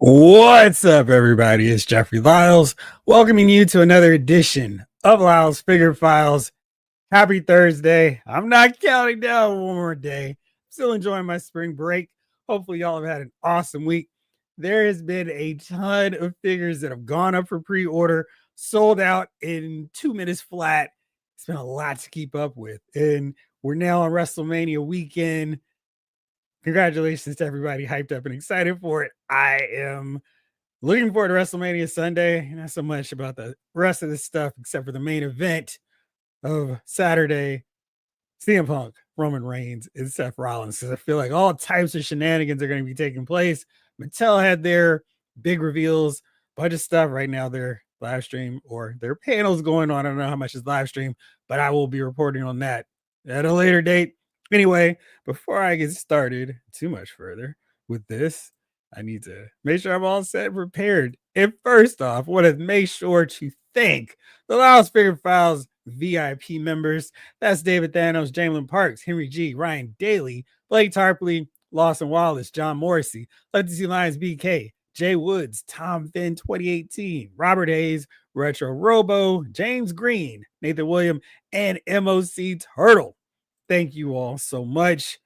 What's up, everybody? It's Jeffrey Lyles, welcoming you to another edition of Lyles Figure Files. Happy Thursday. I'm not counting down one more day. Still enjoying my spring break. Hopefully, y'all have had an awesome week. There has been a ton of figures that have gone up for pre-order, sold out in 2 minutes flat. It's been a lot to keep up with. And we're now on WrestleMania weekend. Congratulations to everybody hyped up and excited for it. I am looking forward to WrestleMania Sunday. Not so much about the rest of this stuff, except for the main event of Saturday, CM Punk, Roman Reigns, and Seth Rollins. Because I feel like all types of shenanigans are going to be taking place. Mattel had their big reveals, bunch of stuff right now. Their live stream or their panels going on. I don't know how much is live stream, but I will be reporting on that at a later date. Anyway, before I get started too much further with this, I need to make sure I'm all set and prepared. And first off, I want to make sure to thank the Lyles Figure Files VIP members. That's David Thanos, Jamelin Parks, Henry G, Ryan Daly, Blake Tarpley, Lawson Wallace, John Morrissey, Legacy Lions BK, Jay Woods, Tom Finn 2018, Robert Hayes, Retro Robo, James Green, Nathan William, and MOC Turtle. Thank you all so much.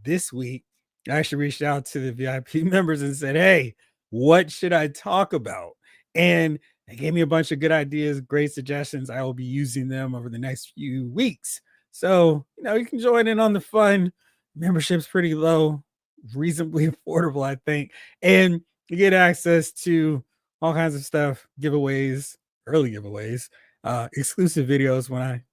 This week, I actually reached out to the VIP members and said, hey, what should I talk about? And they gave me a bunch of good ideas, great suggestions. I will be using them over the next few weeks. So, you can join in on the fun. Membership's pretty low, reasonably affordable, I think. And you get access to all kinds of stuff, giveaways, early giveaways, exclusive videos when I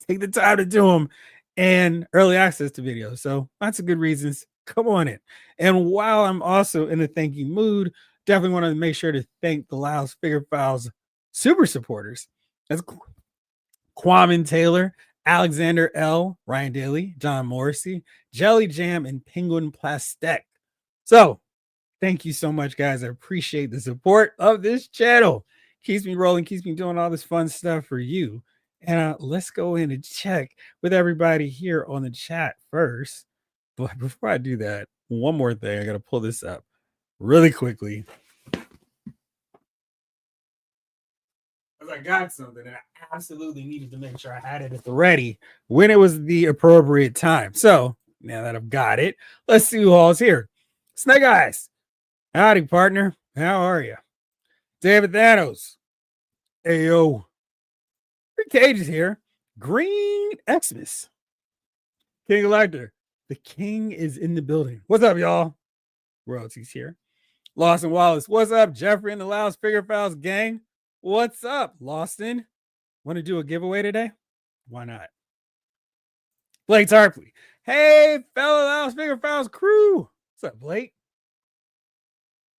take the time to do them, and early access to videos. So lots of good reasons. Come on in. And while I'm also in a thank you mood, definitely want to make sure to thank the Lyles Figure Files super supporters. That's Quamin Taylor, Alexander L, Ryan Daly, John Morrissey, Jelly Jam, and Penguin Plastic. So thank you so much, guys. I appreciate the support of this channel. Keeps me rolling, keeps me doing all this fun stuff for you. And let's go in and check with everybody here on the chat first. But before I do that, one more thing. I got to pull this up really quickly. Because I got something and I absolutely needed to make sure I had it at the ready when it was the appropriate time. So now that I've got it, let's see who all's here. Snake Eyes. Howdy, partner. How are you? David Thanos. Ayo. Cage is here. Green Xmas. King Elector. The king is in the building. What's up, y'all? Royalty's here. Lawson Wallace. What's up, Jeffrey and the Lyles Figure Files gang? What's up, Lawson? Want to do a giveaway today? Why not? Blake Tarpley. Hey, fellow Lyles Figure Files crew. What's up, Blake?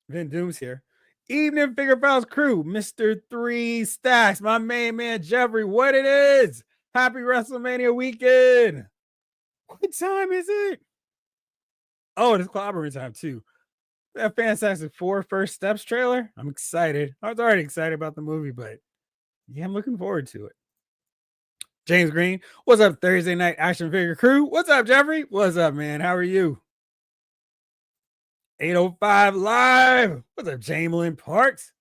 Vin Doom's here. Evening Figure Files crew, Mr. 3 Stacks, my main man Jeffrey. What it is? Happy WrestleMania weekend. What time is it? Oh, it's clobbering time too. That Fantastic Four First Steps trailer. I'm excited. I was already excited about the movie, but yeah, I'm looking forward to it. James Green, what's up, Thursday night action figure crew? What's up, Jeffrey? What's up, man? How are you? 805 live. What's up, Jamelin Parks?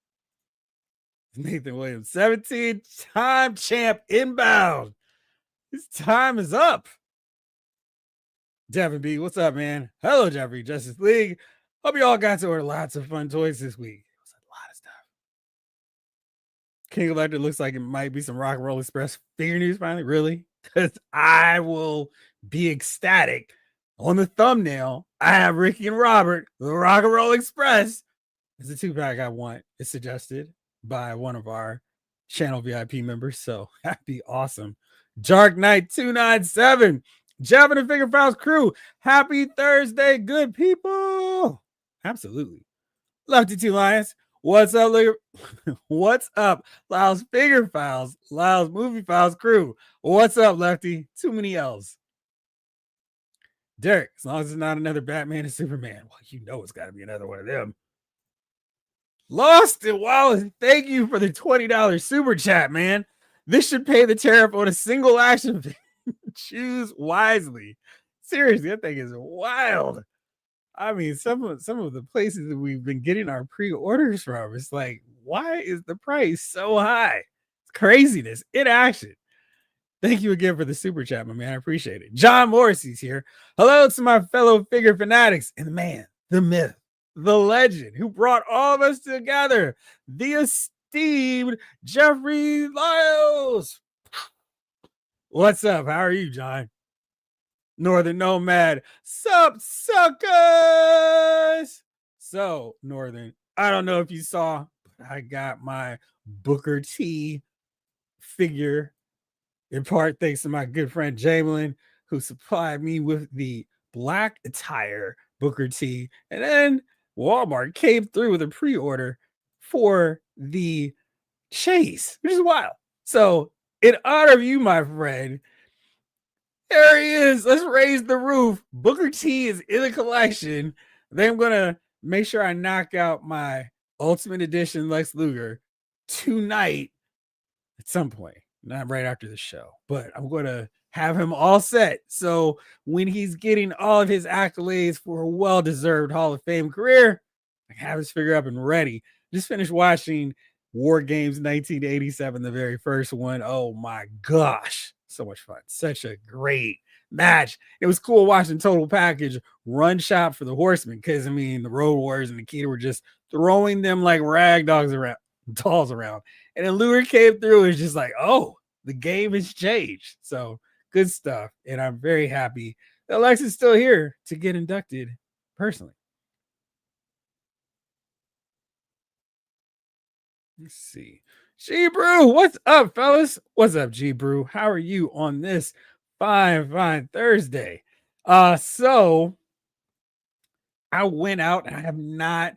Nathan Williams, 17-time champ inbound. His time is up. Devin B, what's up, man? Hello, Jeffrey. Justice League. Hope you all got to order lots of fun toys this week. It was a lot of stuff. King Elector looks like it might be some Rock and Roll Express figure news finally. Really? Because I will be ecstatic. On the thumbnail, I have Ricky and Robert, the Rock and Roll Express. It's a 2-pack I want. It's suggested by one of our channel VIP members. So that'd be awesome. Dark Knight 297. Jeff and the Figure Files crew. Happy Thursday, good people. Absolutely. Lefty 2 Lions. What's up, what's up, Lyles Figure Files, Lyles Movie Files crew. What's up, Lefty? Too many L's. Derek, as long as it's not another Batman and Superman. Well, you know it's got to be another one of them. Lost it, Wallace. Thank you for the $20 super chat, man. This should pay the tariff on a single action. Choose wisely. Seriously, that thing is wild. I mean, some of the places that we've been getting our pre-orders from, it's like, why is the price so high? It's craziness in action. Thank you again for the super chat, my man. I appreciate it. John Morrissey's here. Hello to my fellow figure fanatics and the man, the myth, the legend who brought all of us together, the esteemed Jeffrey Lyles. What's up? How are you, John? Northern Nomad. Sup, suckers? So, Northern, I don't know if you saw, but I got my Booker T figure in part thanks to my good friend Jamelin, who supplied me with the black attire Booker T. And then Walmart came through with a pre-order for the chase, which is wild. So, in honor of you, my friend, there he is. Let's raise the roof. Booker T is in the collection. Then I'm gonna make sure I knock out my Ultimate Edition Lex Luger tonight at some point, not right after the show, but I'm going to have him all set. So when he's getting all of his accolades for a well-deserved Hall of Fame career, I have his figure up and ready. Just finished watching War Games 1987, the very first one. Oh my gosh, so much fun. Such a great match. It was cool watching Total Package run shop for the Horsemen because, I mean, the Road Warriors and Nikita were just throwing them like rag dogs around, dolls around. And then Luger came through. It's just like, oh, the game has changed. So good stuff. And I'm very happy that Lex is still here to get inducted personally. Let's see. G Brew, what's up, fellas? What's up, G Brew? How are you on this fine Thursday? So I went out and I have not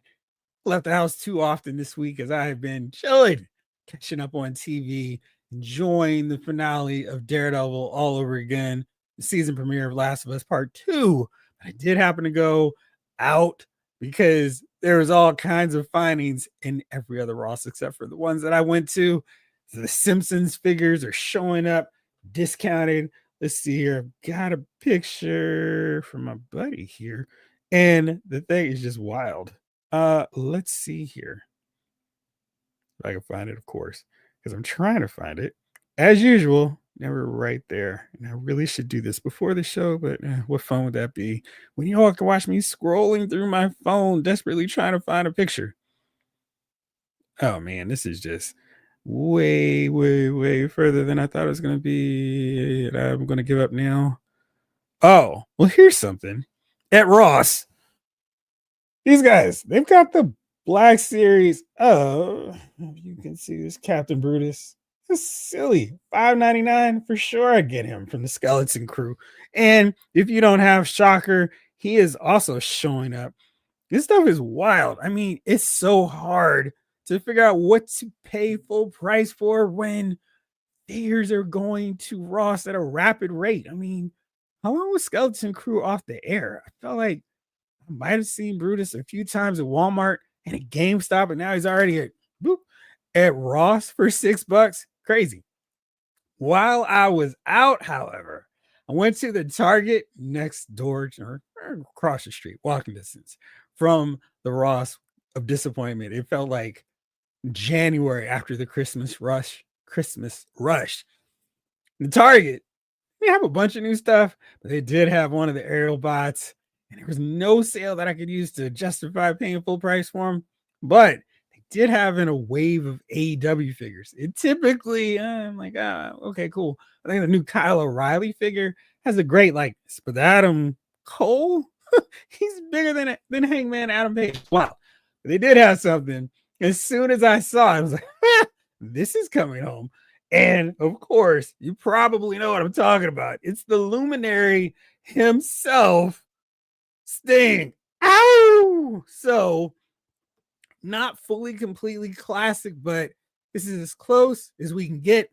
left the house too often this week as I have been chilling, catching up on TV, enjoying the finale of Daredevil all over again, the season premiere of Last of Us Part 2. I did happen to go out because there was all kinds of findings in every other Ross except for the ones that I went to. So the Simpsons figures are showing up discounted. Let's see here. I've got a picture from my buddy here. And the thing is just wild. Let's see here. If I can find it, of course, because I'm trying to find it. As usual, never right there. And I really should do this before the show, but what fun would that be? When you all can watch me scrolling through my phone, desperately trying to find a picture. Oh man, this is just way further than I thought it was going to be. I'm going to give up now. Oh, well, here's something. At Ross, these guys, they've got the Black Series. Oh, you can see this Captain Brutus. It's silly. $5.99 for sure. I'd get him from the Skeleton Crew. And if you don't have Shocker, he is also showing up. This stuff is wild. I mean, it's so hard to figure out what to pay full price for when figures are going to Ross at a rapid rate. I mean, how long was Skeleton Crew off the air? I felt like I might have seen Brutus a few times at Walmart and at GameStop, and now he's already at Ross for $6. Crazy. While I was out, however, I went to the Target next door or across the street, walking distance from the Ross of disappointment. It felt like January after the Christmas rush. The Target, they have a bunch of new stuff, but they did have one of the aerial bots, and there was no sale that I could use to justify paying full price for them. But they did have in a wave of AEW figures. It typically, I'm like, okay, cool. I think the new Kyle O'Reilly figure has a great likeness, but Adam Cole, he's bigger than Hangman Adam Page. Wow, but they did have something. As soon as I saw it, I was like, this is coming home. And of course, you probably know what I'm talking about. It's the luminary himself, Sting. Ow! So, not fully, completely classic, but this is as close as we can get.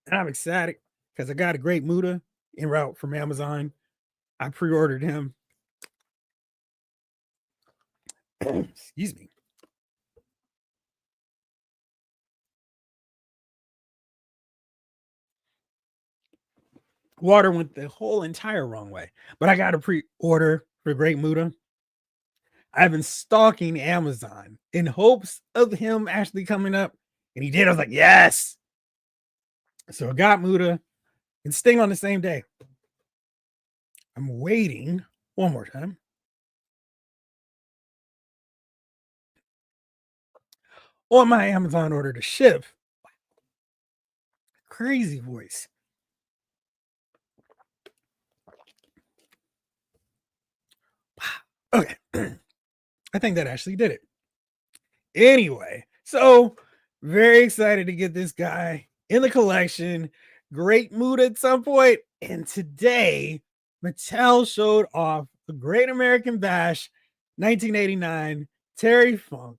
And I'm excited because I got a great Muda en route from Amazon. I pre-ordered him. Excuse me. Water went the whole entire wrong way, but I got a pre-order for Great Muta. I've been stalking Amazon in hopes of him actually coming up, and he did. I was like, yes. So I got Muta and Sting on the same day. I'm waiting one more time on my Amazon order to ship. Crazy voice. Okay. I think that actually did it. Anyway, so very excited to get this guy in the collection. Great mood at some point. And today, Mattel showed off the Great American Bash 1989 Terry Funk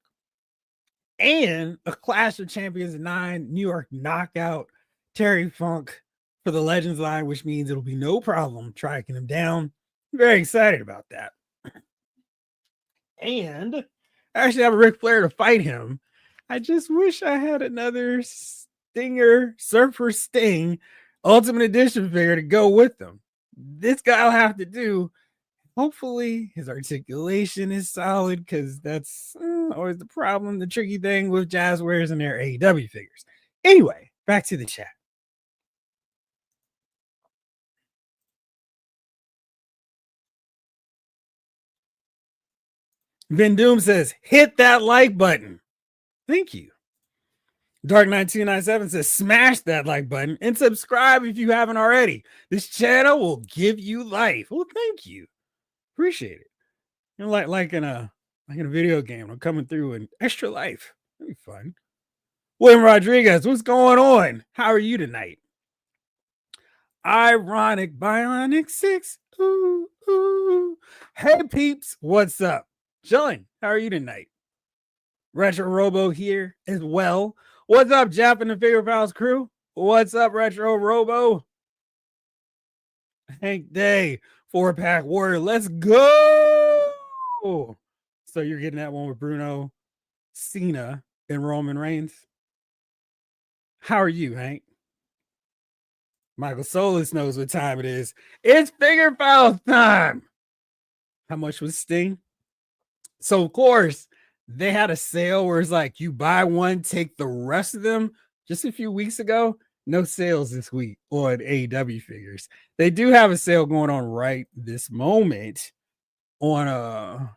and a Clash of Champions 9 New York Knockout Terry Funk for the Legends line, which means it'll be no problem tracking him down. Very excited about that. And I actually have a Ric Flair to fight him. I just wish I had another Stinger Surfer Sting Ultimate Edition figure to go with them. This guy will have to do. Hopefully, his articulation is solid because that's always the problem, the tricky thing with Jazzwares and their AEW figures. Anyway, back to the chat. Vin Doom says, hit that like button. Thank you. Dark Knight 297 says, smash that like button and subscribe if you haven't already. This channel will give you life. Well, thank you. Appreciate it. You know, like in a video game, I'm coming through an extra life. That'd be fun. William Rodriguez, what's going on? How are you tonight? Ironic Bionic 6. Ooh, ooh. Hey peeps, what's up? Chilling. How are you tonight? Retro Robo here as well. What's up, Jap and the Figure Pals crew? What's up, Retro Robo? Hank Day, 4-pack warrior. Let's go. So you're getting that one with Bruno, Cena, and Roman Reigns. How are you, Hank? Michael Solis knows what time it is. It's Figure Pals time. How much was Sting? So, of course, they had a sale where it's like you buy one, take the rest of them. Just a few weeks ago, no sales this week on AEW figures. They do have a sale going on right this moment on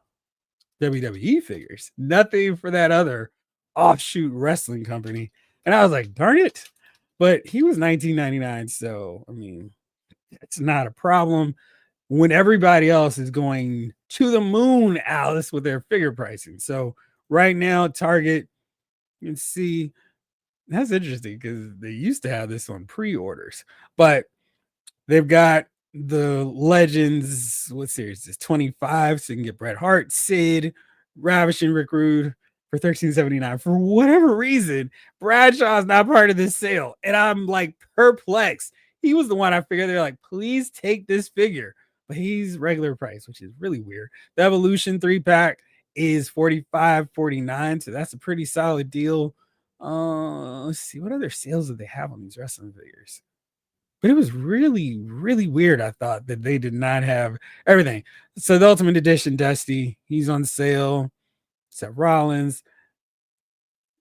WWE figures. Nothing for that other offshoot wrestling company. And I was like, darn it. But he was $19.99. So, I mean, it's not a problem when everybody else is going to the moon, Alice, with their figure pricing. So right now, Target, you can see that's interesting because they used to have this on pre-orders, but they've got the Legends. What series is 25? So you can get Bret Hart, Sid, Ravishing Rick Rude for $13.79. For whatever reason, Bradshaw's not part of this sale, and I'm like perplexed. He was the one I figured they're like, please take this figure, but he's regular price, which is really weird. The Evolution 3-pack is $45.49, so that's a pretty solid deal. Let's see what other sales do they have on these wrestling figures. But it was really, really weird. I thought that they did not have everything. So the Ultimate Edition, Dusty, he's on sale. Seth Rollins.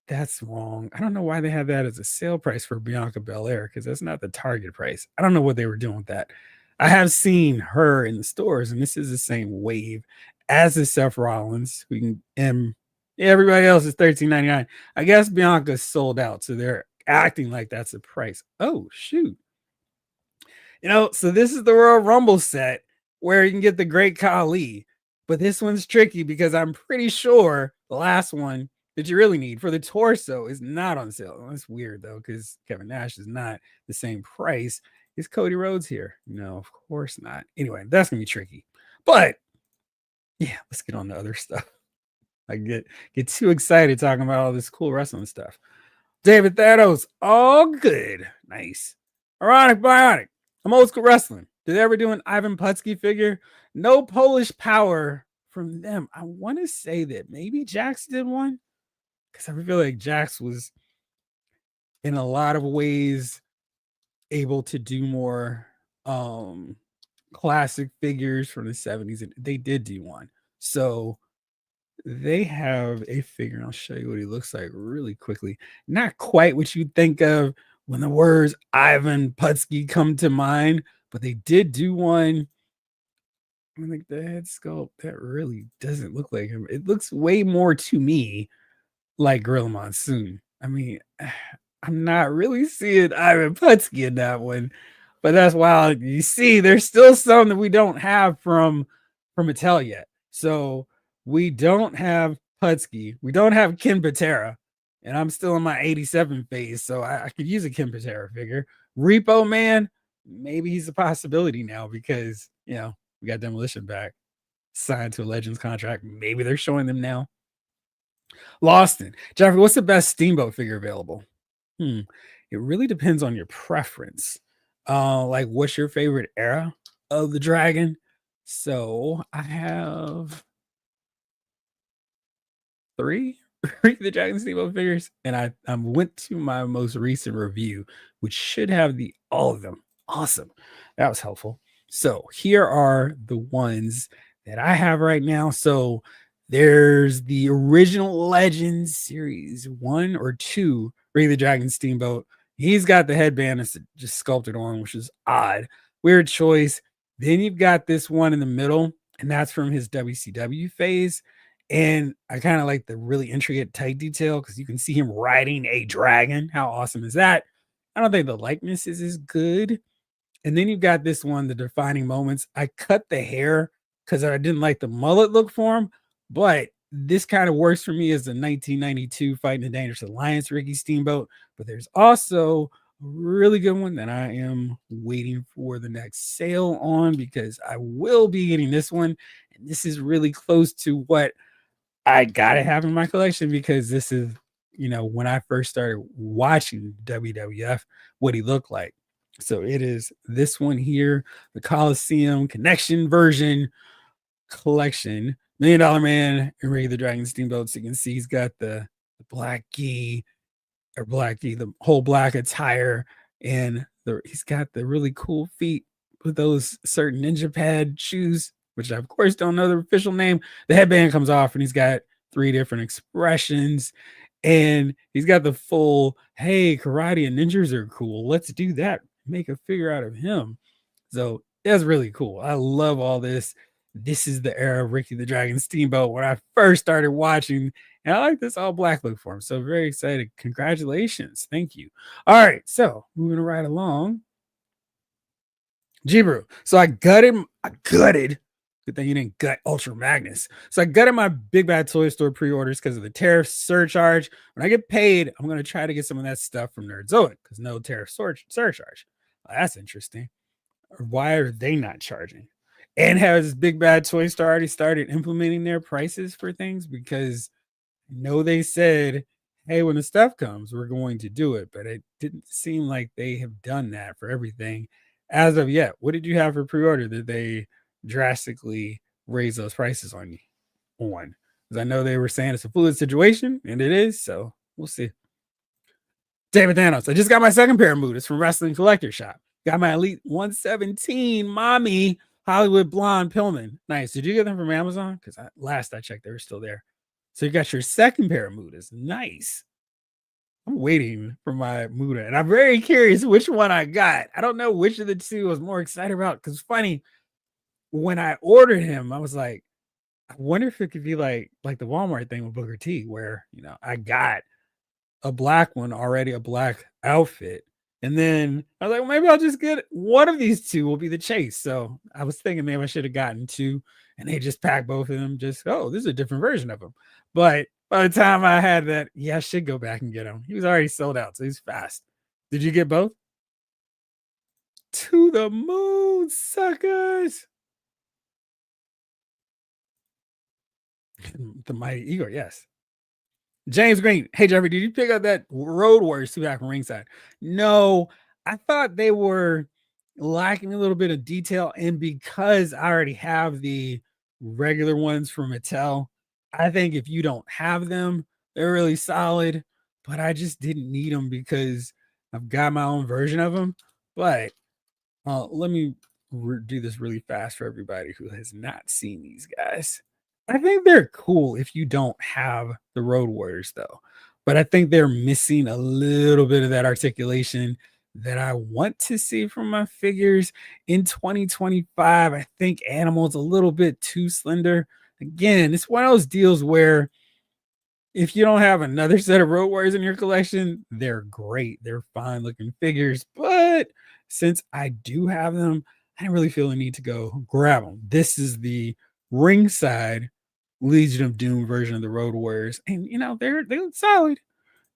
That's wrong. I don't know why they have that as a sale price for Bianca Belair because that's not the target price. I don't know what they were doing with that. I have seen her in the stores, and this is the same wave as the Seth Rollins. We can everybody else is $13.99. I guess Bianca's sold out, so they're acting like that's the price. Oh shoot. So this is the Royal Rumble set where you can get the Great Khali, but this one's tricky because I'm pretty sure the last one that you really need for the torso is not on sale. That's weird though, because Kevin Nash is not the same price. Is Cody Rhodes here? No, of course not. Anyway, that's gonna be tricky. But yeah, let's get on to other stuff. I get too excited talking about all this cool wrestling stuff. David Thanos, all good. Nice. Ironic Bionic. I'm old school wrestling. Did they ever do an Ivan Putski figure? No Polish power from them. I want to say that maybe Jax did one because I feel like Jax was in a lot of ways able to do more classic figures from the 70s, and they did do one. So they have a figure, and I'll show you what he looks like really quickly. Not quite what you'd think of when the words Ivan Putski come to mind, but they did do one. I think the head sculpt that really doesn't look like him. It looks way more to me like Gorilla Monsoon. I mean, I'm not really seeing Ivan Putski in that one, but that's wild. You see, there's still some that we don't have from Mattel yet. So we don't have Putski, we don't have Ken Patera, and I'm still in my 87 phase, so I could use a Ken Patera figure. Repo Man, maybe he's a possibility now because we got Demolition back signed to a Legends contract. Maybe they're showing them now. Lawson, Jeffrey, what's the best Steamboat figure available? It really depends on your preference. Like, what's your favorite era of the Dragon? So I have 3 the Dragon Steamboat figures, and I went to my most recent review, which should have all of them. Awesome, that was helpful. So here are the ones that I have right now. So there's the original Legends Series 1 or 2, Ray the Dragon Steamboat. He's got the headband that's just sculpted on, which is odd. Weird choice. Then you've got this one in the middle, and that's from his WCW phase. And I kind of like the really intricate tight detail because you can see him riding a dragon. How awesome is that? I don't think the likeness is as good. And then you've got this one, the defining moments. I cut the hair because I didn't like the mullet look for him, but this kind of works for me as the 1992 Fighting the Dangerous Alliance Ricky Steamboat. But there's also a really good one that I am waiting for the next sale on because I will be getting this one. And this is really close to what I gotta have in my collection because this is, when I first started watching WWF, what he looked like. So it is this one here, the Coliseum Connection version collection, $1 Million Man and Ray the Dragon Steamboat. So you can see he's got the black gi the whole black attire, and he's got the really cool feet with those certain ninja pad shoes, which I of course don't know the official name. The headband comes off and he's got 3 different expressions, and he's got the full, hey, karate and ninjas are cool, let's do that, make a figure out of him. So that's really cool. I love all this. This is the era of Ricky the Dragon Steamboat when I first started watching, and I like this all black look for him. So very excited. Congratulations. Thank you. All right. So moving right along. Jibru. So I gutted. Good thing you didn't gut Ultra Magnus. So I gutted my Big Bad Toy Store pre-orders because of the tariff surcharge. When I get paid, I'm going to try to get some of that stuff from Nerdzoic because no tariff surcharge. Well, that's interesting. Why are they not charging? And has Big Bad Toy Store already started implementing their prices for things? Because I know they said, hey, when the stuff comes, we're going to do it. But it didn't seem like they have done that for everything as of yet. What did you have for pre-order that they drastically raise those prices on you on? Because I know they were saying it's a fluid situation, and it is. So we'll see. David Thanos. I just got my second pair of Mood. It's from Wrestling Collector Shop. Got my Elite 117 Mommy Hollywood Blonde Pillman. Nice. Did you get them from Amazon? Because last I checked, they were still there. So you got your second pair of Mudas. Nice. I'm waiting for my Muda, and I'm very curious which one I got. I don't know which of the two I was more excited about. Because funny, when I ordered him, I was like, I wonder if it could be like the Walmart thing with Booker T, where I got a black one already, a black outfit. And then I was like, well, maybe I'll just get one of these two will be the chase. So I was thinking maybe I should have gotten 2, and they just packed both of them. Just, oh, this is a different version of them. But by the time I had that, I should go back and get him. He was already sold out, so he's fast. Did you get both? To the moon, suckers. The Mighty Igor, yes. James Green. Hey, Jeffrey, did you pick up that Road Warriors 2-pack from Ringside? No, I thought they were lacking a little bit of detail. And because I already have the regular ones from Mattel, I think if you don't have them, they're really solid. But I just didn't need them because I've got my own version of them. But let me do this really fast for everybody who has not seen these guys. I think they're cool if you don't have the Road Warriors, though. But I think they're missing a little bit of that articulation that I want to see from my figures in 2025. I think Animal's a little bit too slender. Again, it's one of those deals where if you don't have another set of Road Warriors in your collection, they're great. They're fine looking figures. But since I do have them, I didn't really feel the need to go grab them. This is the ringside Legion of Doom version of the Road Warriors. And they look solid.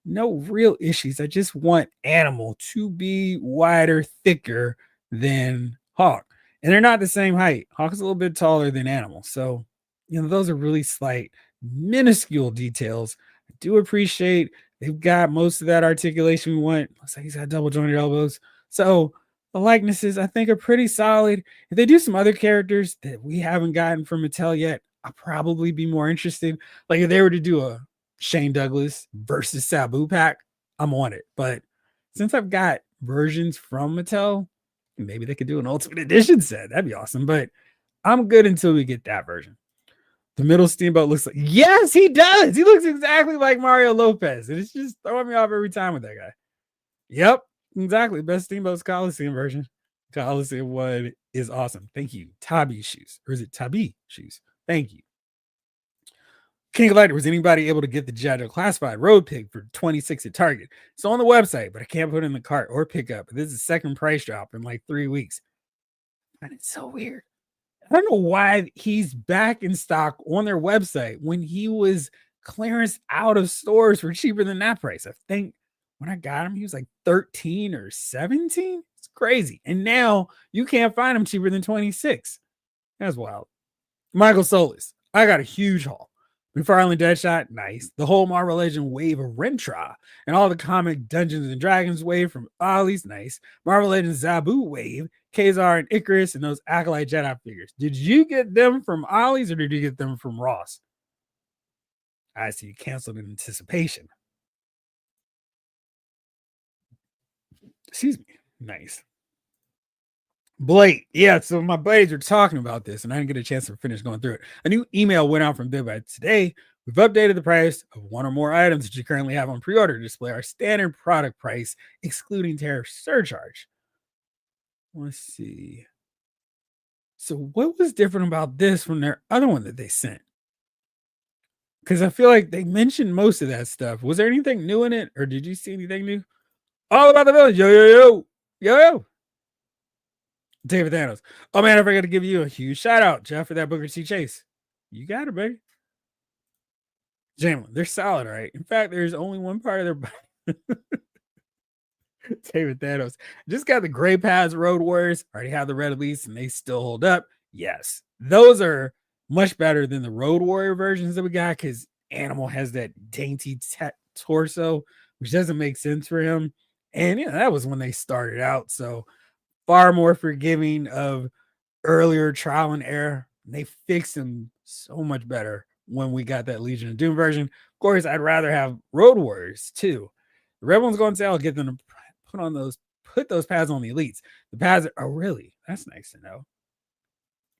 No real issues. I just want Animal to be wider, thicker than Hawk. And they're not the same height. Hawk's a little bit taller than Animal. So, those are really slight, minuscule details. I do appreciate they've got most of that articulation we want. Looks like he's got double jointed elbows. So the likenesses, I think, are pretty solid. If they do some other characters that we haven't gotten from Mattel yet, I'll probably be more interested. Like if they were to do a Shane Douglas versus Sabu pack, I'm on it. But since I've got versions from Mattel, maybe they could do an Ultimate Edition set. That'd be awesome. But I'm good until we get that version. The middle Steamboat looks like, yes, he does. He looks exactly like Mario Lopez. And it's just throwing me off every time with that guy. Yep, exactly. Best Steamboat's Coliseum version. Coliseum one is awesome. Thank you. Tabi shoes. Or is it Tabi shoes? Thank you. King of Lighter, was anybody able to get the Jagger Classified Road Pig for 26 at Target? It's on the website, but I can't put it in the cart or pick up. This is the second price drop in like 3 weeks. And it's so weird. I don't know why he's back in stock on their website when he was clearance out of stores for cheaper than that price. I think when I got him, he was like 13 or 17. It's crazy. And now you can't find him cheaper than 26. That's wild. Michael Solis, I got a huge haul. McFarlane Deadshot, nice. The whole Marvel Legend wave of Rentra and all the comic Dungeons and Dragons wave from Ollie's, nice. Marvel Legend Zabu wave, Kazar and Icarus, and those Acolyte Jedi figures. Did you get them from Ollie's or did you get them from Ross? I see you canceled in anticipation. Excuse me. Nice. Blake, yeah, so my buddies were talking about this and I didn't get a chance to finish going through it. A new email went out from Big today. We've updated the price of one or more items that you currently have on pre-order to display our standard product price, excluding tariff surcharge. Let's see. So what was different about this from their other one that they sent? Because I feel like they mentioned most of that stuff. Was there anything new in it or did you see anything new? All about the village. Yo, yo, yo. Yo, yo. David Thanos. Oh man, I forgot to give you a huge shout out, Jeff, for that Booker T Chase. You got it, baby. Jamlin, they're solid, right? In fact, there's only one part of their body. David Thanos. Just got the gray pads Road Warriors. Already have the red Elites and they still hold up. Yes, those are much better than the Road Warrior versions that we got because Animal has that dainty torso, which doesn't make sense for him. And that was when they started out. So far more forgiving of earlier trial and error. And they fixed them so much better when we got that Legion of Doom version. Of course, I'd rather have Road Warriors too. The red ones go on sale. I'll get them to put those pads on the Elites. The pads are really, that's nice to know.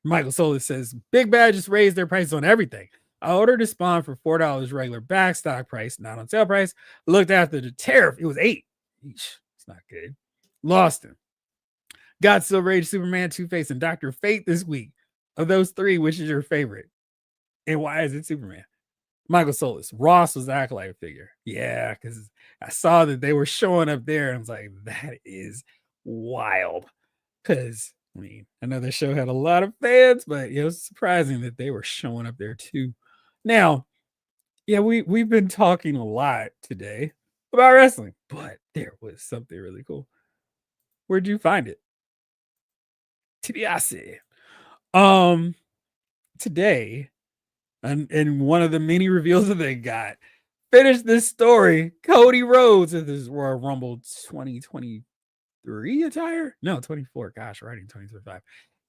Michael Solis says, Big Bad just raised their prices on everything. I ordered a spawn for $4 regular back stock price, not on sale price. Looked after the tariff, it was $8. Eesh, it's not good. Lost him. Got Silver Age, Superman, Two-Face, and Dr. Fate this week. Of those three, which is your favorite? And why is it Superman? Michael Solis. Ross was the Acolyte figure. Yeah, because I saw that they were showing up there. And I was like, that is wild. Because, I know the show had a lot of fans, but it was surprising that they were showing up there too. Now, yeah, we've been talking a lot today about wrestling, but there was something really cool. Where'd you find it? TBIC. Today, and one of the many reveals that they got, finished this story. Cody Rhodes of this Royal Rumble 2023 attire. No, 24. Gosh, writing 2025.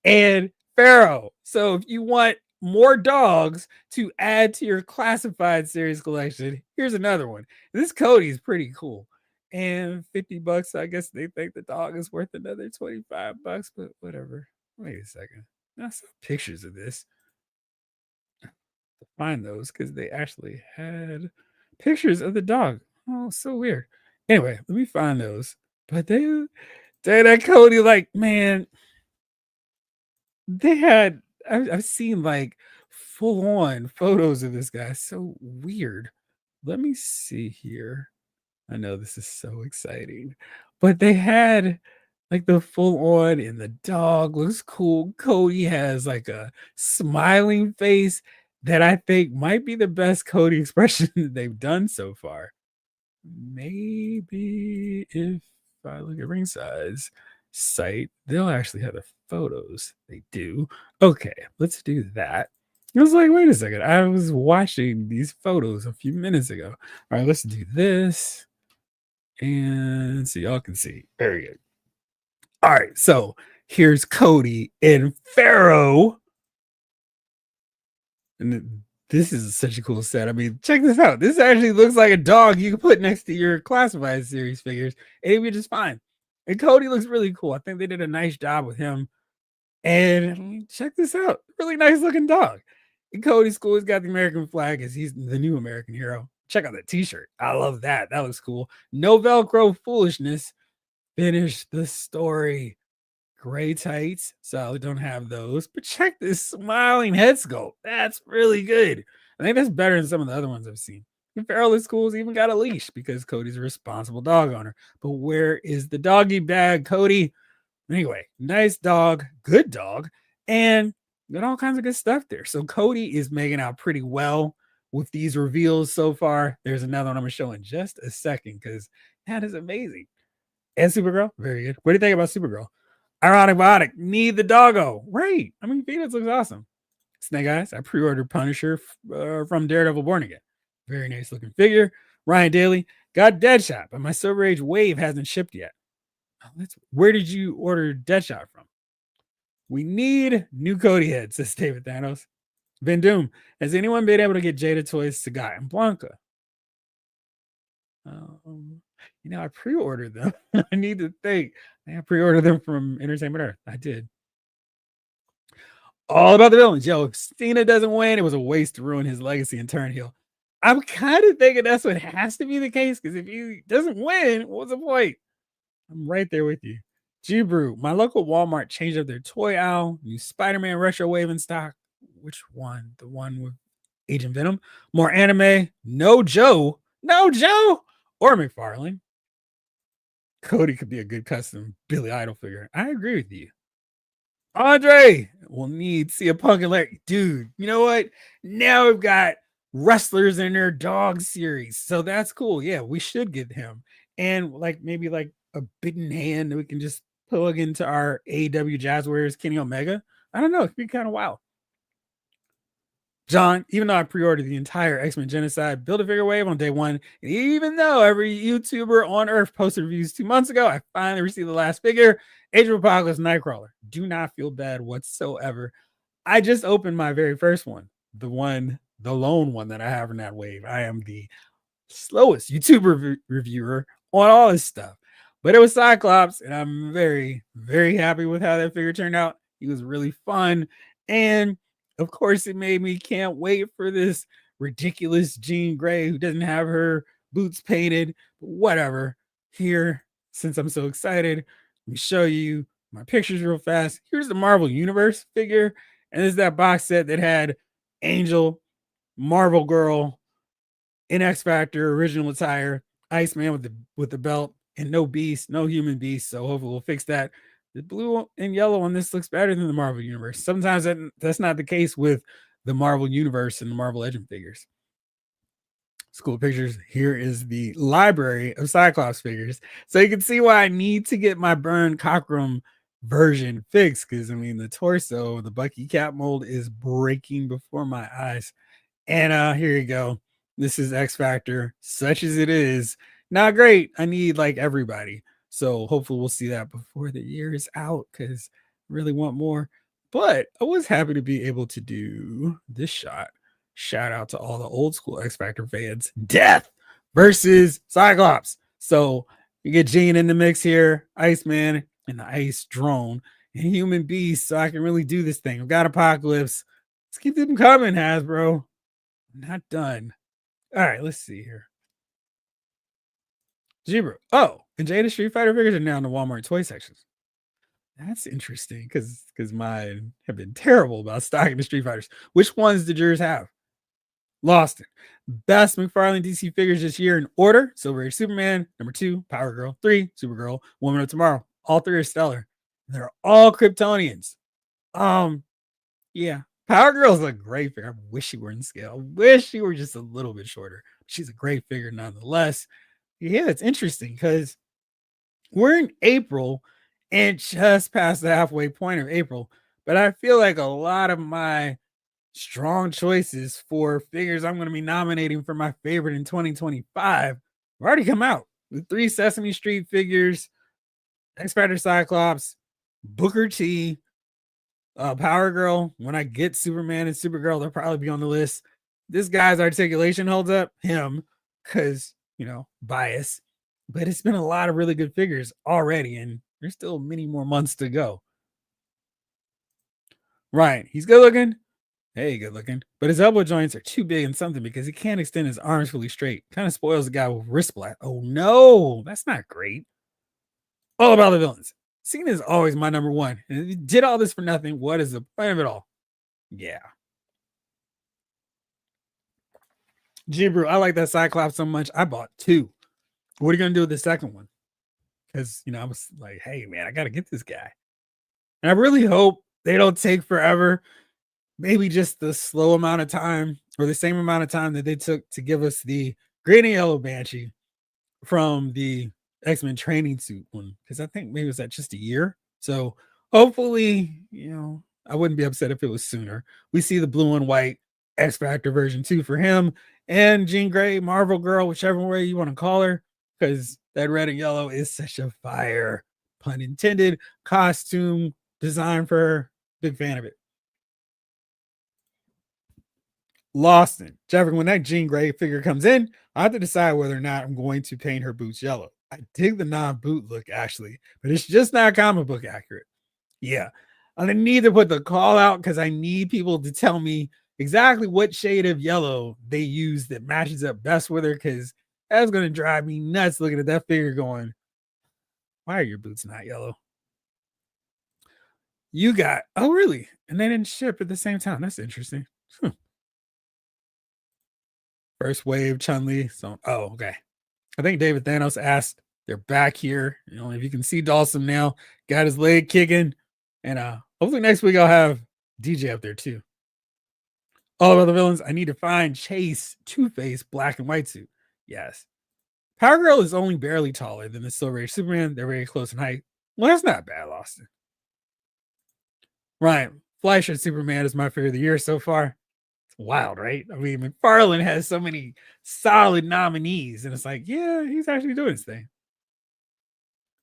And Pharaoh. So if you want more dogs to add to your classified series collection, here's another one. This Cody is pretty cool. And $50, I guess they think the dog is worth another $25, but whatever. Wait a second. I saw pictures of this. To find those because they actually had pictures of the dog. Oh, so weird. Anyway, let me find those. But that Cody, like, man, they had I've seen like full on photos of this guy. So weird. Let me see here. I know this is so exciting. But they had like the full on and the dog looks cool. Cody has like a smiling face that I think might be the best Cody expression that they've done so far. Maybe if I look at Ringside's site, they'll actually have the photos. They do. Okay, let's do that. I was like, wait a second. I was watching these photos a few minutes ago. All right, let's do this. And so y'all can see. Very good. All right, so here's Cody and Pharaoh. And this is such a cool set. I mean, check this out. This actually looks like a dog you can put next to your classified series figures, and it'd be just fine. And Cody looks really cool. I think they did a nice job with him. And check this out. Really nice looking dog. And Cody's cool. He's got the American flag as he's the new American hero. Check out that t-shirt. I love that. That looks cool. No Velcro foolishness. Finish the story. Gray tights. So don't have those. But check this smiling head sculpt. That's really good. I think that's better than some of the other ones I've seen. And Feral is cool. He's even got a leash because Cody's a responsible dog owner. But where is the doggy bag, Cody? Anyway, nice dog, good dog, and got all kinds of good stuff there. So Cody is making out pretty well with these reveals so far. There's another one I'm going to show in just a second because that is amazing. And Supergirl, very good. What do you think about Supergirl? Ironic Biotic, need the doggo. Right. I mean, Phoenix looks awesome. Snake Eyes, I pre-ordered Punisher from Daredevil Born Again. Very nice looking figure. Ryan Daly, got Deadshot, but my Silver Age Wave hasn't shipped yet. Where did you order Deadshot from? We need new Cody head, says David Thanos. Van Doom, has anyone been able to get Jada Toys Sagai and Blanca? I pre-ordered them. I need to think. I pre-ordered them from Entertainment Earth. I did. All about the villains. Yo, if Cena doesn't win, it was a waste to ruin his legacy and turn heel. I'm kind of thinking that's what has to be the case because if he doesn't win, what's the point? I'm right there with you. G-Brew, my local Walmart changed up their toy aisle. New Spider-Man retro wave in stock. Which one? The one with Agent Venom? More anime? No Joe. Or McFarlane. Cody could be a good custom Billy Idol figure. I agree with you. Andre will need see a Punk and Larry. Dude, you know what? Now we've got wrestlers in their dog series. So that's cool. Yeah, we should get him. And maybe a bitten hand that we can just plug into our AEW Jazz Warriors Kenny Omega. I don't know. It could be kind of wild. John, even though I pre-ordered the entire X-Men Genocide Build-A-Figure wave on day one, and even though every YouTuber on Earth posted reviews 2 months ago, I finally received the last figure, Age of Apocalypse Nightcrawler. Do not feel bad whatsoever. I just opened my very first one, the lone one that I have in that wave. I am the slowest YouTuber reviewer on all this stuff. But it was Cyclops, and I'm very, very happy with how that figure turned out. He was really fun. And of course, it made me can't wait for this ridiculous Jean Grey who doesn't have her boots painted. But whatever. Here, since I'm so excited, let me show you my pictures real fast. Here's the Marvel Universe figure. And this is that box set that had Angel, Marvel Girl, in X Factor, original attire, Iceman with the belt, and no beast, no human beast. So hopefully we'll fix that. The blue and yellow on this looks better than the Marvel Universe. Sometimes that's not the case with the Marvel Universe and the Marvel Legend figures. School pictures. Here is the library of Cyclops figures. So you can see why I need to get my Burn Cockrum version fixed. Because, I mean, the torso, the Bucky Cap mold is breaking before my eyes. And here you go. This is X Factor, such as it is. Not great. I need everybody. So hopefully we'll see that before the year is out because I really want more. But I was happy to be able to do this shot. Shout out to all the old school X Factor fans. Death versus Cyclops. So you get Jean in the mix here, Iceman, and the Ice Drone. and Human Beast so I can really do this thing. I've got Apocalypse. Let's keep them coming, Hasbro. I'm not done. All right, let's see here. Jibro. Oh, and Jada Street Fighter figures are now in the Walmart toy sections. That's interesting because mine have been terrible about stocking the Street Fighters. Which ones did yours have? Lost it. Best McFarlane DC figures this year in order: Silver Age Superman, number 2, Power Girl, 3, Supergirl, Woman of Tomorrow. All 3 are stellar. They're all Kryptonians. Yeah. Power Girl's a great figure. I wish she were in scale. I wish she were just a little bit shorter. She's a great figure nonetheless. Yeah, it's interesting because we're in April and just past the halfway point of April, but I feel like a lot of my strong choices for figures I'm going to be nominating for my favorite in 2025 have already come out. The 3 Sesame Street figures, X-Factor Cyclops, Booker T, Power Girl. When I get Superman and Supergirl, they'll probably be on the list. This guy's articulation holds up. Him, because, bias. But it's been a lot of really good figures already, and there's still many more months to go. Right. He's good looking. Hey, good looking. But his elbow joints are too big and something because he can't extend his arms fully straight. Kind of spoils the guy with wrist blast. Oh, no. That's not great. All about the villains. Cena is always my number one. And if you did all this for nothing, what is the point of it all? Yeah. Jibru, I like that Cyclops so much. I bought 2. What are you going to do with the second one? Because, I was like, hey, man, I got to get this guy. And I really hope they don't take forever. Maybe just the slow amount of time or the same amount of time that they took to give us the green and yellow Banshee from the X-Men training suit one. Because I think maybe it was at just a year. So hopefully, I wouldn't be upset if it was sooner. We see the blue and white X-Factor version 2 for him and Jean Grey, Marvel Girl, whichever way you want to call her. Because that red and yellow is such a fire, pun intended, costume design for her. Big fan of it. Lawson. Jeffrey, when that Jean Grey figure comes in, I have to decide whether or not I'm going to paint her boots yellow. I dig the non-boot look, actually, but it's just not comic book accurate. Yeah. I need to put the call out because I need people to tell me exactly what shade of yellow they use that matches up best with her, because that's going to drive me nuts looking at that figure going, why are your boots not yellow? You got, oh, really? And they didn't ship at the same time. That's interesting. First wave, Chun-Li. So, okay. I think David Thanos asked, they're back here. If you can see Dawson now, got his leg kicking. And hopefully next week I'll have DJ up there too. All about the villains. I need to find Chase Two-Face black and white suit. Yes. Power Girl is only barely taller than the Silver Age Superman. They're very close in height. Well, that's not bad, Austin. Right. Fleischer Superman is my favorite of the year so far. It's wild, right? I mean, McFarlane has so many solid nominees, and it's like, yeah, he's actually doing his thing.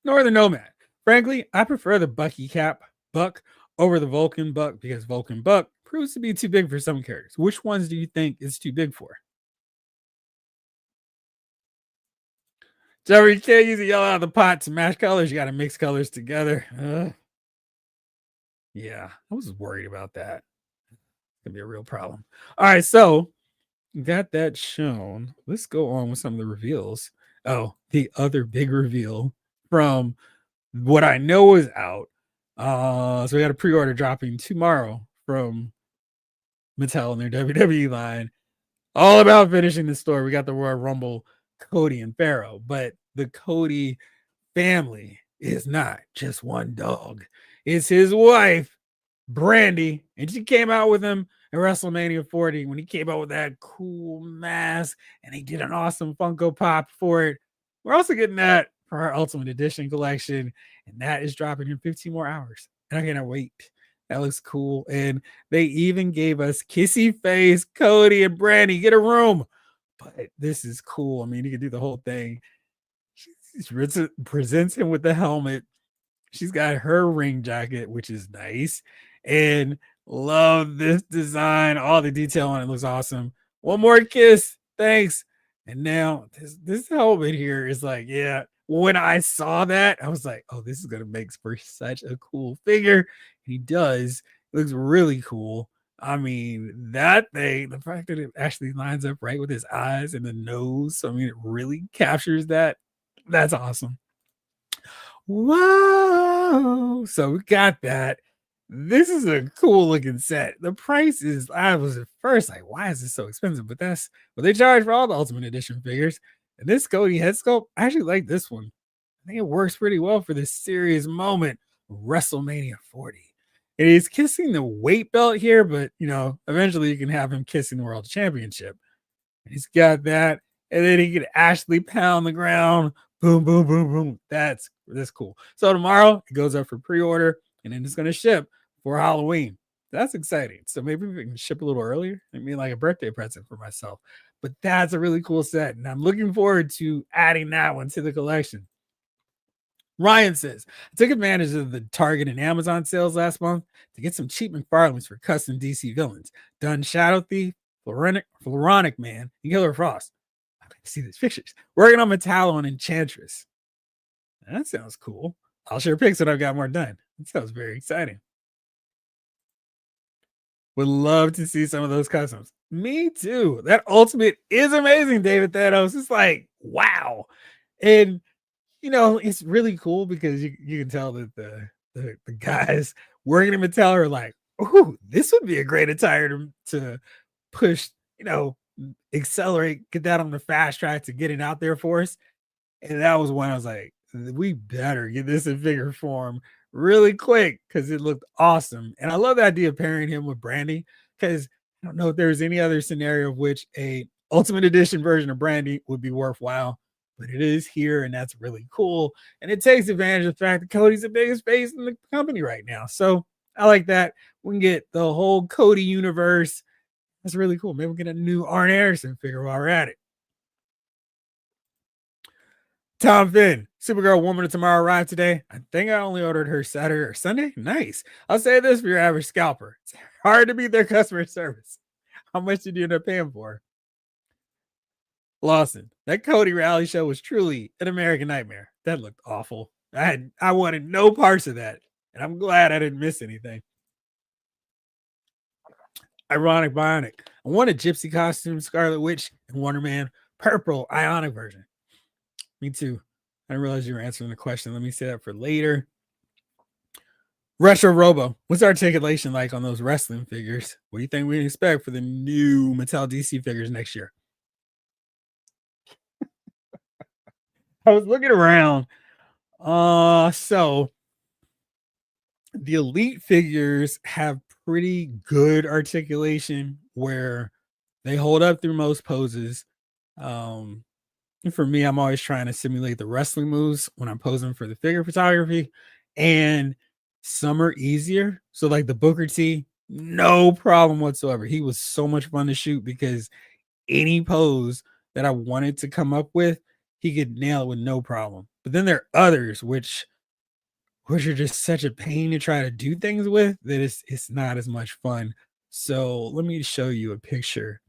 Northern Nomad. Frankly, I prefer the Bucky Cap Buck over the Vulcan Buck because Vulcan Buck proves to be too big for some characters. Which ones do you think is too big for? Jerry, you can't use the yellow out of the pot to match colors. You got to mix colors together. Yeah, I was worried about that. It's going to be a real problem. All right, so got that shown. Let's go on with some of the reveals. Oh, the other big reveal from what I know is out. So we got a pre-order dropping tomorrow from Mattel and their WWE line. All about finishing the story. We got the Royal Rumble, Cody and Pharaoh, but the Cody family is not just one dog. It's his wife, Brandy, and she came out with him at WrestleMania 40 when he came out with that cool mask, and he did an awesome Funko Pop for it. We're also getting that for our Ultimate Edition collection, and that is dropping in 15 more hours. And I cannot wait. That looks cool. And they even gave us Kissy Face, Cody, and Brandy. Get a room. But this is cool. I mean, you can do the whole thing. She presents him with the helmet. She's got her ring jacket, which is nice. And love this design. All the detail on it looks awesome. One more kiss. Thanks. And now this helmet here is like, yeah, when I saw that, I was like, oh, this is gonna make for such a cool figure. And he does. It looks really cool. I mean, that thing, the fact that it actually lines up right with his eyes and the nose. I mean, it really captures that. That's awesome. Whoa! So we got that. This is a cool looking set. The price is, I was at first like, why is this so expensive? But that's what they charge for all the Ultimate Edition figures. And this Cody head sculpt, I actually like this one. I think it works pretty well for this serious moment, WrestleMania 40. And he's kissing the weight belt here, but eventually you can have him kissing the world championship. And he's got that, and then he can actually pound the ground. Boom, boom, boom, boom. That's cool. So tomorrow it goes up for pre-order, and then it's gonna ship for Halloween. That's exciting. So maybe we can ship a little earlier. I mean, like a birthday present for myself. But that's a really cool set, and I'm looking forward to adding that one to the collection. Ryan says, I took advantage of the Target and Amazon sales last month to get some cheap McFarlanes for custom DC villains. Done Shadow Thief, Floronic Man, and Killer Frost. I like to see these pictures. Working on Mattel and Enchantress. That sounds cool. I'll share pics when I've got more done. That sounds very exciting. Would love to see some of those customs. Me too. That Ultimate is amazing, David Thanos. It's like, wow. And it's really cool because you can tell that the guys working in Mattel are like, oh, this would be a great attire to push, accelerate, get that on the fast track to get it out there for us. And that was when I was like, we better get this in figure form really quick because it looked awesome. And I love the idea of pairing him with Brandy because I don't know if there's any other scenario of which a Ultimate Edition version of Brandy would be worthwhile. But it is here, and that's really cool. And it takes advantage of the fact that Cody's the biggest face in the company right now. So I like that. We can get the whole Cody universe. That's really cool. Maybe we'll get a new Arn Anderson figure while we're at it. Tom Finn, Supergirl Woman of Tomorrow arrived today. I think I only ordered her Saturday or Sunday. Nice. I'll say this for your average scalper. It's hard to beat their customer service. How much did you end up paying for? Lawson, that Cody rally show was truly an American nightmare. That looked awful. I wanted no parts of that, and I'm glad I didn't miss anything. Ironic Bionic. I want a gypsy costume, Scarlet Witch, and Wonder Man purple Ionic version. Me too. I didn't realize you were answering the question. Let me say that for later. Retro Robo. What's articulation like on those wrestling figures? What do you think we can expect for the new Mattel DC figures next year? I was looking around. So the Elite figures have pretty good articulation where they hold up through most poses. For me, I'm always trying to simulate the wrestling moves when I'm posing for the figure photography, and some are easier. So like the Booker T, no problem whatsoever. He was so much fun to shoot because any pose that I wanted to come up with, he could nail it with no problem. But then there are others which are just such a pain to try to do things with that it's not as much fun. So let me show you a picture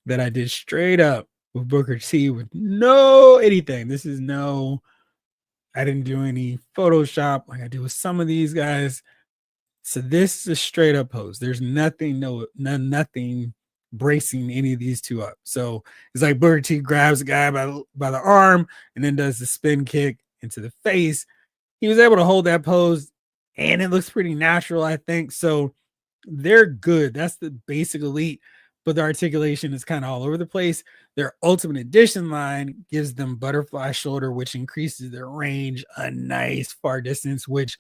that I did straight up with Booker T with no anything. This is I didn't do any Photoshop like I do with some of these guys. So this is a straight up pose. There's nothing bracing any of these two up. So it's like Booker T grabs the guy by the arm and then does the spin kick into the face. He was able to hold that pose and it looks pretty natural, I think. So they're good. That's the basic Elite, but the articulation is kind of all over the place. Their Ultimate Edition line gives them butterfly shoulder, which increases their range a nice far distance, which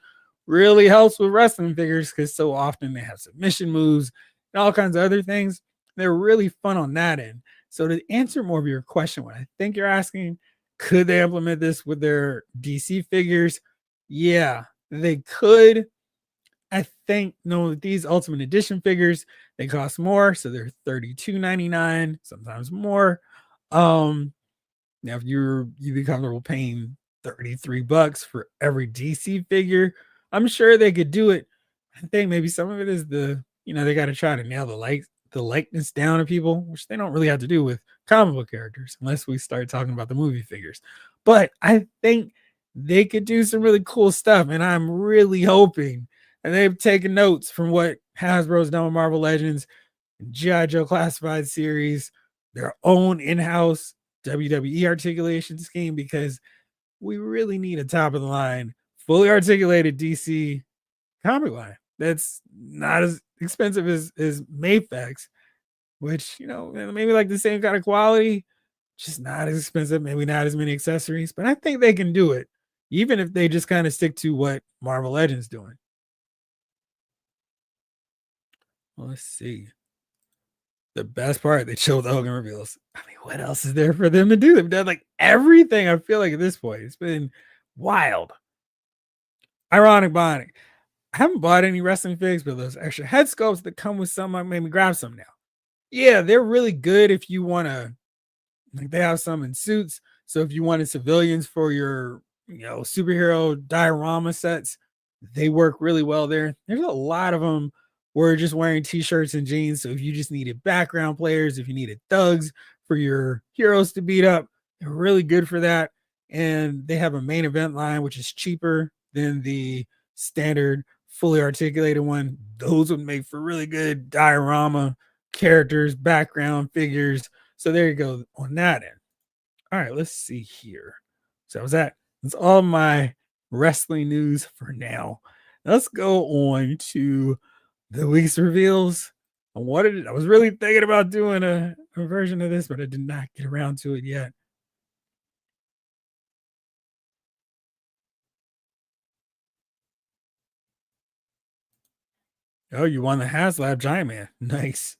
really helps with wrestling figures because so often they have submission moves and all kinds of other things. They're really fun on that end. So to answer more of your question, what I think you're asking, could they implement this with their DC figures? Yeah, they could. I think these Ultimate Edition figures, they cost more, so they're $32.99, sometimes more. Now if you'd be comfortable paying $33 for every DC figure, I'm sure they could do it. I think maybe some of it is they got to try to nail the the likeness down of people, which they don't really have to do with comic book characters unless we start talking about the movie figures. But I think they could do some really cool stuff, and I'm really hoping. And they've taken notes from what Hasbro's done with Marvel Legends, G.I. Joe Classified series, their own in-house WWE articulation scheme, because we really need a top of the line, fully articulated DC comic line that's not as expensive as Mayfax, which, maybe like the same kind of quality, just not as expensive, maybe not as many accessories, but I think they can do it, even if they just kind of stick to what Marvel Legends doing. Well, let's see. The best part, they showed the Hogan reveals. I mean, what else is there for them to do? They've done like everything, I feel like, at this point. It's been wild. Ironic bonding. I haven't bought any wrestling figs, but those extra head sculpts that come with some, I made me grab some now. Yeah, they're really good if you want to, like, they have some in suits. So if you wanted civilians for your, superhero diorama sets, they work really well there. There's a lot of them where just wearing t-shirts and jeans. So if you just needed background players, if you needed thugs for your heroes to beat up, they're really good for that. And they have a main event line, which is cheaper than the standard fully articulated one. Those would make for really good diorama characters, background figures. So there you go on that end. All right, let's see here. So that's all my wrestling news for now. Let's go on to the week's reveals. I was really thinking about doing a version of this, but I did not get around to it yet. Oh, you won the HasLab Giant Man. Nice.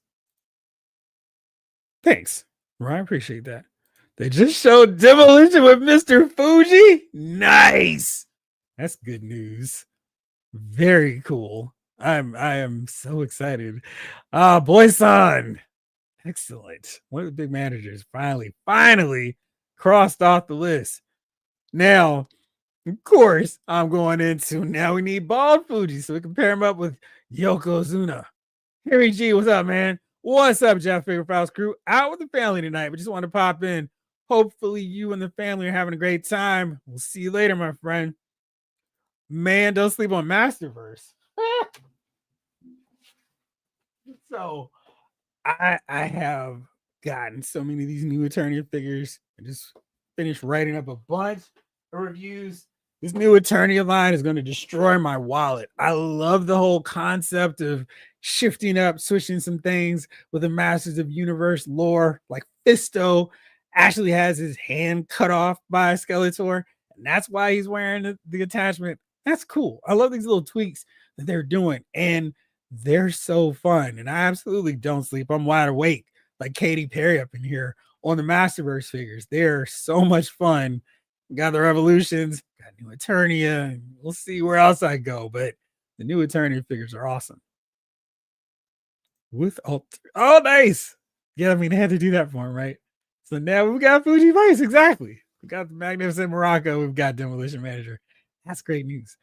Thanks. Well, I appreciate that. They just showed Demolition with Mr. Fuji. Nice. That's good news. Very cool. I am so excited. Boy-san. Excellent. One of the big managers finally crossed off the list. Now, of course, I'm going into now we need Bald Fuji so we can pair him up with Yokozuna. Harry G, what's up, man? What's up, Jeff Figure Files crew? Out with the family tonight, but just want to pop in. Hopefully, you and the family are having a great time. We'll see you later, my friend. Man, don't sleep on Masterverse. So, I have gotten so many of these new Eternia figures. I just finished writing up a bunch of reviews. This new Eternia line is going to destroy my wallet. I love the whole concept of shifting up, switching some things with the Masters of Universe lore. Like Fisto actually has his hand cut off by a Skeletor, and that's why he's wearing the attachment. That's cool. I love these little tweaks that they're doing, and they're so fun. And I absolutely don't sleep. I'm wide awake like Katy Perry up in here on the Masterverse figures. They're so much fun. Got the Revolutions, got new Eternia, and we'll see where else I go. But the new Eternia figures are awesome. With oh, nice. Yeah, I mean, they had to do that for him, right? So now we've got Fuji Vice. Exactly. We got the Magnificent Morocco. We've got Demolition Manager. That's great news.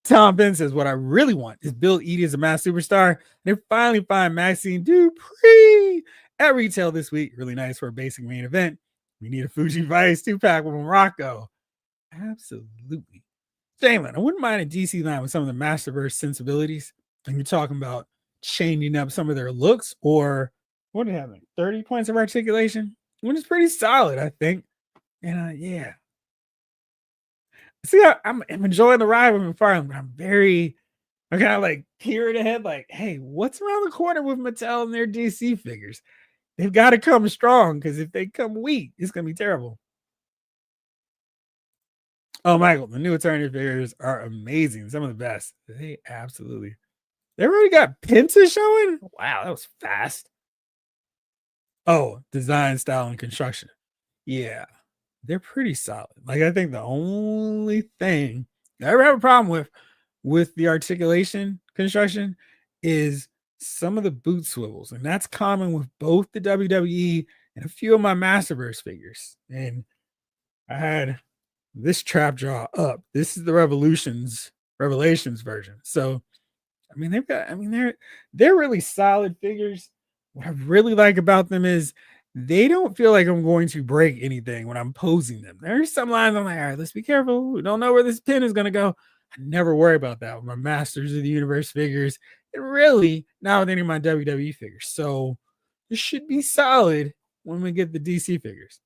Tom Ben says, what I really want is Bill Eadie as a mass superstar. And they finally find Maxine Dupree at retail this week. Really nice for a basic main event. We need a Fuji Vice 2-pack with Morocco. Absolutely. Jalen, I wouldn't mind a DC line with some of the Masterverse sensibilities. And you're talking about changing up some of their looks, or what do you have? Like 30 points of articulation, which is pretty solid, I think. And yeah. See, I'm enjoying the ride with McFarlane, but I'm kind of like peering ahead, like, hey, what's around the corner with Mattel and their DC figures? They've got to come strong, because if they come weak, it's going to be terrible. Oh, Michael, the new Eternia figures are amazing. Some of the best. They absolutely. They already got Penta showing? Wow, that was fast. Oh, design, style, and construction. Yeah, they're pretty solid. Like, I think the only thing I ever have a problem with the articulation construction is some of the boot swivels. And that's common with both the WWE and a few of my Masterverse figures. And I had this trap jaw up. This is the Revelations version. So, I mean, they're really solid figures. what I really like about them is they don't feel like I'm going to break anything when I'm posing them. There's some lines I'm like, all right, let's be careful. We don't know where this pin is going to go. I never worry about that with my Masters of the Universe figures, and really not with any of my WWE figures. So this should be solid when we get the DC figures.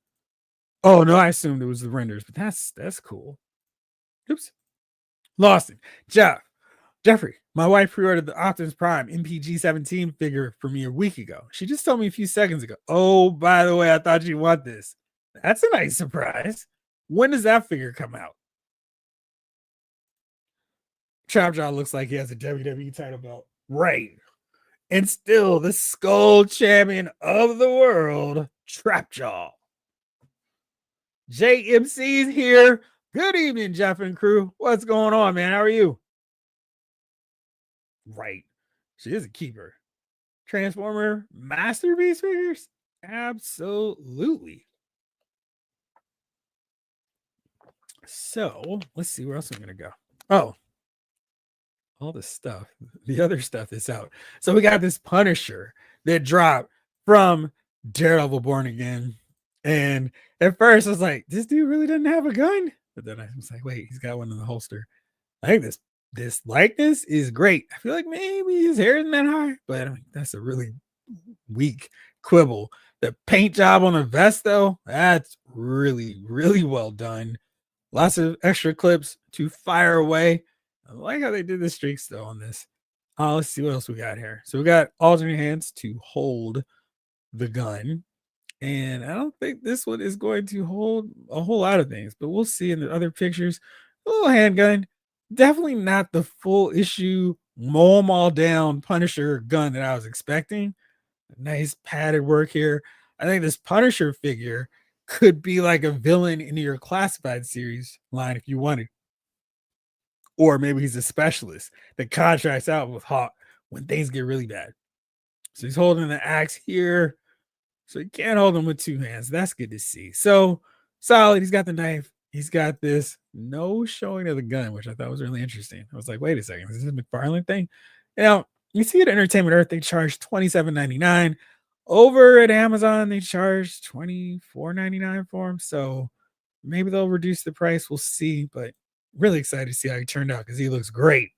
Oh no, I assumed it was the renders, but that's cool. Oops. Lawson, Jeffrey, my wife pre-ordered the Optimus Prime MPG 17 figure for me a week ago. She just told me a few seconds ago. Oh, by the way, I thought you'd want this. That's a nice surprise. When does that figure come out? Trapjaw looks like he has a WWE title belt. Right. And still the Skull Champion of the world, Trapjaw. JMC's here. Good evening, Jeff and crew. What's going on, man? How are you? Right. She is a keeper. Transformer Masterpiece figures? Absolutely. So let's see where else I'm going to go. Oh, all this stuff. The other stuff is out. So we got this Punisher that dropped from Daredevil Born Again. And at first I was like, this dude really doesn't have a gun. But then I was like, wait, he's got one in the holster. I think this likeness is great. I feel like maybe his hair isn't that high, but I mean, that's a really weak quibble. The paint job on the vest, though, that's really, really well done. Lots of extra clips to fire away. I like how they did the streaks, though, on this. Let's see what else we got here. So we got alternate hands to hold the gun. And I don't think this one is going to hold a whole lot of things, but we'll see in the other pictures. A little handgun. Definitely not the full issue, mow them all down Punisher gun that I was expecting. Nice padded work here. I think this Punisher figure could be like a villain in your classified series line if you wanted. Or maybe he's a specialist that contracts out with Hawk when things get really bad. So he's holding the axe here. So you can't hold him with two hands. That's good to see. So solid. He's got the knife. He's got this. No showing of the gun, which I thought was really interesting. I was like, wait a second. Is this a McFarlane thing? Now, you see at Entertainment Earth, they charge $27.99. Over at Amazon, they charge $24.99 for him. So maybe they'll reduce the price. We'll see. But really excited to see how he turned out because he looks great.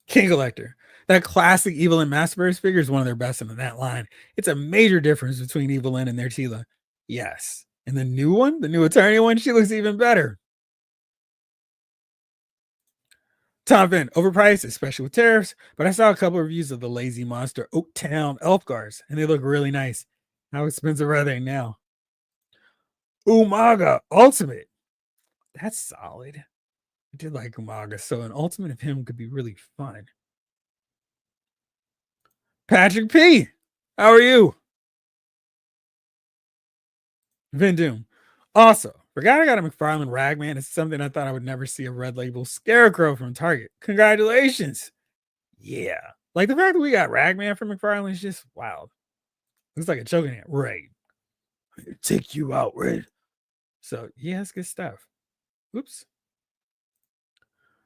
King Collector. That classic Evelyn Masterverse figure is one of their best in that line. It's a major difference between Evelyn and their Tila. Yes. And the new one, the new attorney one, she looks even better. Tom Finn, overpriced, especially with tariffs, but I saw a couple of reviews of the Lazy Monster Oaktown Elf Guards, and they look really nice. How expensive are they now? Umaga Ultimate. That's solid. I did like Umaga, so an ultimate of him could be really fun. Patrick P. How are you? Vin Doom. Also, forgot I got a McFarlane Ragman. It's something I thought I would never see a red label Scarecrow from Target. Congratulations. Yeah. Like the fact that we got Ragman from McFarlane is just wild. Looks like a choking hand. Right. Take you out, Red. So, yeah, it's good stuff. Oops.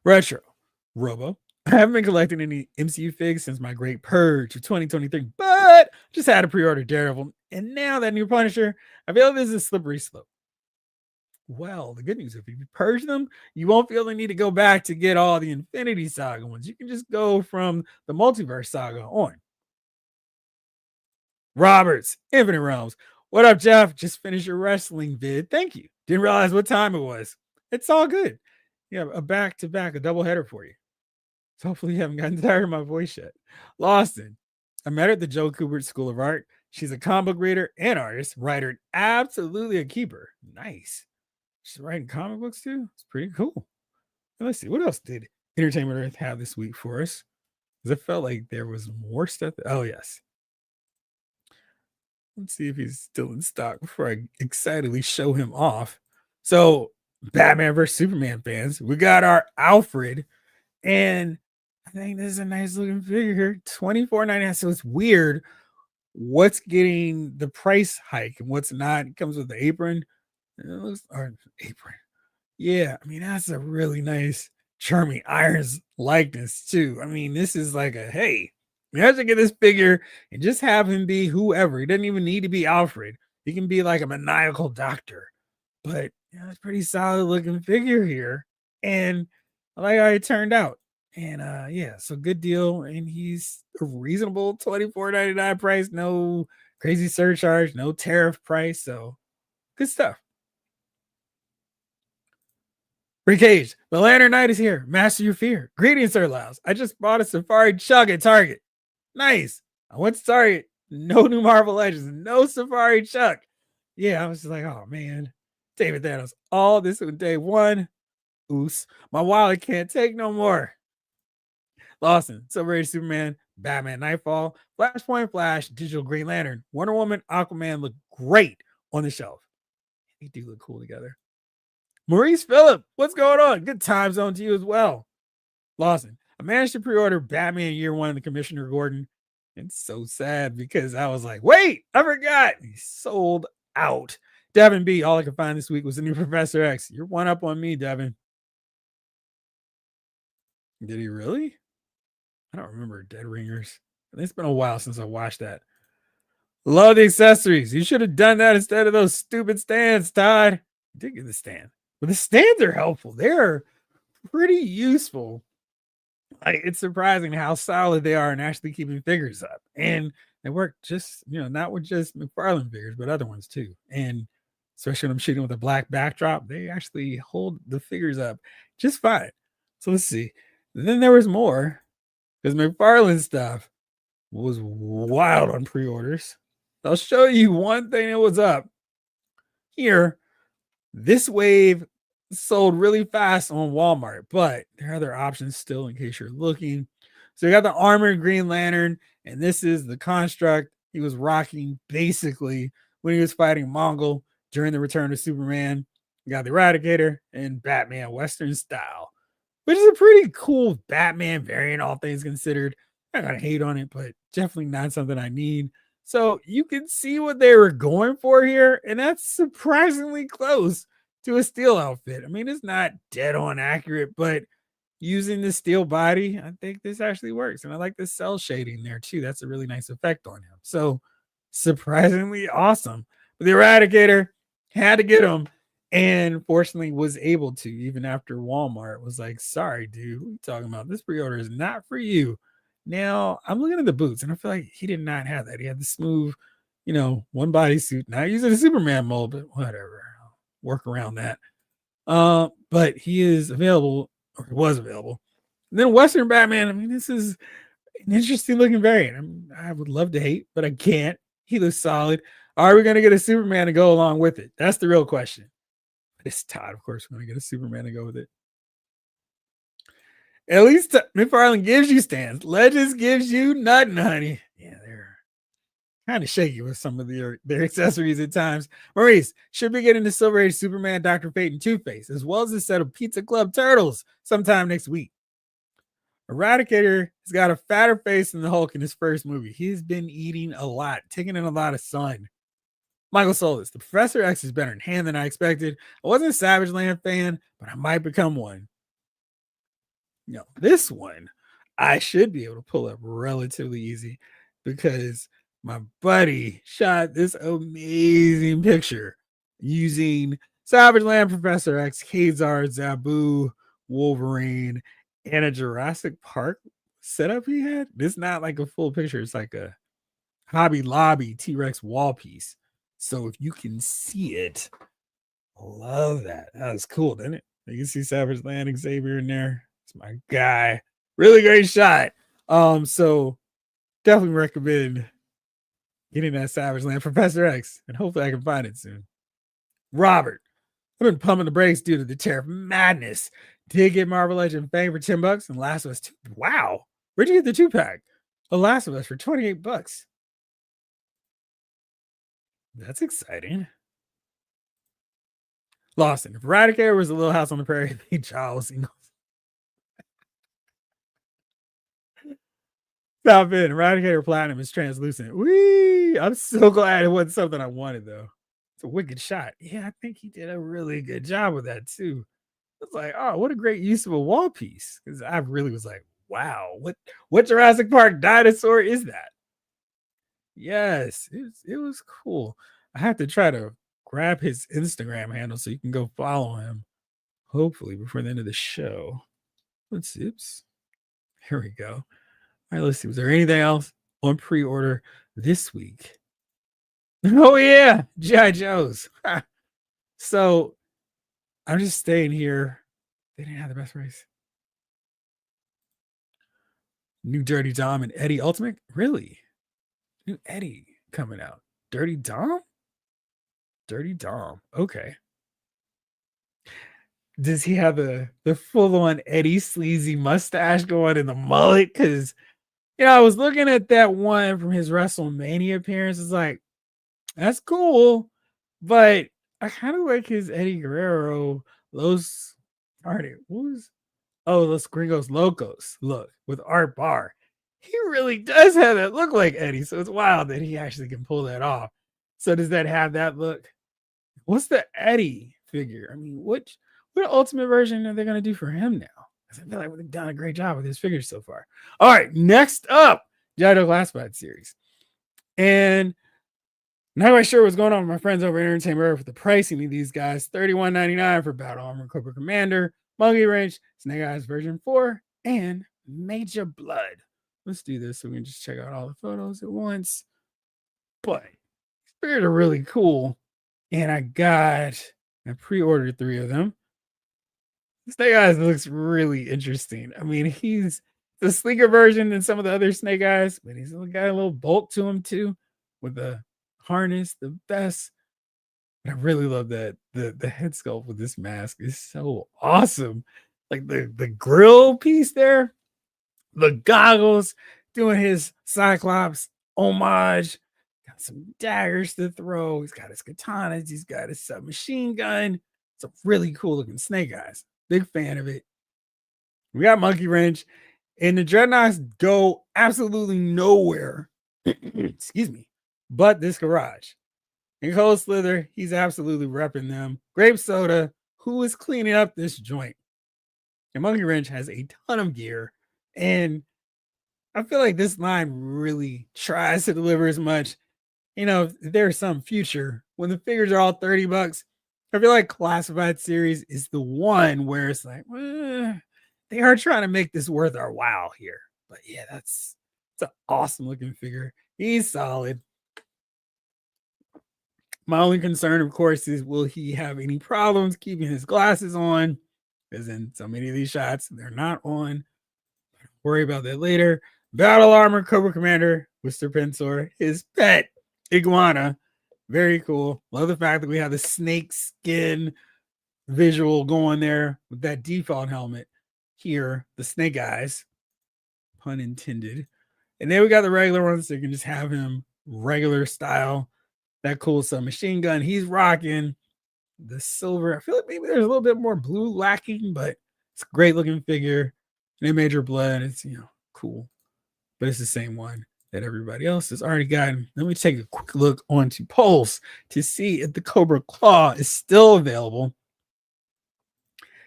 Retro. Robo. I haven't been collecting any MCU figs since my Great Purge of 2023, but just had to pre-order Daredevil. And now that new Punisher, I feel this is a slippery slope. Well, the good news, if you purge them, you won't feel the need to go back to get all the Infinity Saga ones. You can just go from the Multiverse Saga on. Roberts, Infinite Realms. What up, Jeff? Just finished your wrestling vid. Thank you. Didn't realize what time it was. It's all good. Yeah, a back-to-back, a double header for you. So hopefully you haven't gotten tired of my voice yet. Lawson, I met her at the Joe Kubert School of Art. She's a comic book reader and artist, writer, absolutely a keeper. Nice. She's writing comic books too. It's pretty cool. And let's see, what else did Entertainment Earth have this week for us? Because it felt like there was more stuff. Oh, yes. Let's see if he's still in stock before I excitedly show him off. So, Batman vs. Superman fans, we got our Alfred. And I think this is a nice looking figure here. $24.99. So it's weird what's getting the price hike and what's not. It comes with the apron. It looks or apron. Yeah, I mean, that's a really nice Jeremy Irons likeness too. I mean, this is like a hey, you have to get this figure and just have him be whoever. He doesn't even need to be Alfred. He can be like a maniacal doctor. But yeah, it's pretty solid looking figure here. And I like how it turned out. And yeah, so good deal. And he's a reasonable $24.99 price, no crazy surcharge, no tariff price. So good stuff. Free Cage, the Lantern Knight is here. Master your fear. Greetings, Sir Laos. I just bought a Safari Chug at Target. Nice. I went to Target. No new Marvel Legends. No Safari Chuck. Yeah, I was just like, oh man. David Thanos. All this on day one. Oos. My wallet can't take no more. Lawson, Silver Age Superman, Batman Nightfall, Flashpoint Flash, Digital Green Lantern, Wonder Woman, Aquaman look great on the shelf. They do look cool together. Maurice Phillip, what's going on? Good time zone to you as well. Lawson, I managed to pre-order Batman Year One, the Commissioner Gordon. It's so sad because I was like, wait, I forgot. He sold out. Devin B, all I could find this week was the new Professor X. You're one up on me, Devin. Did he really? I don't remember Dead Ringers. It's been a while since I watched that. Love the accessories. You should have done that instead of those stupid stands, Todd. I did get the stand. But the stands are helpful. They're pretty useful. Like, it's surprising how solid they are in actually keeping figures up. And they work just, not with just McFarlane figures, but other ones too. And especially when I'm shooting with a black backdrop, they actually hold the figures up just fine. So let's see. And then there was more because McFarlane stuff was wild on pre-orders. I'll show you one thing that was up here. This wave sold really fast on Walmart, but there are other options still in case you're looking. So you got the Armored Green Lantern, and this is the construct he was rocking basically when he was fighting Mongol during the Return of Superman. You got the Eradicator and Batman Western style, which is a pretty cool Batman variant, all things considered. I gotta hate on it, but definitely not something I need. So you can see what they were going for here, and that's surprisingly close to a steel outfit. I mean, it's not dead on accurate, but using the steel body, I think this actually works. And I like the cell shading there too. That's a really nice effect on him. So surprisingly awesome. But the Eradicator had to get him, and fortunately was able to, even after Walmart was like, sorry, dude, what are you talking about? This pre-order is not for you. Now I'm looking at the boots, and I feel like he did not have that. He had the smooth, one bodysuit, not using a Superman mold, but whatever. I'll work around that. But he is available, or he was available. And then Western Batman, I mean, this is an interesting looking variant. I would love to hate, but I can't. He looks solid. Are we going to get a Superman to go along with it? That's the real question. But it's Todd, of course, we're going to get a Superman to go with it. At least McFarlane gives you stands. Legends gives you nothing, honey. Yeah, they're kind of shaky with some of their accessories at times. Maurice should be getting the Silver Age Superman, Dr. Fate, and Two-Face, as well as a set of Pizza Club Turtles sometime next week. Eradicator has got a fatter face than the Hulk in his first movie. He's been eating a lot, taking in a lot of sun. Michael Solis, the Professor X is better in hand than I expected. I wasn't a Savage Land fan, but I might become one. This one I should be able to pull up relatively easy because my buddy shot this amazing picture using Savage Land, Professor X, Khazar, Zabu, Wolverine, and a Jurassic Park setup he had. It's not like a full picture. It's like a Hobby Lobby T-Rex wall piece. So if you can see it, I love that. That was cool, didn't it? You can see Savage Land, Xavier in there. It's my guy. Really great shot. So definitely recommend getting that Savage Land Professor X, and hopefully I can find it soon. Robert, I've been pumping the brakes due to the tariff madness. Did get Marvel Legend Fang for $10 and Last of Us 2. Wow. Where'd you get the 2-pack? The Last of Us for $28. That's exciting. Lawson, if Eradicator was a Little House on the Prairie, it'd be Charles Ingalls. Stop it. Eradicator Platinum is translucent. Whee! I'm so glad it wasn't something I wanted, though. It's a wicked shot. Yeah, I think he did a really good job with that, too. It's like, oh, what a great use of a wall piece. Because I really was like, wow, what Jurassic Park dinosaur is that? Yes, it was cool. I have to try to grab his Instagram handle so you can go follow him. Hopefully before the end of the show. Let's see. Oops. Here we go. All right, let's see. Was there anything else on pre-order this week? Oh yeah, G.I. Joe's. So I'm just staying here. They didn't have the best race. New Dirty Dom and Eddie Ultimate? Really? New Eddie coming out. Dirty Dom? Dirty Dom. Okay. Does he have the full-on Eddie sleazy mustache going in the mullet? Because I was looking at that one from his WrestleMania appearance. It's like, that's cool, but I kind of like his Eddie Guerrero Los Los Gringos Locos look with Art Barr. He really does have that look like Eddie, so it's wild that he actually can pull that off. So does that have that look? What's the Eddie figure? I mean, what ultimate version are they gonna do for him now? Because I feel like they've done a great job with his figures so far. All right, next up, Jado Classified series. And not quite sure what's going on with my friends over at Entertainment Earth with the pricing of these guys. $31.99 for Battle Armor Cobra Commander, Monkey Wrench, Snake Eyes version 4, and Major Blood. Let's do this so we can just check out all the photos at once. But they're really cool. And I pre-ordered 3 of them. Snake Eyes looks really interesting. I mean, he's the sleeker version than some of the other Snake Eyes, but he's got a little bulk to him too, with the harness, the vest. But I really love that the head sculpt with this mask is so awesome. Like the grill piece there, the goggles, doing his Cyclops homage. Got some daggers to throw. He's got his katanas. He's got his submachine gun. It's a really cool looking Snake Eyes. Big fan of it. We got Monkey Wrench, and the Dreadnoughts go absolutely nowhere. Excuse me. But this garage. And Cole Slither, he's absolutely repping them. Grape Soda, who is cleaning up this joint. And Monkey Wrench has a ton of gear. And I feel like this line really tries to deliver as much. There's some future when the figures are all $30. I feel like Classified series is the one where it's like, they are trying to make this worth our while here. But yeah, it's an awesome looking figure. He's solid. My only concern, of course, is will he have any problems keeping his glasses on? Because in so many of these shots, they're not on. Worry about that later. Battle Armor Cobra Commander, Mr. Pensor, his pet iguana. Very cool. Love the fact that we have the snake skin visual going there with that default helmet. Here, the Snake Eyes, pun intended. And then we got the regular ones, so you can just have him regular style. That cool submachine gun he's rocking. The silver. I feel like maybe there's a little bit more blue lacking, but it's a great looking figure. And Major Blood, it's cool. But it's the same one that everybody else has already gotten. Let me take a quick look onto Pulse to see if the Cobra Claw is still available.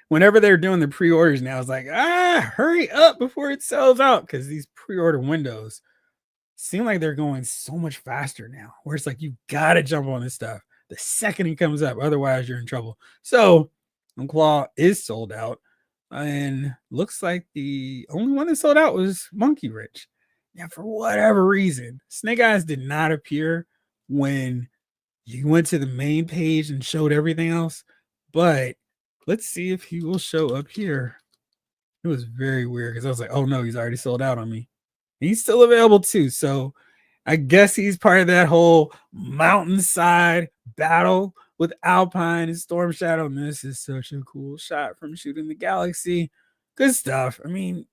Whenever they're doing the pre-orders now, it's like, hurry up before it sells out, because these pre-order windows seem like they're going so much faster now, where it's like you gotta jump on this stuff the second it comes up, otherwise you're in trouble. So Claw is sold out, and looks like the only one that sold out was Monkey Wrench. Now, for whatever reason, Snake Eyes did not appear when you went to the main page and showed everything else, but let's see if he will show up here. It was very weird because I was like, oh no, he's already sold out on me. He's still available too. So I guess he's part of that whole mountainside battle with Alpine and Storm Shadow. And this is such a cool shot from Shooting the Galaxy. Good stuff. I mean,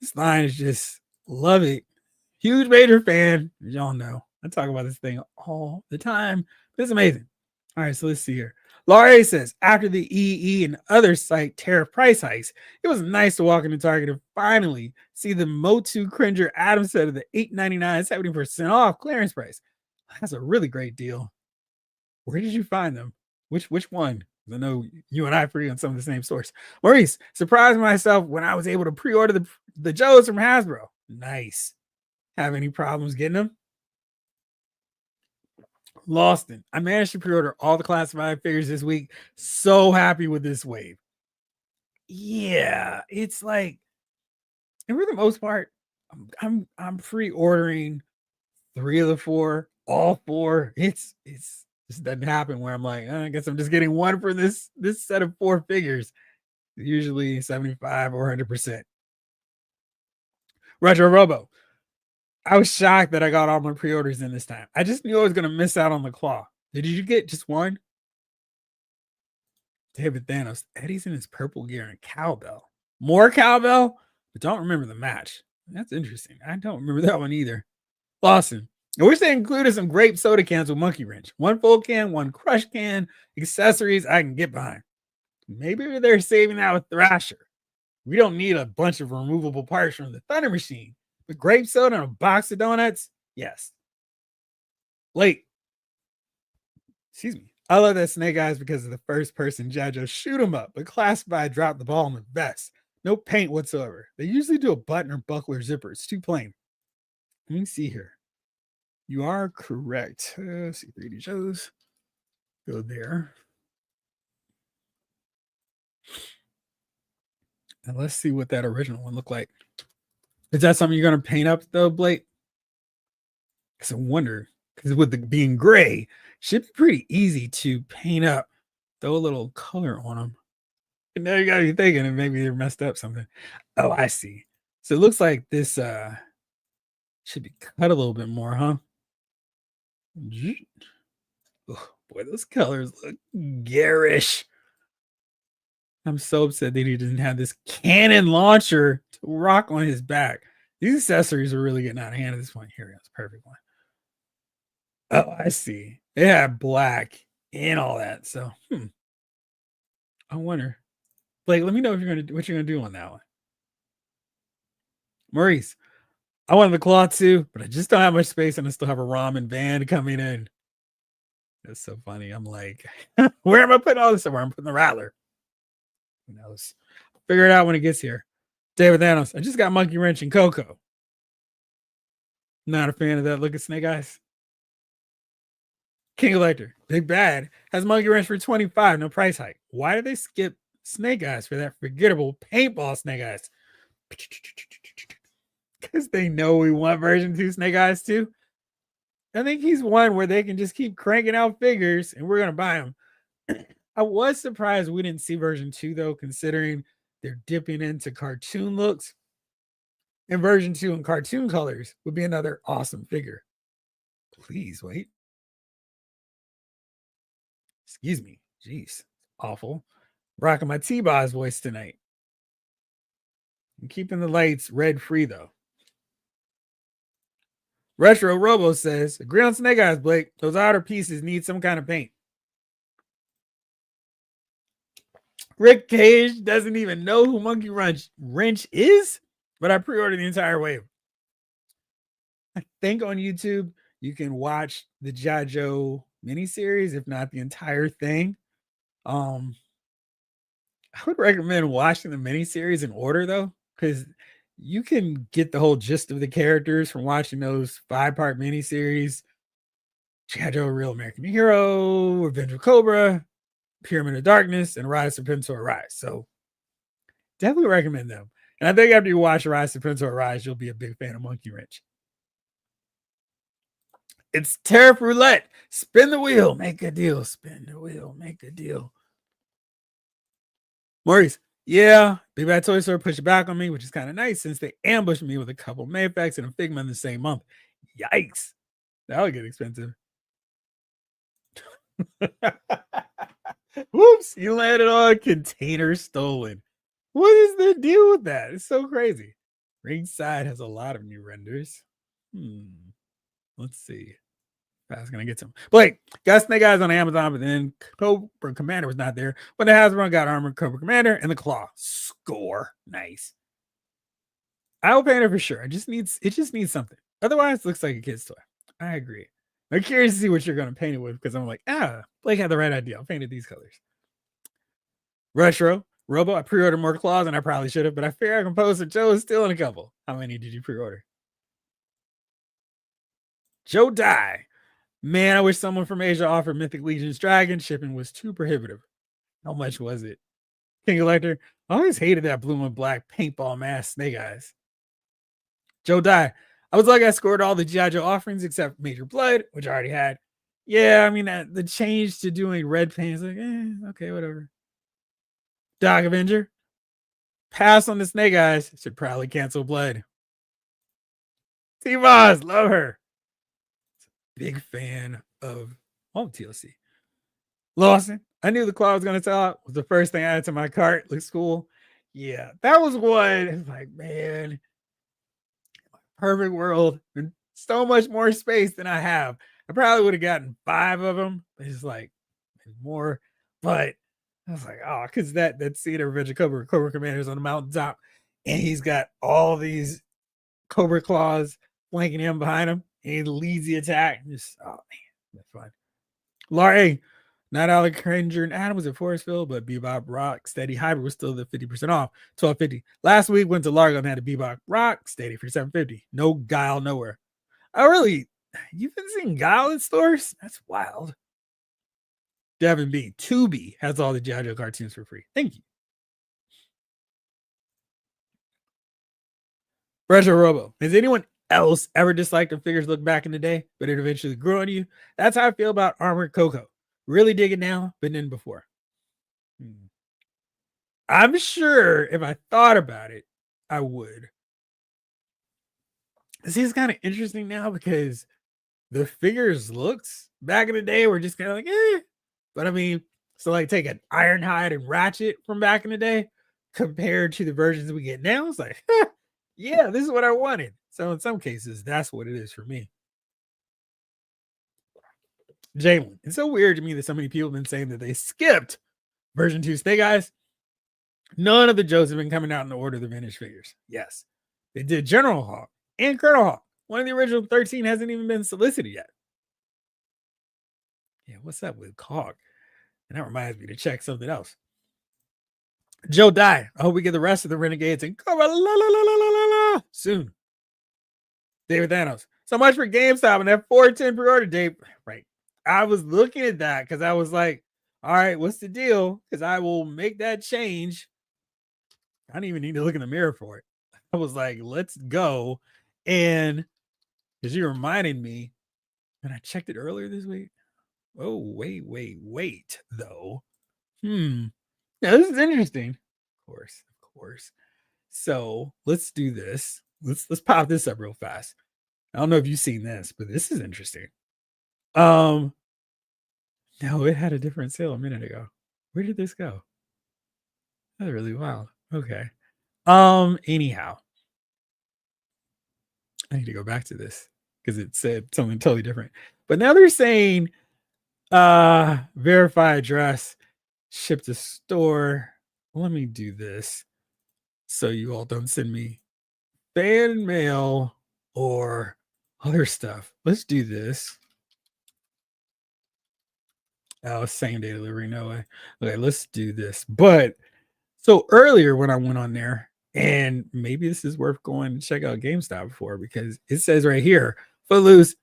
this line is just love it. Huge major fan, as y'all know. I talk about this thing all the time. But it's amazing. All right, so let's see here. Laurie says, after the EE and other site tariff price hikes, it was nice to walk into Target and finally see the Motu Cringer Adam set of the $8.99, 70% off clearance price. That's a really great deal. Where did you find them? Which one? I know you and I agree on some of the same source. Maurice, surprised myself when I was able to pre-order the Joes from Hasbro. Nice. Have any problems getting them? Lawson, I managed to pre-order all the classified figures this week. So happy with this wave. Yeah, it's like, and for the most part, I'm pre-ordering 3 of the 4, all 4. It's just doesn't happen where I'm like, I guess I'm just getting one for this set of 4 figures. Usually 75 or 100%. Retro Robo. I was shocked that I got all my pre-orders in this time. I just knew I was gonna miss out on the claw. Did you get just one? David Thanos. Eddie's in his purple gear and cowbell. More cowbell, but don't remember the match. That's interesting. I don't remember that one either. Lawson. I wish they included some grape soda cans with monkey wrench. One full can, one crush can, accessories I can get behind. Maybe they're saving that with Thrasher. We don't need a bunch of removable parts from the Thunder Machine. But grape soda and a box of donuts? Yes. Blake. Excuse me. I love that Snake Eyes because of the first person Jajo shoot him up, but Classified dropped the ball in the vest. No paint whatsoever. They usually do a button or buckler zipper. It's too plain. Let me see here. You are correct. See 3D shows. Go there. And let's see what that original one looked like. Is that something you're going to paint up though, Blake? Because I wonder, because with it being gray, should be pretty easy to paint up. Throw a little color on them. And now you got to be thinking, and maybe they're messed up something. Oh, I see. So it looks like this should be cut a little bit more, huh? Oh, boy, those colors look garish. I'm so upset that he didn't have this cannon launcher to rock on his back. These accessories are really getting out of hand at this point. Here we go. It's a perfect one. Oh, I see. It had black and all that. So, I wonder. Blake, let me know if what you're gonna do on that one. Maurice, I wanted the claw too, but I just don't have much space, and I still have a ramen van coming in. That's so funny. I'm like, where am I putting all this? Where I'm putting the Rattler? Who knows? Figure it out when it gets here. David Thanos, I just got Monkey Wrench and Coco. Not a fan of that look at Snake Eyes. King Elector, Big Bad, has Monkey Wrench for 25, no price hike. Why did they skip Snake Eyes for that forgettable paintball Snake Eyes? Because they know we want version 2 Snake Eyes too. I think he's one where they can just keep cranking out figures and we're going to buy them. I was surprised we didn't see version 2 though, considering they're dipping into cartoon looks. And version 2 in cartoon colors would be another awesome figure. Please wait. Excuse me. Jeez. Awful. Rocking my T-Boz voice tonight. I'm keeping the lights red free though. Retro Robo says, agree on Snake Eyes, Blake. Those outer pieces need some kind of paint. Rick Cage doesn't even know who Monkey Wrench is, but I pre-ordered the entire wave. I think on YouTube you can watch the Jajo miniseries, if not the entire thing. I would recommend watching the miniseries in order though, because you can get the whole gist of the characters from watching those 5-part miniseries. Jajo, Real American Hero, Revenge of Cobra, Pyramid of Darkness, and Rise of Serpentor Rise. So definitely recommend them. And I think after you watch Rise of Serpentor Rise, you'll be a big fan of Monkey Wrench. It's Tariff Roulette. Spin the wheel, make a deal. Spin the wheel, make a deal. Maurice, yeah, Big Bad Toy Store pushed back on me, which is kind of nice since they ambushed me with a couple Mayfax and a Figma in the same month. Yikes. That would get expensive. Whoops, you landed on container stolen. What is the deal with that? It's so crazy. Ringside has a lot of new renders. Let's see. I was gonna get some. Blake, got Snake Eyes on Amazon, but then Cobra Commander was not there. But the Hasbro got Armored Cobra Commander and the Claw. Score. Nice. I will paint it for sure. It just needs something. Otherwise, it looks like a kid's toy. I agree. I'm curious to see what you're gonna paint it with because I'm like, Blake had the right idea. I'll paint it these colors. Retro, Robo, I pre-ordered more claws than I probably should have, but I figure I can post that Joe is still in a couple. How many did you pre-order? Joe Die. Man, I wish someone from Asia offered Mythic Legion's Dragon. Shipping was too prohibitive. How much was it? King Elector. I always hated that blue and black paintball mask Snake Eyes. Joe Die. I was like, I scored all the G.I. Joe offerings except Major Blood, which I already had. Yeah, I mean, the change to doing red paint is like, okay, whatever. Doc Avenger. Pass on the Snake Eyes. Should probably cancel Blood. T-Boz, love her. Big fan of all TLC. Lawson, I knew the claw was going to sell out. Was the first thing I added to my cart. Looks cool. Yeah, that was one. It's like, man, perfect world. And so much more space than I have. I probably would have gotten 5 of them. It's like more, but I was like, oh, because that scene of Revenge of Cobra Commander's on the mountaintop, and he's got all these Cobra claws flanking him behind him, and he leads the attack. Just oh man, that's fun. Laurie, not Alec Cringer and Adam was at Forestville, but Bebop Rock Steady Hybrid was still the 50% off, $12.50. Last week went to Largo and had a Bebop Rock Steady for $7.50. No Guile nowhere. Oh really? You've been seeing Guile in stores? That's wild. Devin B. Tubi has all the G.I. Joe cartoons for free. Thank you. Retro Robo. Has anyone else ever disliked the figures look back in the day, but it eventually grew on you? That's how I feel about Armored Coco. Really dig it now, but then before. I'm sure if I thought about it, I would. See, it's kind of interesting now because the figures looks back in the day were just kind of like, But I mean, so like take an Ironhide and Ratchet from back in the day compared to the versions we get now. It's like, yeah, this is what I wanted. So in some cases, that's what it is for me. Jalen, it's so weird to me that so many people have been saying that they skipped version 2 Snake Eyes. None of the Joes have been coming out in the order of the vintage figures. Yes, they did General Hawk and Colonel Hawk. One of the original 13 hasn't even been solicited yet. Yeah, what's up with Hawk? And that reminds me to check something else. Joe Die. I hope we get the rest of the Renegades and soon. David Thanos. So much for GameStop and that 410 pre-order date. Right. I was looking at that because I was like, all right, what's the deal? Because I will make that change. I don't even need to look in the mirror for it. I was like, let's go. And because you reminded me, and I checked it earlier this week. Oh, wait, though. Now, this is interesting. Of course. So let's do this. Let's pop this up real fast. I don't know if you've seen this, but this is interesting. No, it had a different sale a minute ago. Where did this go? That's really wild. Okay. Anyhow, I need to go back to this because it said something totally different. But now they're saying verify address, ship to store. Let me do this so you all don't send me fan mail or other stuff. Let's do this. Oh, same day delivery, no way. Okay, let's do this. But so earlier when I went on there, and maybe this is worth going to check out GameStop for because it says right here, Footloose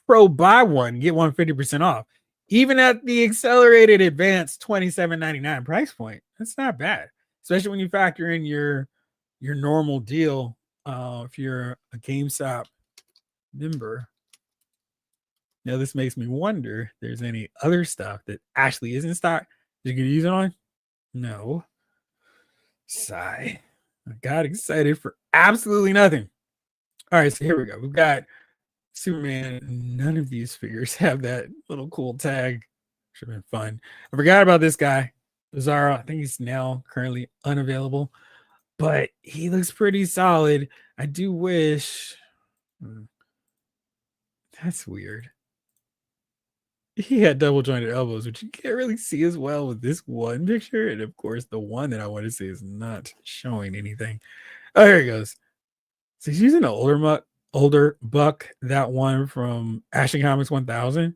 Pro buy one, get one 50% off. Even at the accelerated advanced $27.99 price point. That's not bad, especially when you factor in your normal deal. If you're a GameStop member. Now this makes me wonder if there's any other stuff that actually is in stock you can use it on. No. Sigh. I got excited for absolutely nothing. All right, so here we go. We've got Superman. None of these figures have that little cool tag. Should have been fun. I forgot about this guy, Bizarro. I think he's now currently unavailable, but he looks pretty solid. I do wish. That's weird. He had double jointed elbows, which you can't really see as well with this one picture. And of course, the one that I want to see is not showing anything. Oh, here he goes. So he's using an older buck, that one from Action Comics 1000.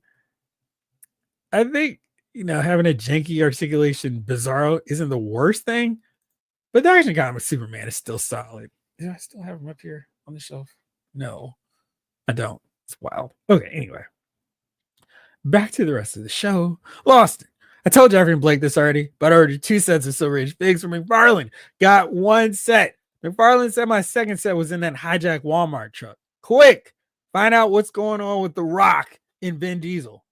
I think having a janky articulation Bizarro isn't the worst thing, but the Action Comics Superman is still solid. Do I still have him up here on the shelf? No, I don't. It's wild. Okay, anyway, back to the rest of the show. Lost. I told Jeffrey and Blake this already, but I ordered 2 sets of Silver Age figs from McFarlane. Got 1 set. McFarlane said my second set was in that hijack Walmart truck. Quick, find out what's going on with The Rock and Vin Diesel.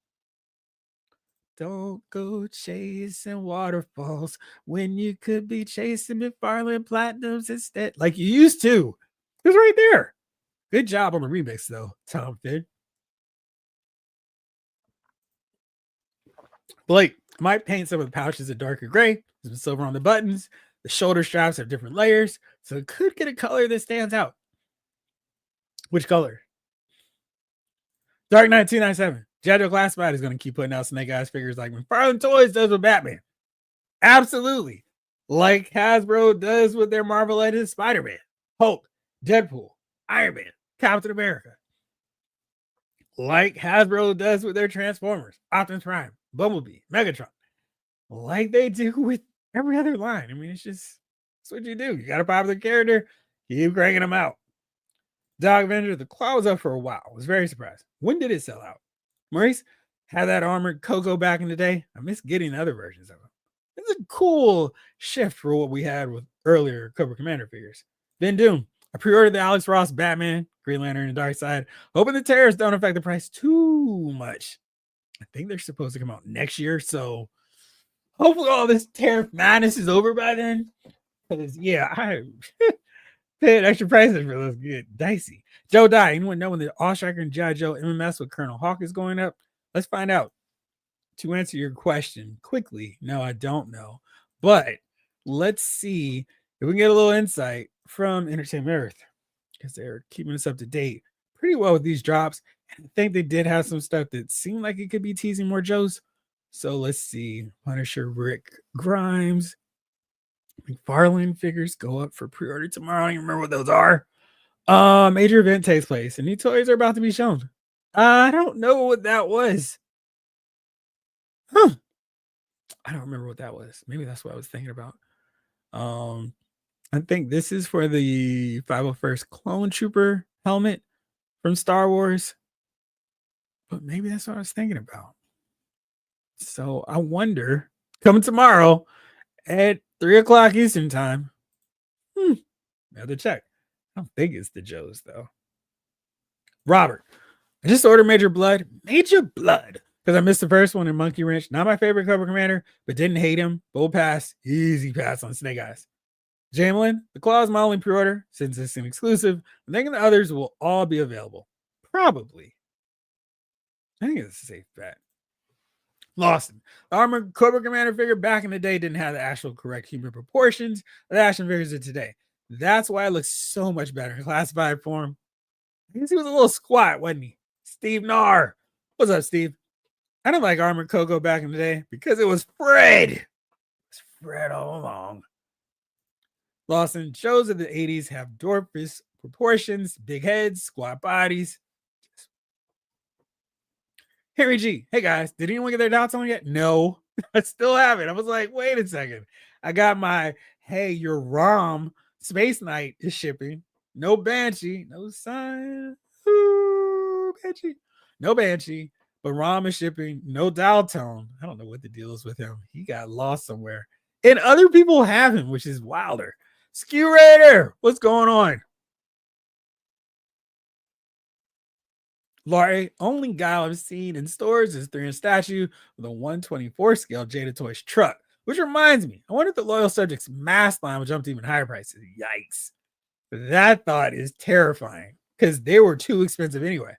Don't go chasing waterfalls when you could be chasing McFarlane Platinums instead, like you used to. It was right there. Good job on the remix, though, Tom Finn. Blake, I might paint some of the pouches a darker gray, some silver on the buttons. The shoulder straps have different layers, so it could get a color that stands out. Which color? Dark Knight 297. Jajo Classified is going to keep putting out Snake Eyes figures like McFarlane Toys does with Batman. Absolutely. Like Hasbro does with their Marvel Legends Spider-Man, Hulk, Deadpool, Iron Man, Captain America. Like Hasbro does with their Transformers, Optimus Prime, Bumblebee, Megatron. Like they do with every other line. I mean, it's what you do. You got a popular character, keep cranking them out. Dog Avenger, the claw was up for a while. I was very surprised. When did it sell out? Maurice had that armored Coco back in the day. I miss getting other versions of him. It's a cool shift for what we had with earlier Cobra Commander figures. Then Doom. I pre-ordered the Alex Ross Batman, Green Lantern, and Darkseid, hoping the tariffs don't affect the price too much. I think they're supposed to come out next year, so hopefully all this tariff madness is over by then. Because, yeah, I paid extra prices for those good. Dicey. Joe Die. Anyone know when the All Striker and G.I. Joe MMS with Colonel Hawk is going up? Let's find out. To answer your question quickly, no, I don't know. But let's see if we can get a little insight from Entertainment Earth, because they're keeping us up to date pretty well with these drops. And I think they did have some stuff that seemed like it could be teasing more Joes. So let's see. Punisher Rick Grimes. McFarlane figures go up for pre-order tomorrow. I don't even remember what those are. Major event takes place and new toys are about to be shown. I don't know what that was. I don't remember what that was. Maybe that's what I was thinking about. I think this is for the 501st Clone Trooper helmet from Star Wars. But maybe that's what I was thinking about. So I wonder, coming tomorrow at 3:00 Eastern time. I have to check. I don't think it's the Joes, though. Robert, I just ordered Major Blood. Major Blood. Because I missed the first one in Monkey Wrench. Not my favorite Cobra Commander, but didn't hate him. Bold pass. Easy pass on Snake Eyes. Jamelin, the Claw is my only pre-order since it's an exclusive. I'm thinking the others will all be available. Probably. I think it's a safe bet. Lawson, the armored Cobra Commander figure back in the day didn't have the actual correct human proportions of the action figures of today. That's why it looks so much better in classified form. I guess he was a little squat, wasn't he? Steve Nar. What's up, Steve? I didn't like armored Coco back in the day because it was Fred. It was Fred all along. Lawson, shows of the 80s have dwarfish proportions, big heads, squat bodies. Henry G. Hey guys, did anyone get their dots on yet? No, I still haven't. I was like, wait a second. I got my, hey, your ROM Space Knight is shipping. No Banshee, no sign. Ooh, Banshee. No Banshee, but ROM is shipping. No Dial Tone. I don't know what the deal is with him. He got lost somewhere. And other people have him, which is wilder. Skew Raider, what's going on? Laurie, only guy I've seen in stores is 3-inch statue with a 124 scale Jada Toys truck. Which reminds me, I wonder if the Loyal Subjects mask line will jump to even higher prices. Yikes. That thought is terrifying because they were too expensive anyway.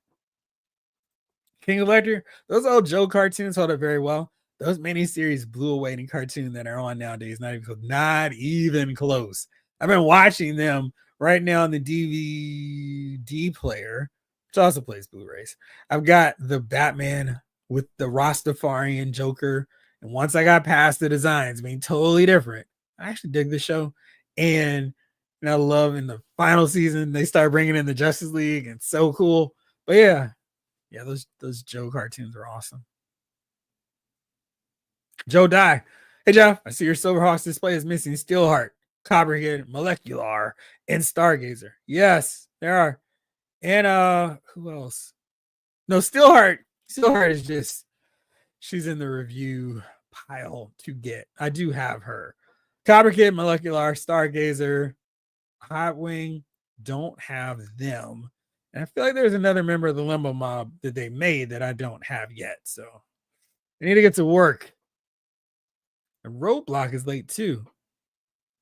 King Elector, those old Joe cartoons hold up very well. Those miniseries blew away any cartoon that are on nowadays. Not even close. I've been watching them right now on the DVD player, which also plays Blu-rays. I've got the Batman with the Rastafarian Joker. And once I got past the designs being totally different, I actually dig the show. And I love in the final season, they start bringing in the Justice League. And it's so cool. But yeah, those Joe cartoons are awesome. Joe Dye. Hey Jeff, I see your Silverhawks display is missing Steelheart, Copperhead, Molecular, and Stargazer. Yes, there are. And who else? No, Steelheart. Steelheart is just she's in the review pile to get. I do have her. Copperhead, Molecular, Stargazer, Hot Wing. Don't have them. And I feel like there's another member of the Limbo Mob that they made that I don't have yet. So I need to get to work. And Roadblock is late too.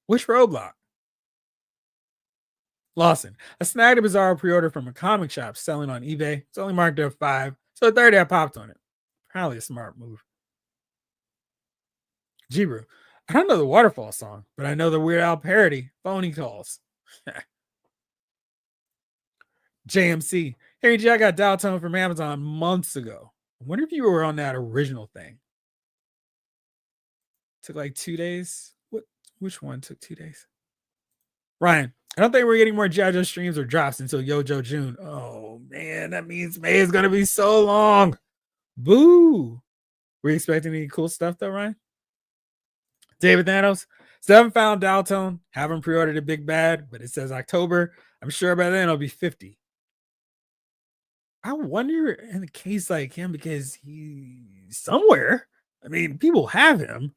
Which Roadblock? Lawson. I snagged a bizarre pre-order from a comic shop selling on eBay. It's only marked up 5. So 30 I popped on it. Probably a smart move. Jibru. I don't know the Waterfall song, but I know the Weird Al parody, Phony Calls. JMC. Hey G, I got dial tone from Amazon months ago. I wonder if you were on that original thing. Took like 2 days. Which one took 2 days? Ryan, I don't think we're getting more JoJo streams or drops until Yojo June. Oh man, that means May is gonna be so long. Boo. Were you expecting any cool stuff though, Ryan? David Thanos. Still haven't found dial tone. Haven't pre-ordered a Big Bad, but it says October. I'm sure by then it'll be 50. I wonder in a case like him because he's somewhere. I mean, people have him.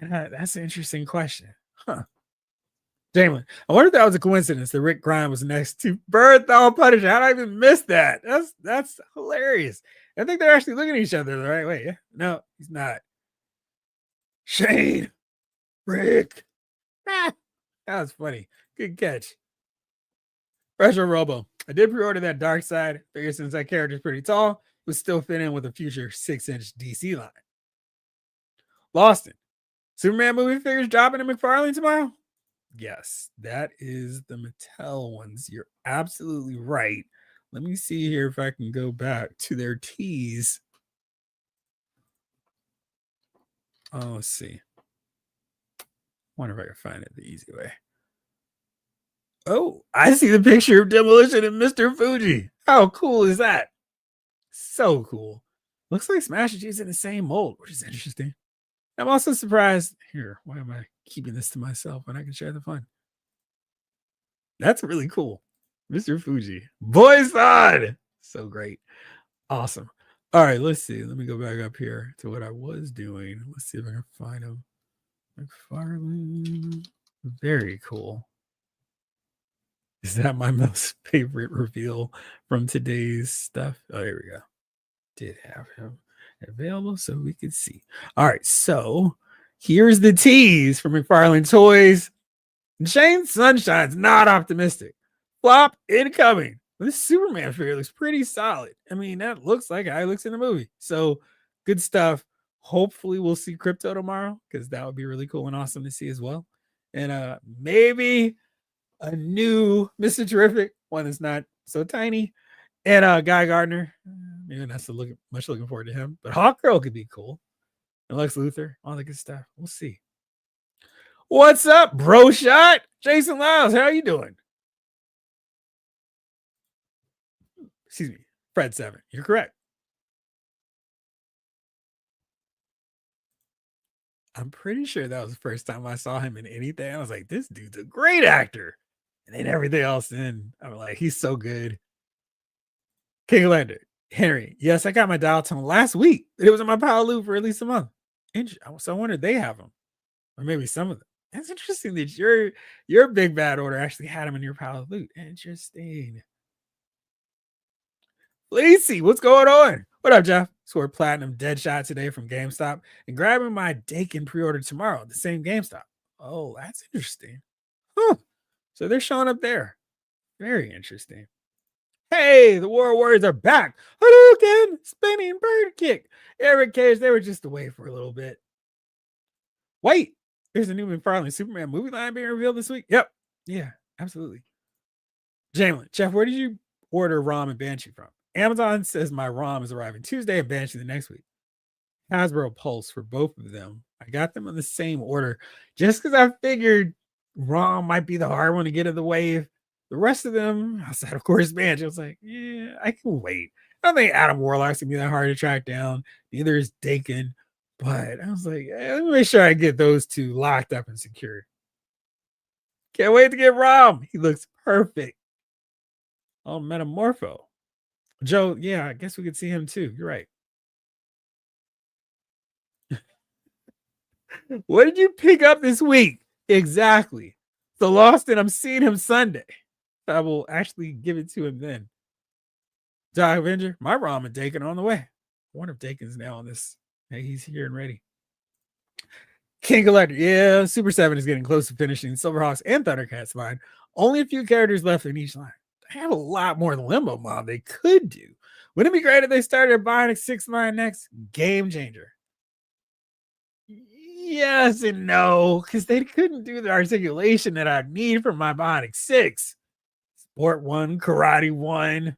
That's an interesting question. Huh. Jamlin, I wonder if that was a coincidence that Rick Grimes was next to Berthold Punisher. How did I even miss that? That's hilarious. I think they're actually looking at each other the right way. Yeah? No, he's not. Shane, Rick. Ah, that was funny. Good catch. Retro Robo. I did pre-order that Dark Side. Figure since that character's pretty tall, it would still fit in with a future 6-inch DC line. Lawson. Superman movie figures dropping in McFarlane tomorrow? Yes, that is the Mattel ones. You're absolutely right. Let me see here if I can go back to their teas. Oh, let's see. Wonder if I can find it the easy way. Oh, I see the picture of Demolition and Mr. Fuji. How cool is that? So cool. Looks like Smash is in the same mold, which is interesting. I'm also surprised. Here, why am I keeping this to myself when I can share the fun? That's really cool. Mr. Fuji. Boy-san! So great. Awesome. All right, let's see. Let me go back up here to what I was doing. Let's see if I can find him. McFarlane. Very cool. Is that my most favorite reveal from today's stuff? Oh, here we go. Did have him available so we could see. All right, so here's the tease from McFarlane Toys. Shane Sunshine's not optimistic. Flop incoming. This Superman figure looks pretty solid. I mean, that looks like how it looks in the movie. So good stuff. Hopefully we'll see Crypto tomorrow because that would be really cool and awesome to see as well. And maybe a new Mr. Terrific, one that's not so tiny. And Guy Gardner. Maybe that's much looking forward to him. But Hawkgirl could be cool. And Lex Luthor, all the good stuff. We'll see. What's up, bro shot? Jason Lyles, how are you doing? Excuse me, Fred 7. You're correct. I'm pretty sure that was the first time I saw him in anything. I was like, this dude's a great actor. And then everything else in, I'm like, he's so good. King Lander, Henry. Yes, I got my dial tone last week. It was in my pile of loot for at least a month. So I wonder if they have them. Or maybe some of them. That's interesting that your big bad order actually had them in your pile of loot. Interesting. Lacey, what's going on? What up, Jeff? Scored platinum Deadshot today from GameStop and grabbing my Dakin pre-order tomorrow at the same GameStop. Oh, that's interesting. Huh. So they're showing up there. Very interesting. Hey, the War Warriors are back. Hadouken, spinning bird kick. Eric Cage, they were just away for a little bit. Wait, there's a new McFarlane Superman movie line being revealed this week. Yep. Yeah, absolutely. Jamlin, Jeff, where did you order ROM and Banshee from? Amazon says my ROM is arriving Tuesday and Banshee the next week. Hasbro Pulse for both of them. I got them in the same order just because I figured ROM might be the hard one to get in the wave. The rest of them, outside of course Banshee, I was like, yeah, I can wait. I don't think Adam Warlock's gonna be that hard to track down. Neither is Dakin. But I was like, let me make sure I get those two locked up and secured. Can't wait to get Rom. He looks perfect. Oh, Metamorpho. Joe, yeah, I guess we could see him too. You're right. What did you pick up this week? Exactly. The Lost, and I'm seeing him Sunday. I will actually give it to him then. Doc Avenger, my Rom and Dakin on the way. I wonder if Dakin's now on this. Hey, he's here and ready. King Collector, yeah, Super 7 is getting close to finishing Silverhawks and Thundercats line. Only a few characters left in each line. They have a lot more than Limbo Mob they could do. Wouldn't it be great if they started Bionic 6 line next? Game changer. Yes and no, because they couldn't do the articulation that I need for my Bionic 6. Sport 1, Karate 1.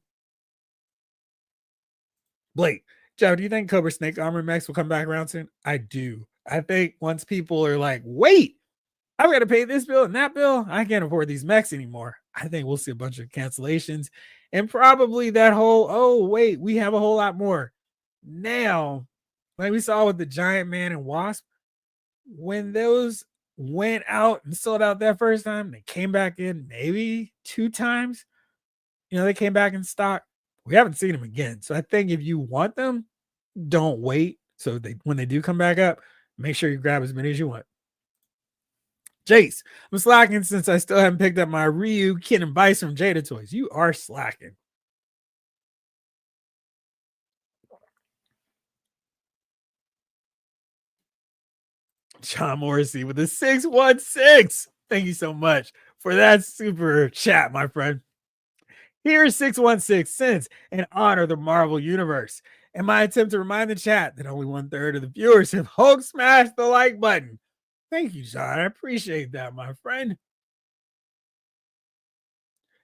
Blake, Joe, do you think Cobra Snake Armor Mechs will come back around soon? I do. I think once people are like, wait, I've got to pay this bill and that bill, I can't afford these mechs anymore. I think we'll see a bunch of cancellations and probably that whole, oh, wait, we have a whole lot more. Now, like we saw with the Giant Man and Wasp, when those went out and sold out that first time, they came back in maybe 2 times. They came back in stock. We haven't seen them again. So I think if you want them, don't wait. So when they do come back up, make sure you grab as many as you want. Jace, I'm slacking since I still haven't picked up my Ryu, Kid, and Bice from Jada Toys. You are slacking. John Morrissey with a 616. Thank you so much for that super chat, my friend. Here's 616 cents in honor of the Marvel Universe. In my attempt to remind the chat that only 1/3 of the viewers have Hulk smashed the like button. Thank you, John. I appreciate that, my friend.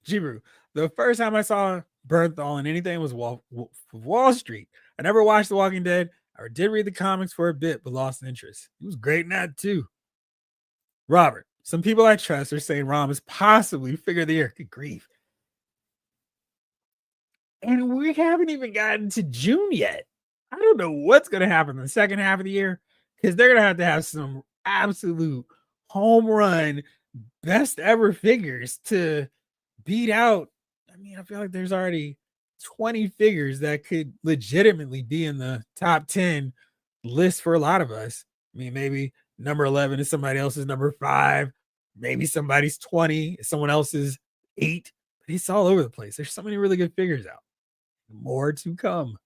Jibru, the first time I saw Bernthal in anything was Wall Street. I never watched The Walking Dead. I did read the comics for a bit, but lost interest. He was great in that too. Robert, some people I trust are saying Rom is possibly figure of the year. Good grief. And we haven't even gotten to June yet. I don't know what's going to happen in the second half of the year because they're going to have some absolute home run, best ever figures to beat out. I mean, I feel like there's already 20 figures that could legitimately be in the top 10 list for a lot of us. I mean, maybe number 11 is somebody else's number 5. Maybe somebody's 20, someone else's 8. But it's all over the place. There's so many really good figures out. More to come.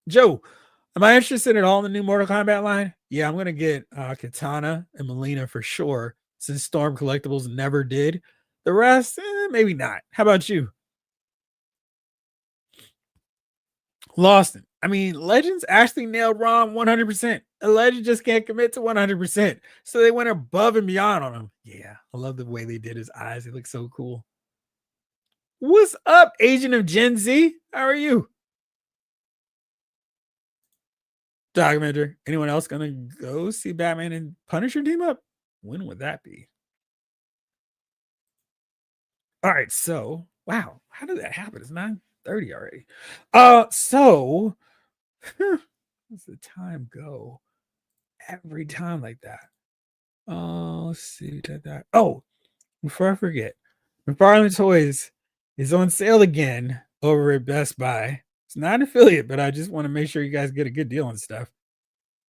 Joe, am I interested at all in the new Mortal Kombat line? Yeah, I'm going to get Katana and Melina for sure, since Storm Collectibles never did. The rest, maybe not. How about you? Lawson. I mean, Legends actually nailed Rom 100%. A Legend just can't commit to 100%. So they went above and beyond on him. Yeah, I love the way they did his eyes. They look so cool. What's up, Agent of Gen Z? How are you? Documenter. Anyone else gonna go see Batman and Punisher team up? When would that be? All right, so wow, how did that happen? It's 9:30 already. So what's the time go? Every time like that. Oh, let's see that. Oh, before I forget, McFarlane Toys is on sale again over at Best Buy. It's not an affiliate, but I just want to make sure you guys get a good deal on stuff.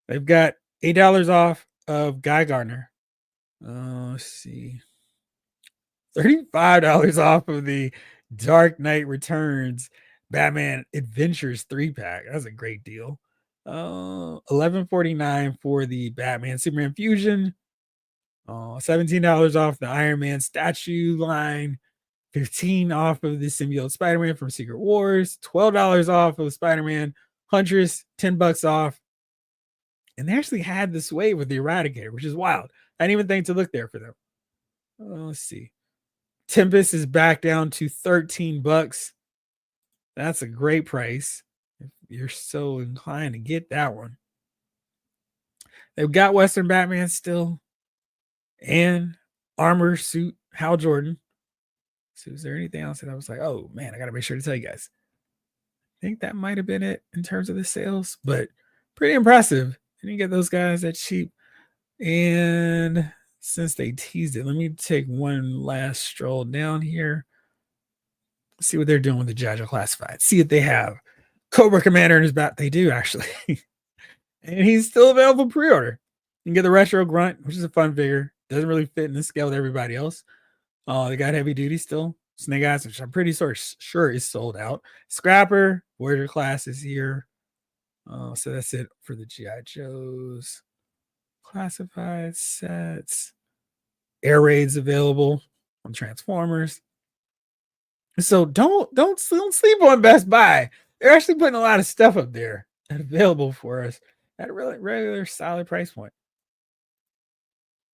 They've got $8 off of Guy Gardner. Let's see. $35 off of the Dark Knight Returns Batman Adventures 3-pack. That's a great deal. $11.49 for the Batman Superman Fusion. $17 off the Iron Man statue line. $15 off of the symbiote Spider-Man from Secret Wars. $12 off of Spider-Man Huntress. $10 off. And they actually had this wave with the Eradicator, which is wild. I didn't even think to look there for them. Let's see. Tempest is back down to $13. That's a great price if you're so inclined to get that one. They've got Western Batman still and Armor Suit Hal Jordan. So is there anything else that I was like, oh man, I got to make sure to tell you guys? I think that might have been it in terms of the sales, but Pretty impressive. And you get those guys that cheap. And since they teased it, let me take one last stroll down here. See what they're doing with the Jaja Classified. See if they have Cobra Commander in his bat. They do, actually. And he's still available pre-order. You can get the Retro Grunt, which is a fun figure. Doesn't really fit in the scale with everybody else. They got Heavy Duty still. Snake Eyes, which I'm pretty sure is sold out. Scrapper, Warrior Class is here. So that's it for the G.I. Joes. Classified sets. Air Raids available on Transformers. So don't sleep on Best Buy. They're actually putting a lot of stuff up there available for us at a really regular solid price point.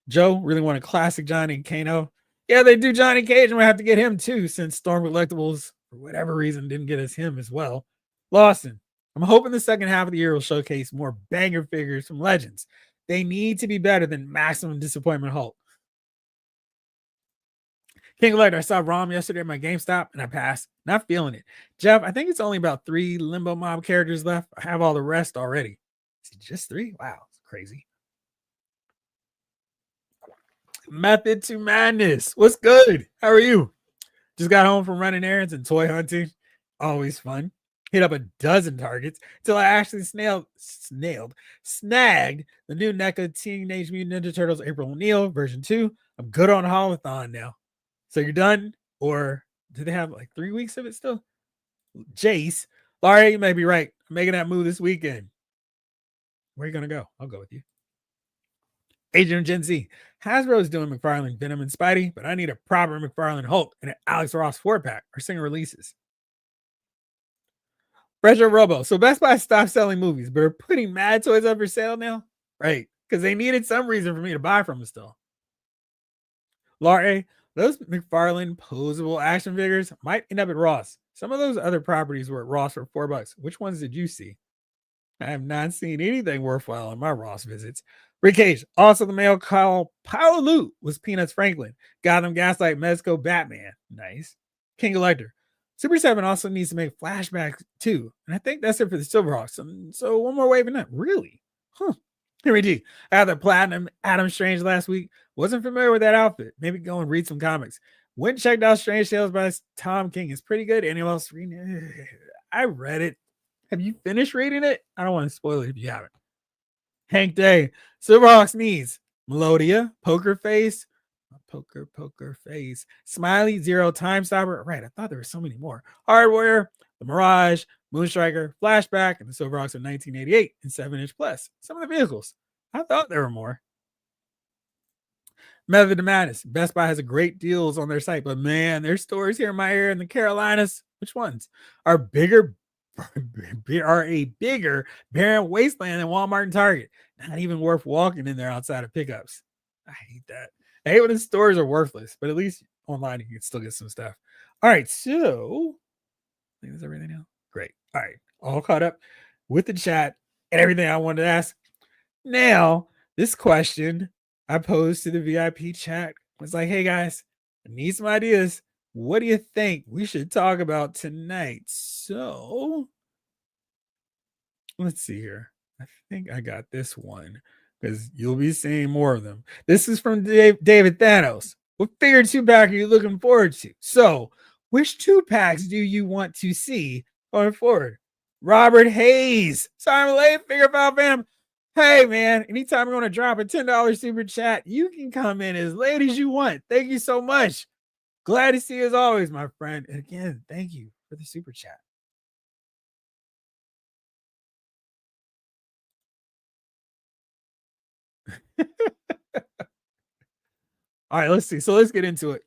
Joe really want a classic Johnny Kano. Yeah, they do Johnny Cage, and we have to get him too, since Storm Collectibles, for whatever reason, didn't get us him as well. Lawson, I'm hoping the second half of the year will showcase more banger figures from Legends. They need to be better than Maximum Disappointment Hulk. King Collector, I saw Rom yesterday at my GameStop and I passed. Not feeling it. Jeff, I think it's only about 3 Limbo Mob characters left. I have all the rest already. Is it just 3? Wow, it's crazy. Method to Madness. What's good? How are you? Just got home from running errands and toy hunting. Always fun. Hit up a dozen targets until I actually snagged the new NECA Teenage Mutant Ninja Turtles April O'Neil version 2. I'm good on Holothon now. So you're done? Or do they have like 3 weeks of it still? Jace. Laura, you may be right. I'm making that move this weekend. Where are you going to go? I'll go with you. Agent of Gen Z. Hasbro is doing McFarlane, Venom, and Spidey, but I need a proper McFarlane Hulk and an Alex Ross 4-pack or single releases. Retro Robo. So Best Buy stopped selling movies, but are putting mad toys up for sale now? Right. Because they needed some reason for me to buy from them still. Laura, those McFarlane posable action figures might end up at Ross. Some of those other properties were at Ross for $4. Which ones did you see? I have not seen anything worthwhile on my Ross visits. Rick Cage. Also, the male call Power Loot was Peanuts Franklin. Gotham Gaslight Mezco Batman. Nice. King Collector. Super 7 also needs to make flashbacks too. And I think that's it for the Silverhawks. So one more wave and that. Really? Huh. Henry G. I had the Platinum Adam Strange last week. Wasn't familiar with that outfit. Maybe go and read some comics. Went and checked out Strange Tales by Tom King. It's pretty good. Anyone else reading it? I read it. Have you finished reading it? I don't want to spoil it if you haven't. Hank Day. Silverhawks needs Melodia, Poker Face, Smiley, Zero, Time Stopper. Right, I thought there were so many more. Hardware, the Mirage, Moonstriker, Flashback, and the Silverhawks of 1988 in 7-inch plus. Some of the vehicles. I thought there were more. Method to Madness. Best Buy has a great deals on their site, but man, their stores here in my area in the Carolinas, which ones are a bigger barren wasteland than Walmart and Target. Not even worth walking in there outside of pickups. I hate that. I hate when the stores are worthless, but at least online you can still get some stuff. All right, so I think that's everything now. Great. All right, all caught up with the chat and everything I wanted to ask. Now, this question I posed to the VIP chat was like, hey guys, I need some ideas. What do you think we should talk about tonight? So let's see here. I think I got this one because you'll be seeing more of them. This is from David Thanos. What figure 2-pack are you looking forward to? So, which 2-packs do you want to see going forward? Robert Hayes. Sorry I'm late, Figure File fam. Hey, man, anytime you want to drop a $10 super chat, you can come in as late as you want. Thank you so much. Glad to see you as always, my friend. And again, thank you for the super chat. All right, let's see. So let's get into it.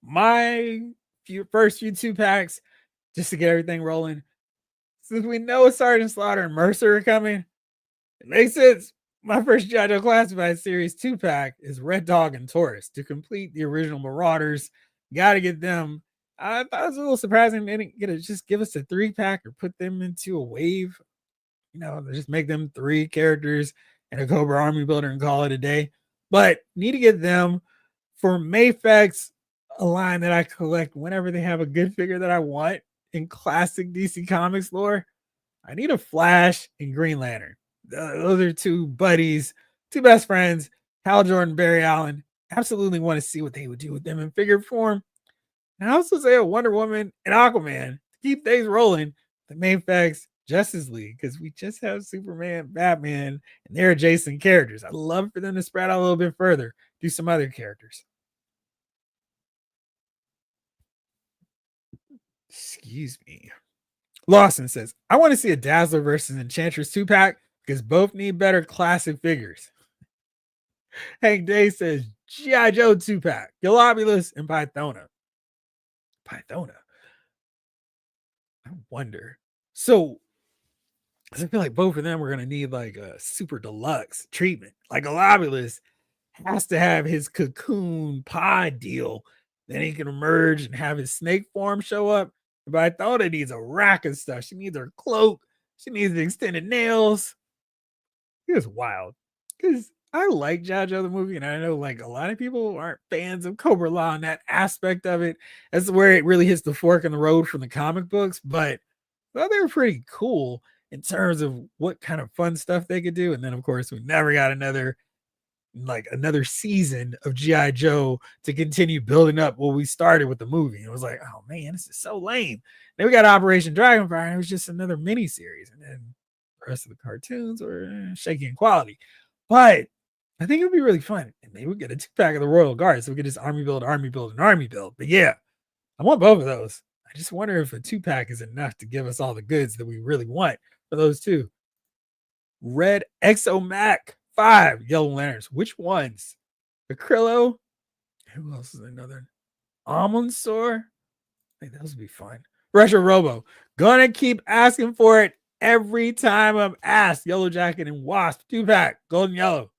My first few 2-packs, just to get everything rolling. Since we know Sergeant Slaughter and Mercer are coming, it makes sense. My first G.I. Joe Classified Series 2-pack is Red Dog and Taurus to complete the original Marauders. Got to get them. I thought it was a little surprising they didn't get to just give us a 3-pack or put them into a wave. Just make them 3 characters and a Cobra Army Builder and call it a day. But need to get them for Mayfex, a line that I collect whenever they have a good figure that I want in classic DC Comics lore. I need a Flash and Green Lantern. Those are two buddies, two best friends. Hal Jordan, Barry Allen. Absolutely want to see what they would do with them in figure form. And I also say a Wonder Woman and Aquaman to keep things rolling. The main facts, Justice League, because we just have Superman, Batman, and their adjacent characters. I'd love for them to spread out a little bit further, do some other characters. Excuse me. Lawson says, I want to see a Dazzler versus Enchantress 2-pack because both need better classic figures. Hank Day says, G.I. Joe 2-pack, Galobulus and Pythona. Pythona? I wonder. So, I feel like both of them are going to need like a super deluxe treatment. Like Galobulus has to have his cocoon pod deal. Then he can emerge and have his snake form show up. But I thought it needs a rack of stuff. She needs her cloak. She needs the extended nails. It was wild. Because I like JoJo the movie, and I know like a lot of people aren't fans of Cobra Law and that aspect of it. That's where it really hits the fork in the road from the comic books. But well, they were pretty cool in terms of what kind of fun stuff they could do. And then, of course, we never got another season of G.I. Joe to continue building up what we started with the movie. It was like, oh man, this is so lame. Then we got Operation Dragonfire, and it was just another mini series. And then the rest of the cartoons were shaky in quality. But I think it would be really fun. And maybe we get a 2-pack of the Royal Guard so we could just army build. But yeah, I want both of those. I just wonder if a 2-pack is enough to give us all the goods that we really want for those two. Red Exomac 5 Yellow Lanterns. Which ones? Acrylo? Who else is another? Almondsor? I think those would be fun. Retro Robo. Gonna keep asking for it every time I'm asked. Yellow Jacket and Wasp 2-pack. Golden Yellow.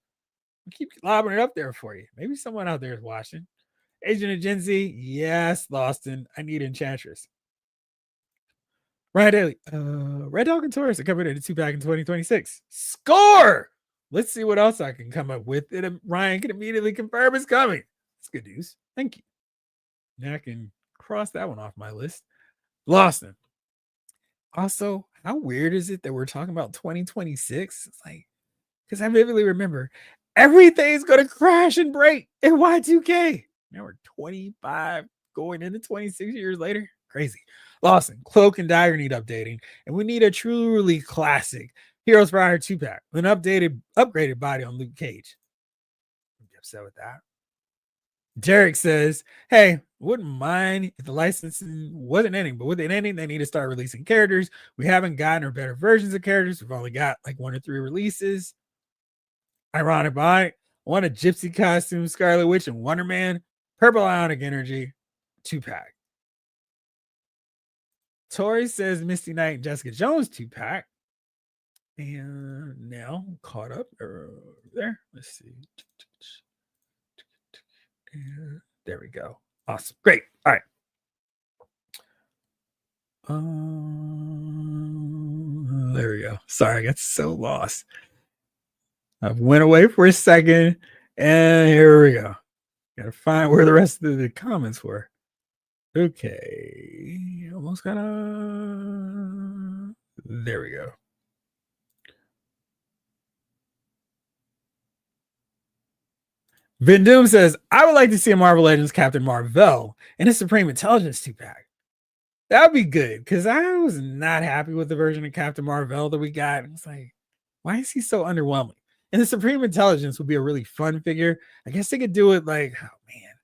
We keep lobbing it up there for you. Maybe someone out there is watching. Agent of Gen Z. Yes, Lawson. I need Enchantress. Ryan Daly. Red Dog and Taurus are coming in a 2-pack in 2026. Score! Let's see what else I can come up with. Ryan can immediately confirm it's coming. That's good news. Thank you. Now I can cross that one off my list. Lawson. Also, how weird is it that we're talking about 2026? It's like, because I vividly remember everything's going to crash and break in Y2K. Now we're 25 going into 26 years later. Crazy. Lawson, Cloak and Dagger need updating, and we need a truly classic Heroes for Hire 2-pack with an upgraded body on Luke Cage. I'm upset with that. Derek says, hey, wouldn't mind if the licensing wasn't ending, but with it ending, they need to start releasing characters. We haven't gotten our better versions of characters. We've only got like 1 or 3 releases. Ironic by I want a gypsy costume, Scarlet Witch, and Wonder Man, Purple Ionic Energy 2-pack. Tori says Misty Knight and Jessica Jones 2-pack. And now caught up there. Let's see. There we go. Awesome. Great. All right. There we go. Sorry, I got so lost. I went away for a second, and here we go. Gotta find where the rest of the comments were. Okay. Almost got a. There we go. Vin Doom says, I would like to see a Marvel Legends Captain Marvel and a Supreme Intelligence 2-pack. That would be good because I was not happy with the version of Captain Marvel that we got. It's like, why is he so underwhelming? And the Supreme Intelligence would be a really fun figure. I guess they could do it like, oh man,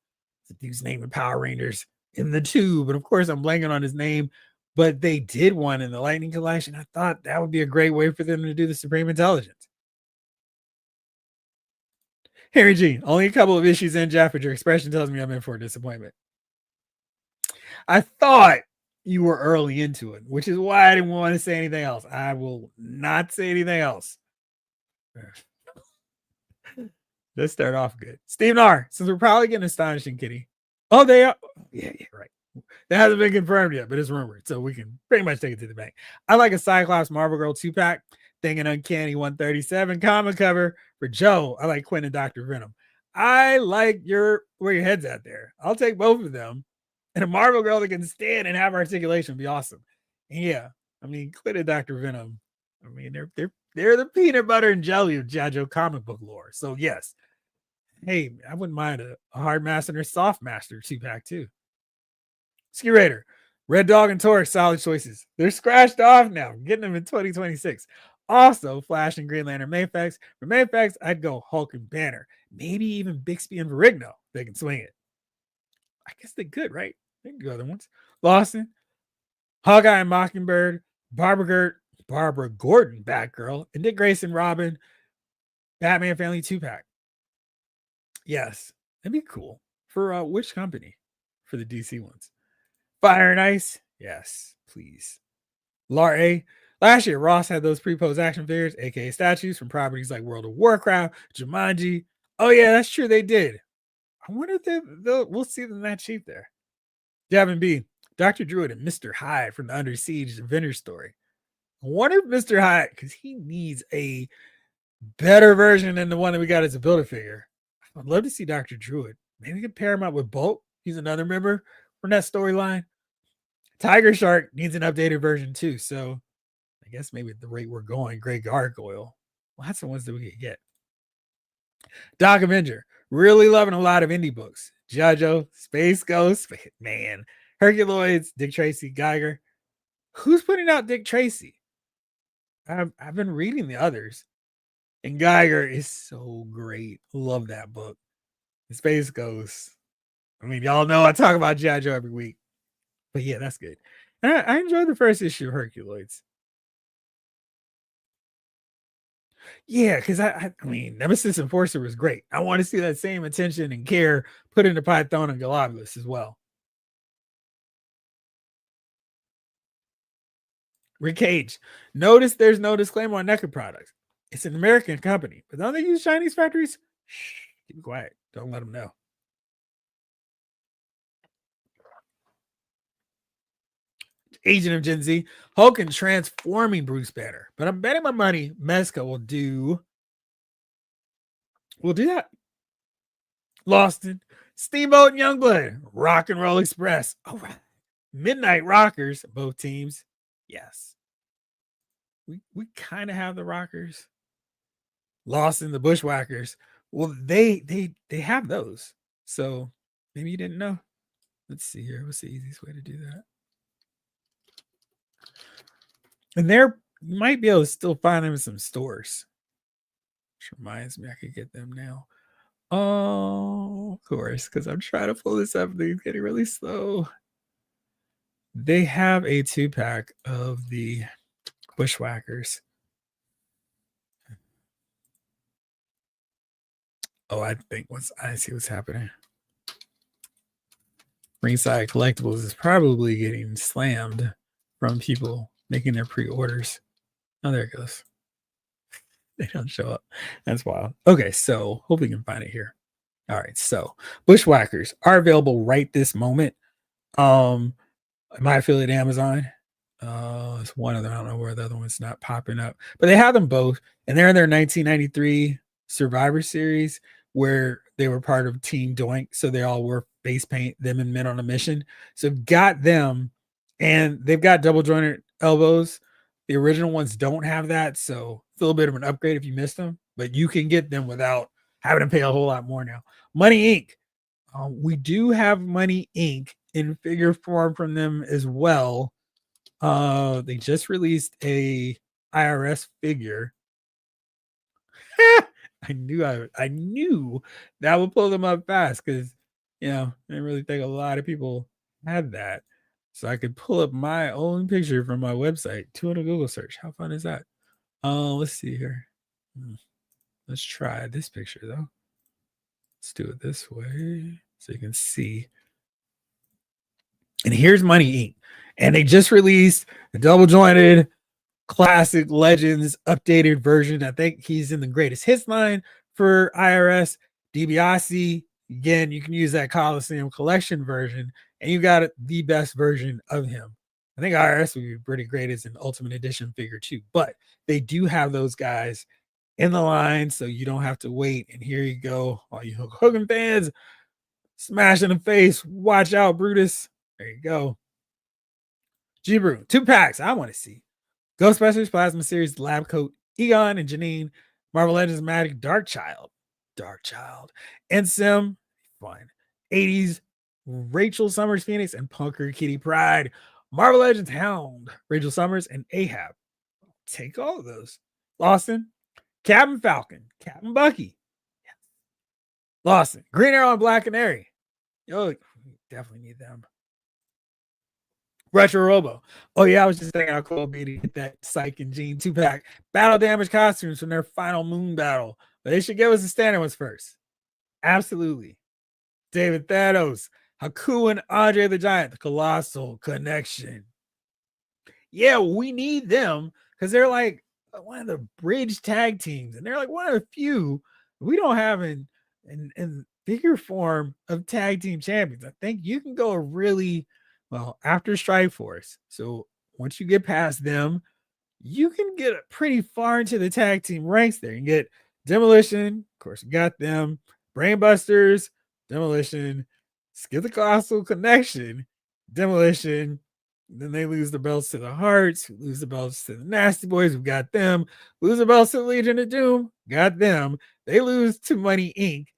the dude's name in Power Rangers in the tube. But of course, I'm blanking on his name. But they did one in the Lightning Collection. I thought that would be a great way for them to do the Supreme Intelligence. Harry G, only a couple of issues in, Jeff, but your expression tells me I'm in for a disappointment. I thought you were early into it, which is why I didn't want to say anything else. I will not say anything else. Let's start off good. Steve R, since we're probably getting Astonishing Kitty. Oh, they are. Yeah, right. That hasn't been confirmed yet, but it's rumored, so we can pretty much take it to the bank. I like a Cyclops Marvel Girl 2-pack. Thing an Uncanny 137 comic cover for Joe. I like Quinn and Dr. Venom. I like where your head's at there. I'll take both of them. And a Marvel Girl that can stand and have articulation would be awesome. And yeah, I mean, quit it, Dr. Venom. I mean, they're the peanut butter and jelly of G.I. Joe comic book lore. So yes, hey, I wouldn't mind a hard master and a soft master 2-pack too. Ski Raider, Red Dog, and Taurus, solid choices. They're scratched off now. Getting them in 2026. Also, Flash and Green Lantern Mayfax. For Mayfax, I'd go Hulk and Banner. Maybe even Bixby and Verigno. They can swing it. I guess they could, right? They can go other ones. Lawson, Hawkeye and Mockingbird, Barbara Gordon, Batgirl, and Dick Grayson, Robin, Batman Family 2-pack. Yes, that'd be cool. For which company? For the DC ones. Fire and Ice? Yes, please. A. Last year, Ross had those pre-post action figures, aka statues from properties like World of Warcraft, Jumanji. Oh yeah, that's true. They did. I wonder if we'll see them that cheap there. Gavin B. Dr. Druid and Mr. Hyde from the Under Siege Vendor story. I wonder if Mr. Hyde, because he needs a better version than the one that we got as a Build-A-Figure. I'd love to see Dr. Druid. Maybe we could pair him up with Bolt. He's another member from that storyline. Tiger Shark needs an updated version too. So I guess maybe at the rate we're going, Grey Gargoyle. Well, that's the ones that we could get. Doc Avenger. Really loving a lot of indie books. G.I. Joe, Space Ghost, man. Herculoids, Dick Tracy, Geiger. Who's putting out Dick Tracy? I've been reading the others. And Geiger is so great. Love that book. Space Ghost. I mean, y'all know I talk about G.I. Joe every week. But yeah, that's good. And I enjoyed the first issue of Herculoids. Yeah, because I mean, Nemesis Enforcer was great. I want to see that same attention and care put into Python and Galabulus as well. Rick Cage. Notice there's no disclaimer on NECA products. It's an American company, but don't they use Chinese factories? Shh, keep quiet. Don't let them know. Agent of Gen Z. Hulk and transforming Bruce Banner. But I'm betting my money Mezca will do that. Lawson, Steamboat and Youngblood, Rock and Roll Express. All right. Midnight Rockers, both teams. Yes. We kind of have the Rockers. Lawson, the Bushwhackers. Well, they have those. So maybe you didn't know. Let's see here. What's the easiest way to do that? And there you might be able to still find them in some stores. Which reminds me, I could get them now. Oh, of course, because I'm trying to pull this up. They're getting really slow. They have a 2-pack of the Bushwhackers. Oh, I see what's happening. Ringside Collectibles is probably getting slammed from people making their pre-orders. Oh, there it goes. They don't show up. That's wild. Okay, so hope we can find it here. All right, so Bushwhackers are available right this moment. My affiliate Amazon. It's one of them. I don't know where the other one's not popping up, but they have them both, and they're in their 1993 Survivor Series where they were part of Team Doink, so they all wore face paint. Them and Men on a Mission. So got them, and they've got double jointed elbows. The original ones don't have that, so it's a little bit of an upgrade if you missed them, but you can get them without having to pay a whole lot more now. Money Inc. We do have Money Inc. in figure form from them as well. They just released a IRS figure. I knew that would pull them up fast because I didn't really think a lot of people had that. So I could pull up my own picture from my website, 200 Google search. How fun is that? Let's see here. Let's try this picture though. Let's do it this way so you can see. And here's Money Inc. And they just released a double jointed classic Legends updated version. I think he's in the greatest hits line for IRS. DiBiase. Again, you can use that Coliseum collection version, and you got the best version of him. I think IRS would be pretty great as an Ultimate Edition figure too, but they do have those guys in the line, so you don't have to wait. And here you go, all you Hulk Hogan fans, smash in the face. Watch out, Brutus. There you go. G-Brew, 2 packs. I want to see. Ghostbusters Plasma Series Lab Coat, Egon and Janine, Marvel Legends Magic Dark Child, and Sim, fine. 80s Rachel Summers Phoenix and Punker Kitty Pride, Marvel Legends Hound, Rachel Summers and Ahab. Take all of those. Lawson, Captain Falcon, Captain Bucky, Lawson, Green Arrow and Black Canary. Yo, definitely need them. Retro Robo. Oh yeah, I was just thinking how cool it'd be to get that Psych and Gene 2-pack battle damage costumes from their final moon battle. But they should give us the standard ones first. Absolutely. David Thanos, Haku and Andre the Giant, the Colossal Connection. Yeah, we need them because they're like one of the bridge tag teams, and they're like one of the few we don't have in bigger form of tag team champions. I think you can go a really well after Strike Force. So once you get past them, you can get pretty far into the tag team ranks there. You can get Demolition, of course, you got them, Brainbusters, Demolition, skip the Colossal Connection, Demolition. Then they lose the belts to the Hearts, lose the belts to the Nasty Boys, we've got them, lose the belts to the Legion of Doom, got them. They lose to Money Inc.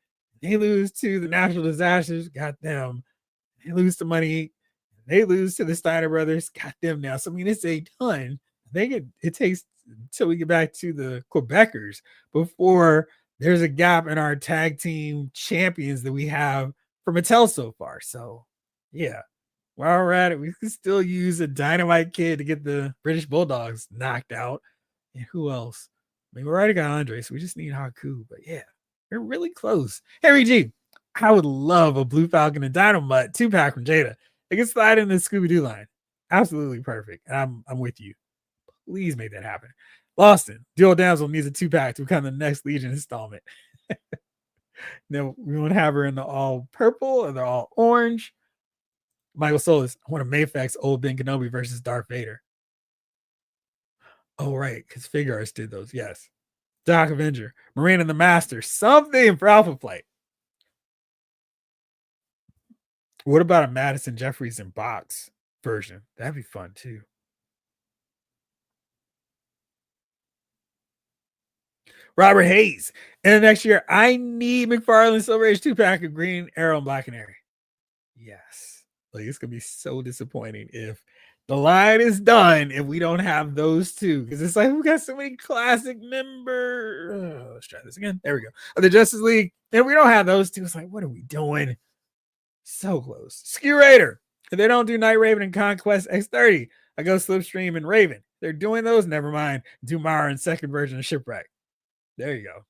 They lose to the Natural Disasters, got them. They lose to Money Inc. They lose to the Steiner Brothers, got them now. So I mean, it's a ton. It takes until we get back to the Quebecers before there's a gap in our tag team champions that we have for Mattel so far. So yeah, while we're at it, we can still use a Dynamite Kid to get the British Bulldogs knocked out. And who else? I mean, we already got Andre, so we just need Haku. But yeah, we're really close. Harry G, I would love a Blue Falcon and Dynamite 2-pack from Jada. It can slide in the Scooby Doo line. Absolutely perfect. And I'm with you. Please make that happen. Lawson, Dual Damsel needs a 2-pack to become the next Legion installment. Now we won't have her in the all purple or the all orange. Michael Solis, I want a Mayfax old Ben Kenobi versus Darth Vader. Oh, right, because Figure Arts did those. Yes. Doc Avenger, Marine and the Master, something for Alpha Flight. What about a Madison Jeffries in box version? That'd be fun too. Robert Hayes. And the next year, I need McFarlane Silver Age 2-pack of Green Arrow and Black Canary. Yes. Like it's gonna be so disappointing if the line is done and we don't have those two. Because it's like we got so many classic members. Let's try this again. There we go. Of the Justice League. And we don't have those two. It's like, what are we doing? So close. Skew Raider. If they don't do Night Raven and Conquest X30, I go Slipstream and Raven. They're doing those. Never mind. Do Mara and second version of Shipwreck. There you go.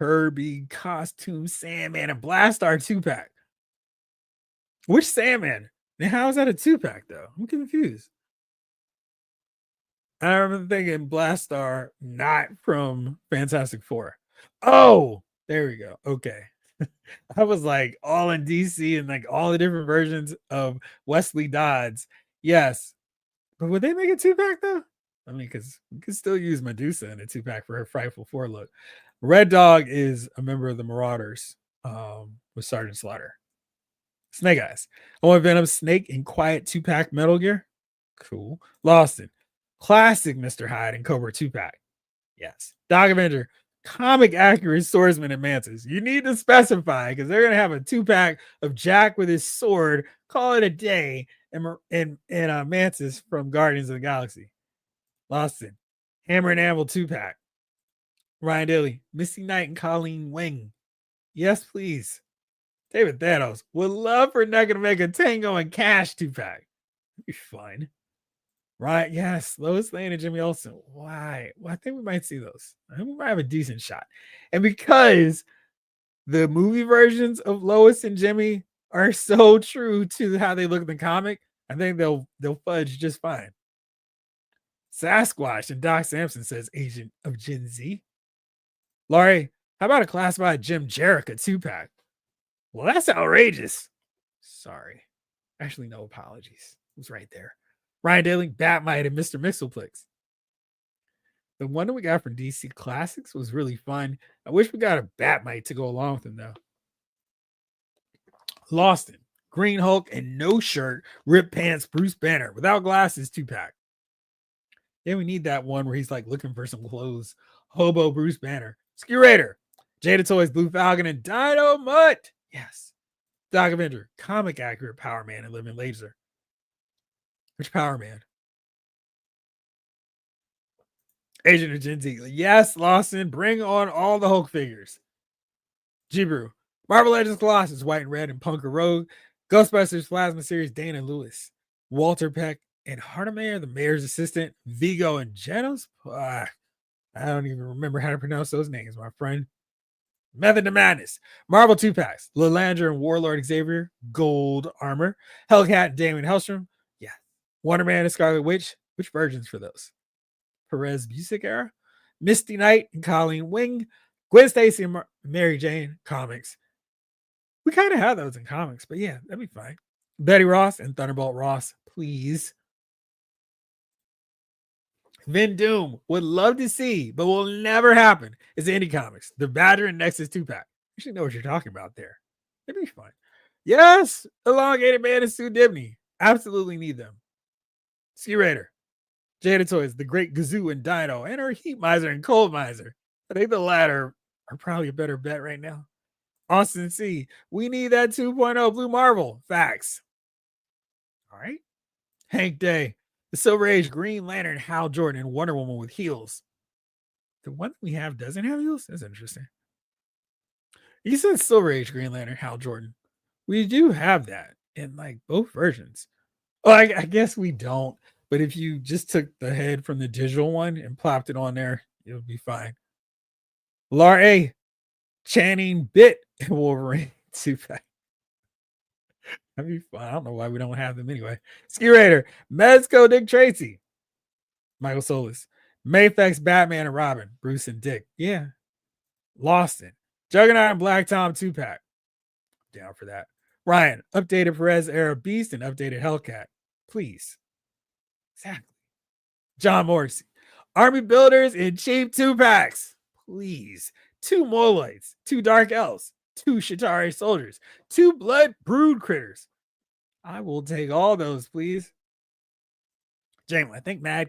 Kirby costume Sandman and Blastar 2-pack. Which Sandman? Now, how is that a 2-pack though? I'm confused. I remember thinking Blastar not from Fantastic Four. Oh, there we go. Okay. I was like all in DC and like all the different versions of Wesley Dodds. Yes. But would they make a 2-pack though? I mean, because we could still use Medusa in a 2-pack for her Frightful 4 look. Red Dog is a member of the Marauders with Sergeant Slaughter. Snake Eyes. I want Venom, Snake, and Quiet 2-pack Metal Gear. Cool. Lawson. Classic Mr. Hyde and Cobra 2-pack. Yes. Dog Avenger. Comic accurate swordsman and Mantis. You need to specify because they're going to have a 2-pack of Jack with his sword. Call it a day. And Mantis from Guardians of the Galaxy. Lawson. Hammer and Anvil 2-pack. Ryan Daly. Misty Knight and Colleen Wing. Yes, please. David Thanos. Would love for Nugget to make a Tango and Cash 2-pack. That'd be fun. Right, yes, Lois Lane and Jimmy Olsen. Why? Well, I think we might see those. I think we might have a decent shot. And because the movie versions of Lois and Jimmy are so true to how they look in the comic, I think they'll fudge just fine. Sasquatch and Doc Samson says Agent of Gen Z. Laurie, how about a classified Jim Jericho 2-pack? Well, that's outrageous. Sorry. Actually, no apologies. It was right there. Ryan Daly, Batmite, and Mr. Mixelplex. The one that we got from DC Classics was really fun. I wish we got a Batmite to go along with him, though. Lawson, Green Hulk and no shirt, ripped pants, Bruce Banner without glasses, 2-pack. Yeah, we need that one where he's like looking for some clothes. Hobo Bruce Banner. Ski Raider. Jada Toys, Blue Falcon, and Dino Mutt. Yes. Doc Avenger. Comic accurate Power Man and Living Laser. Which Power Man? Agent of Gen Z. Yes, Lawson. Bring on all the Hulk figures. G-Brew. Marvel Legends Colossus, White and Red, and Punker Rogue. Ghostbusters Plasma Series, Dana Lewis. Walter Peck and Hardemeyer, the mayor's assistant. Vigo and Genos. I don't even remember how to pronounce those names, my friend. Method to Madness. Marvel 2-packs. Lilandra and Warlord Xavier. Gold armor. Hellcat and Damon Hellstrom. Yeah. Wonder Man and Scarlet Witch. Which versions for those? Perez Busick era. Misty Knight and Colleen Wing. Gwen Stacy and Mary Jane comics. We kind of have those in comics, but yeah, that'd be fine. Betty Ross and Thunderbolt Ross, please. Vin Doom would love to see, but will never happen. Is Indie Comics. The Badger and Nexus 2-pack. You should know what you're talking about there. It'd be fun. Yes, Elongated Man and Sue Dibney. Absolutely need them. Ski Raider. Jada Toys, The Great Gazoo and Dino, and our Heat Miser and Cold Miser. I think the latter are probably a better bet right now. Austin C. We need that 2.0 Blue Marvel. Facts. All right. Hank Day. The Silver Age Green Lantern, Hal Jordan, and Wonder Woman with heels. The one we have doesn't have heels? That's interesting. You said Silver Age Green Lantern, Hal Jordan. We do have that in like both versions. Oh, I guess we don't. But if you just took the head from the digital one and plopped it on there, it would be fine. Lar A. Channing Bit and Wolverine 2-pack. That'd be fun. I don't know why we don't have them anyway. Ski Raider, Mezco, Dick Tracy, Michael Solis, Mayfex, Batman and Robin, Bruce and Dick. Yeah. Lawson, Juggernaut and Black Tom 2-pack. Down for that. Ryan, updated Perez era Beast and updated Hellcat. Please. Exactly. John Morrissey, Army Builders and cheap 2-packs. Please. 2 Moloids, 2 Dark Elves, 2 Shatari Soldiers, 2 Blood Brood Critters. I will take all those, please. Jamie, I think Mad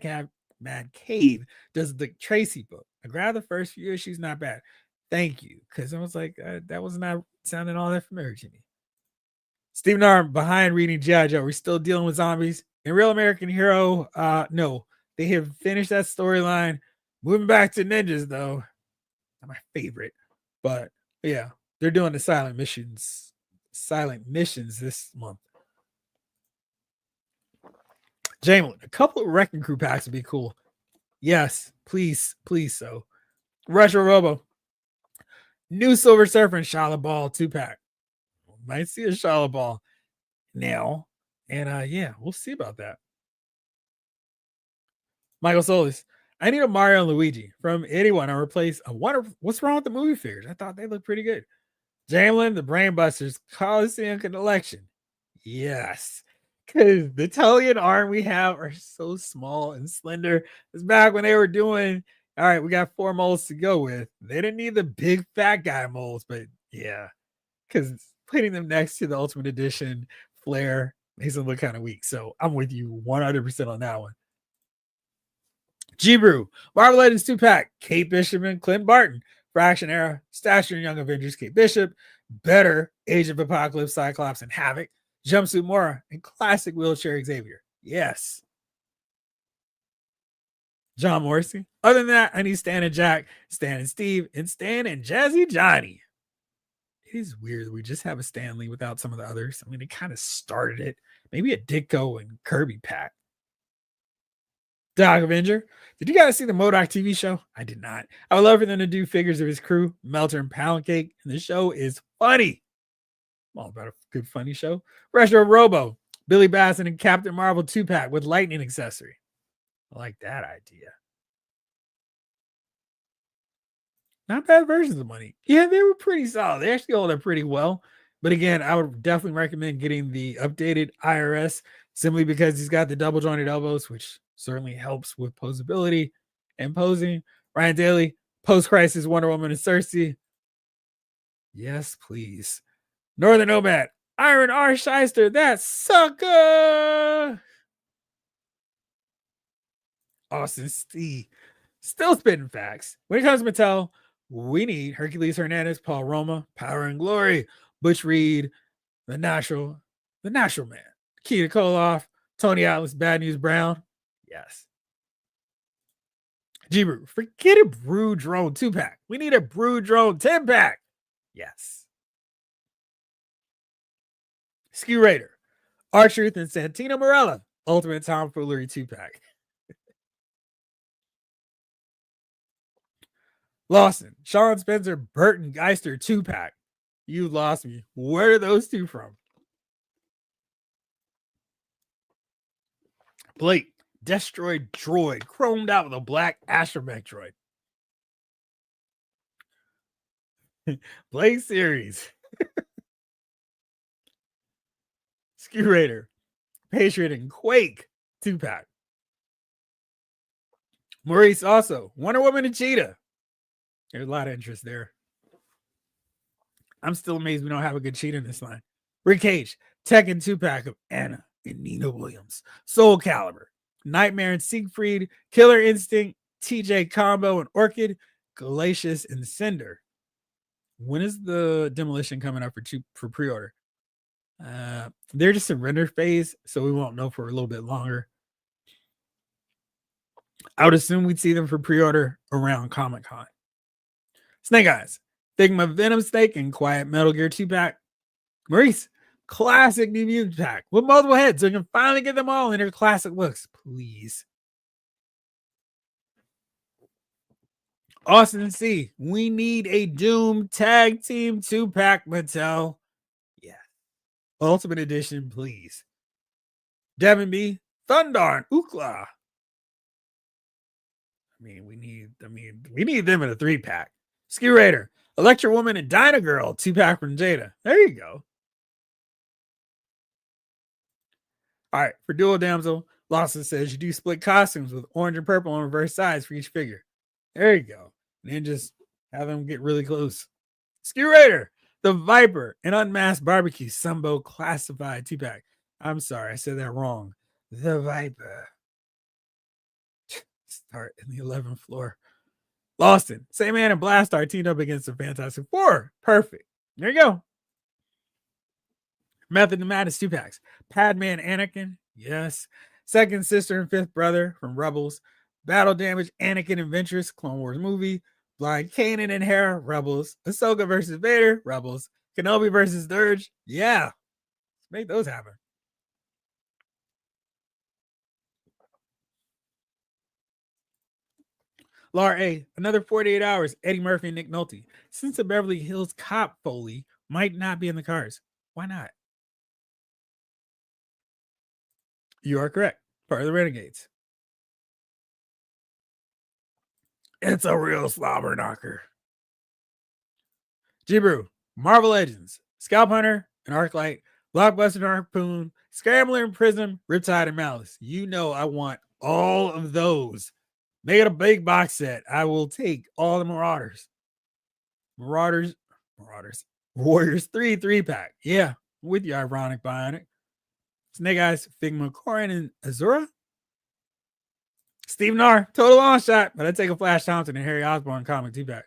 Cave does the Tracy book. I grabbed the first few issues, not bad. Thank you, because I was like, that was not sounding all that familiar to me. Stephen Arm, behind reading G.I. Joe, we're still dealing with zombies. In Real American Hero, no, they have finished that storyline. Moving back to ninjas, though. Not my favorite, but yeah, they're doing the silent missions this month. Jamie, a couple of Wrecking Crew packs would be cool. Yes, please, so. Retro Robo, new Silver Surfer and Shala Ball 2-pack. Might see a Shala Ball now, and yeah, we'll see about that. Michael Solis, I need a Mario and Luigi from anyone to replace. I wonder what's wrong with the movie figures. I thought they looked pretty good. Jamelin, the Brainbusters Coliseum Collection. Yes. Because the Tullian arm we have are so small and slender. It's back when they were doing, all right, we got 4 molds to go with. They didn't need the big fat guy molds, but yeah. Because putting them next to the Ultimate Edition Flare makes them look kind of weak. So I'm with you 100% on that one. G-Brew, Marvel Legends 2-pack, Kate Bishop and Clint Barton, Fraction Era, Stature and Young Avengers, Kate Bishop, Better, Age of Apocalypse, Cyclops and Havoc, Jumpsuit Mora, and Classic Wheelchair Xavier. Yes. John Morrissey. Other than that, I need Stan and Jack, Stan and Steve, and Stan and Jazzy Johnny. It is weird that we just have a Stan Lee without some of the others. I mean, it kind of started it. Maybe a Ditko and Kirby pack. Doc Avenger. Did you guys see the MODOK TV show? I did not. I would love for them to do figures of his crew, Melter and Pound Cake, and the show is funny. I'm all about a good funny show. Retro Robo, Billy Bassett and Captain Marvel 2-pack with lightning accessory. I like that idea. Not bad versions of money. Yeah, they were pretty solid. They actually hold up pretty well. But again, I would definitely recommend getting the updated IRS simply because he's got the double jointed elbows, which certainly helps with posability and posing. Ryan Daly, post-crisis Wonder Woman and Cersei. Yes, please. Northern Nomad, Iron R. Shyster, that sucker. Austin Steve, still spitting facts. When it comes to Mattel, we need Hercules Hernandez, Paul Roma, Power and Glory, Butch Reed, the Natural Man, Keita Koloff, Tony Atlas, Bad News Brown. Yes. G-Brew, forget a Brew Drone 2-pack. We need a Brew Drone 10-pack. Yes. Skew Raider, R-Truth, and Santino Morella, Ultimate Tomfoolery 2-pack. Lawson, Sean Spencer, Burton Geister 2-pack. You lost me. Where are those two from? Blake, Destroyed Droid, chromed out with a black astromech droid. Blake Series. Skew Raider, Patriot, and Quake 2-pack. Maurice also, Wonder Woman and Cheetah. There's a lot of interest there. I'm still amazed we don't have a good Cheetah in this line. Rick Cage, Tekken 2-pack of Anna and Nina Williams. Soul Calibur, Nightmare and Siegfried, Killer Instinct, TJ Combo and Orchid, Glacius and Cinder. When is the Demolition coming up for pre-order? They're just in render phase, so we won't know for a little bit longer. I would assume we'd see them for pre-order around Comic-Con. Snake Eyes, Figma Venom Snake, and Quiet Metal Gear 2-pack. Maurice, classic New Mutant pack with multiple heads so you can finally get them all in their classic looks, please. Austin C, we need a Doom Tag Team 2-pack, Mattel. Yeah. Ultimate Edition, please. Devin B, Thundar and Ookla. We need them in a 3-pack. Skew Raider, Electra Woman, and Dyna Girl 2-pack from Jada. There you go. All right, for Dual Damsel, Lawson says you do split costumes with orange and purple on reverse sides for each figure. There you go. And then just have them get really close. Skew Raider, the Viper, and Unmasked Barbecue Sumbo Classified 2-pack. I'm sorry, I said that wrong. The Viper. Start in the 11th floor. Lawson, Same Man and Blastar teamed up against the Fantastic Four. Perfect. There you go. Method to Madness 2-packs. Padme and Anakin. Yes. Second Sister and Fifth Brother from Rebels. Battle Damage, Anakin and Ventress, Clone Wars movie. Blind Kanan and Hera, Rebels. Ahsoka versus Vader, Rebels. Kenobi versus Dirge. Yeah. Let's make those happen. Laura A, another 48 hours. Eddie Murphy and Nick Nolte. Since the Beverly Hills Cop Foley might not be in the cars, why not? You are correct. Part of the Renegades. It's a real slobber knocker. G-Brew, Marvel Legends, Scalp Hunter and Arclight, Blockbuster and Harpoon, Scrambler and Prism, Riptide and Malice. You know I want all of those. Make it a big box set. I will take all the Marauders. Warriors 3 3-pack. Yeah, with you, Ironic Bionic. Snake Eyes, Figma, Corin, and Azura. Steve Narr, total long shot, but I'd take a Flash Thompson and Harry Osborn comic 2-pack.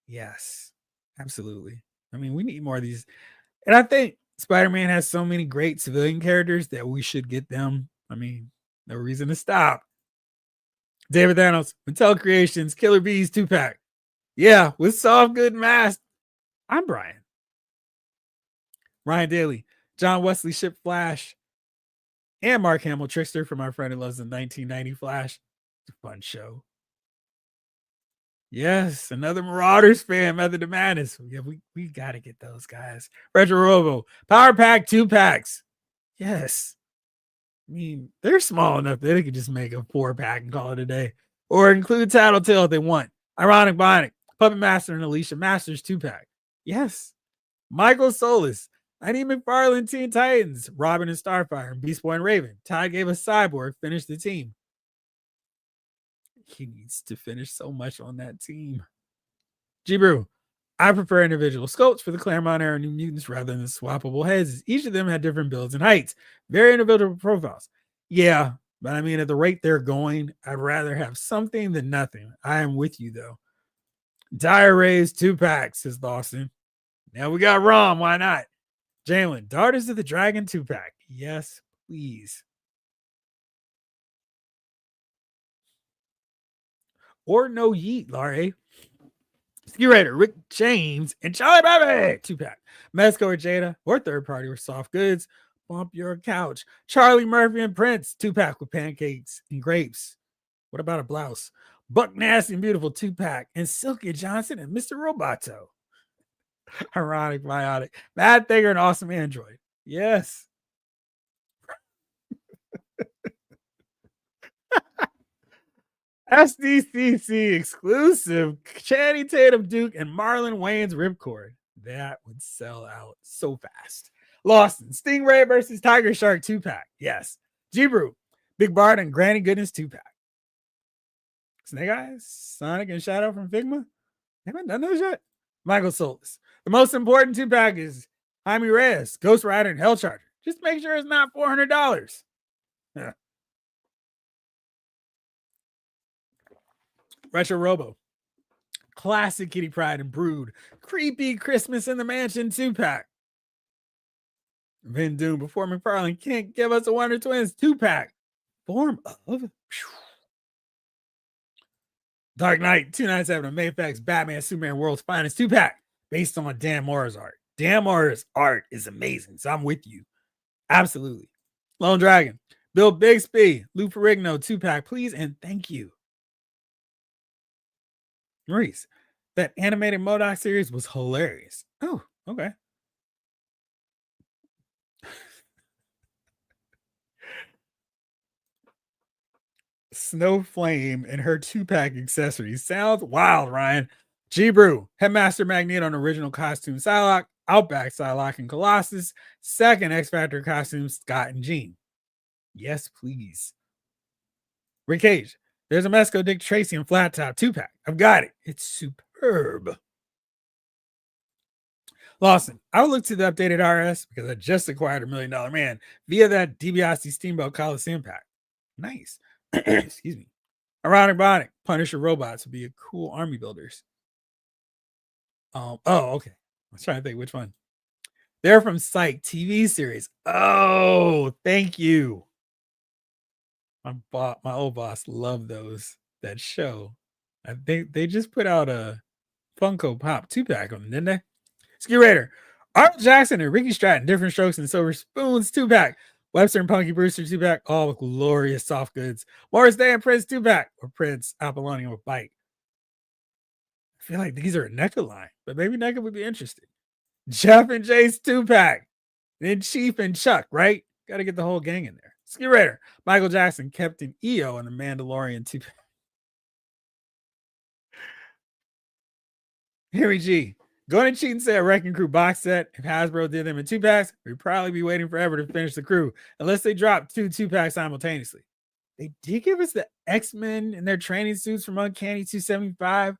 Yes, absolutely. We need more of these. And I think Spider-Man has so many great civilian characters that we should get them. No reason to stop. David Thanos, Mattel Creations, Killer Bees 2-pack. Yeah, with Soft Good Mask. I'm Brian. Ryan Daly, John Wesley Ship Flash, and Mark Hamill Trickster from our friend who loves the 1990 Flash. It's a fun show. Yes, another Marauders fan, Method to Madness. Yeah, we got to get those guys. Retro Robo, Power Pack 2-packs. Yes. They're small enough that they could just make a 4-pack and call it a day. Or include Tattletale if they want. Ironic Bionic, Puppet Master and Alicia Masters 2-pack. Yes. Michael Solis, I need McFarlane Teen Titans, Robin and Starfire, and Beast Boy and Raven. Ty gave us Cyborg, finish the team. He needs to finish so much on that team. G-Brew, I prefer individual sculpts for the Claremont era New Mutants rather than swappable heads, as each of them had different builds and heights, very individual profiles. Yeah, but I mean, at the rate they're going, I'd rather have something than nothing. I am with you, though. Dire Rays 2-pack, says Lawson. Now we got Rom. Why not? Jalen, Daughters of the Dragon 2-pack. Yes, please. Or no yeet, Larry. Ski Raider, Rick James, and Charlie Baby 2-pack. Mesco or Jada, or third party or soft goods. Bump your couch. Charlie Murphy and Prince 2-pack with pancakes and grapes. What about a blouse? Buck Nasty and Beautiful 2-pack. And Silky Johnson and Mr. Roboto. Ironic, biotic. Mad Thinker and Awesome Android. Yes. SDCC exclusive Channing Tatum Duke and Marlon Wayne's Ripcord. That would sell out so fast. Lawson, Stingray versus Tiger Shark 2-pack. Yes. G-Brew, Big Bart and Granny Goodness 2-pack. Snake Eyes, Sonic and Shadow from Figma. Haven't done those yet. Michael Solis. The most important 2-pack is Jaime Reyes, Ghost Rider, and Hellcharger. Just make sure it's not $400. Yeah. Retro Robo. Classic Kitty Pryde and Brood. Creepy Christmas in the Mansion 2-pack. Vin Doom before McFarlane can't give us a Wonder Twins 2-pack. Form of Dark Knight 297 of Mayfax Batman Superman World's Finest 2-pack based on Dan Mora's art. Dan Mora's art is amazing, so I'm with you. Absolutely. Lone Dragon. Bill Bixby, Lou Ferrigno 2-pack, please and thank you. Maurice, that animated MODOK series was hilarious. Oh, okay. Snow Flame and her 2-pack accessories. Sounds wild, Ryan. G-Brew, Headmaster Magneto on original costume Psylocke, Outback Psylocke and Colossus, second X-Factor costume Scott and Jean. Yes, please. Rick Cage, there's a Mesco Dick Tracy and Flat Top 2-pack. I've got it. It's superb. Lawson, I will look to the updated RS because I just acquired $1 Million Man via that DiBiase Steamboat Coliseum pack. Nice. Excuse me. Ironic Bonic, Punisher robots would be a cool army builders. Oh, okay. I was trying to think which one. They're from Psych TV series. Oh, thank you. My old boss loved that show. I think they just put out a Funko Pop 2-pack on them, didn't they? Ski Raider, Art Jackson and Ricky Stratton, Different Strokes and Silver Spoons 2-pack. Webster and Punky Brewster 2-pack, all with glorious soft goods. Morris Day and Prince 2-pack, or Prince Apollonian with Bite. I feel like these are a NECA line, but maybe NECA would be interested. Jeff and Jace 2-pack. Then Chief and Chuck, right? Got to get the whole gang in there. Ski Raider, Michael Jackson, Captain EO, and the Mandalorian 2-pack. Harry G. Going to cheat and say a Wrecking Crew box set. If Hasbro did them in 2-packs, we'd probably be waiting forever to finish the crew, unless they dropped 2-packs simultaneously. They did give us the X-Men in their training suits from Uncanny 275,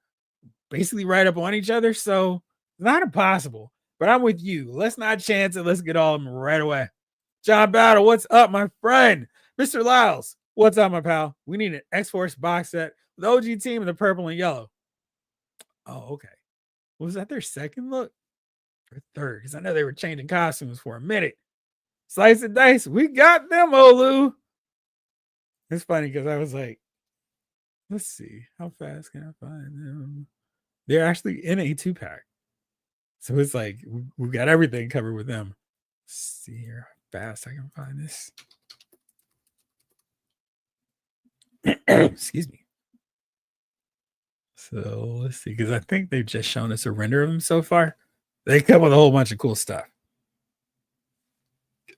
basically right up on each other, so it's not impossible. But I'm with you. Let's not chance it. Let's get all of them right away. John Battle, what's up, my friend? Mr. Lyles, what's up, my pal? We need an X-Force box set with the OG team in the purple and yellow. Oh, okay. Was that their second look or third? Because I know they were changing costumes for a minute. Slice and dice, we got them, Olu. It's funny because I was like, let's see, how fast can I find them? They're actually in a 2-pack. So it's like, we've got everything covered with them. Let's see here how fast I can find this. Excuse me. So let's see, because I think they've just shown us a render of them so far. They come with a whole bunch of cool stuff.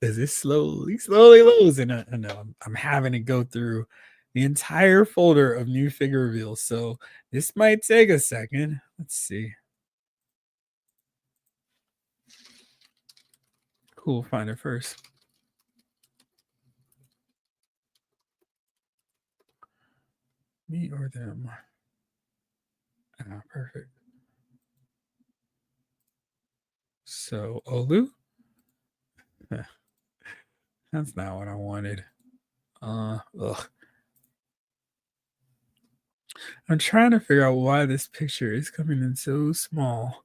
As it's slowly losing. I know I'm having to go through the entire folder of new figure reveals, so this might take a second. Let's see. Cool, find it first. Me or them? Ah, perfect. So Olu? That's not what I wanted. Ugh. I'm trying to figure out why this picture is coming in so small.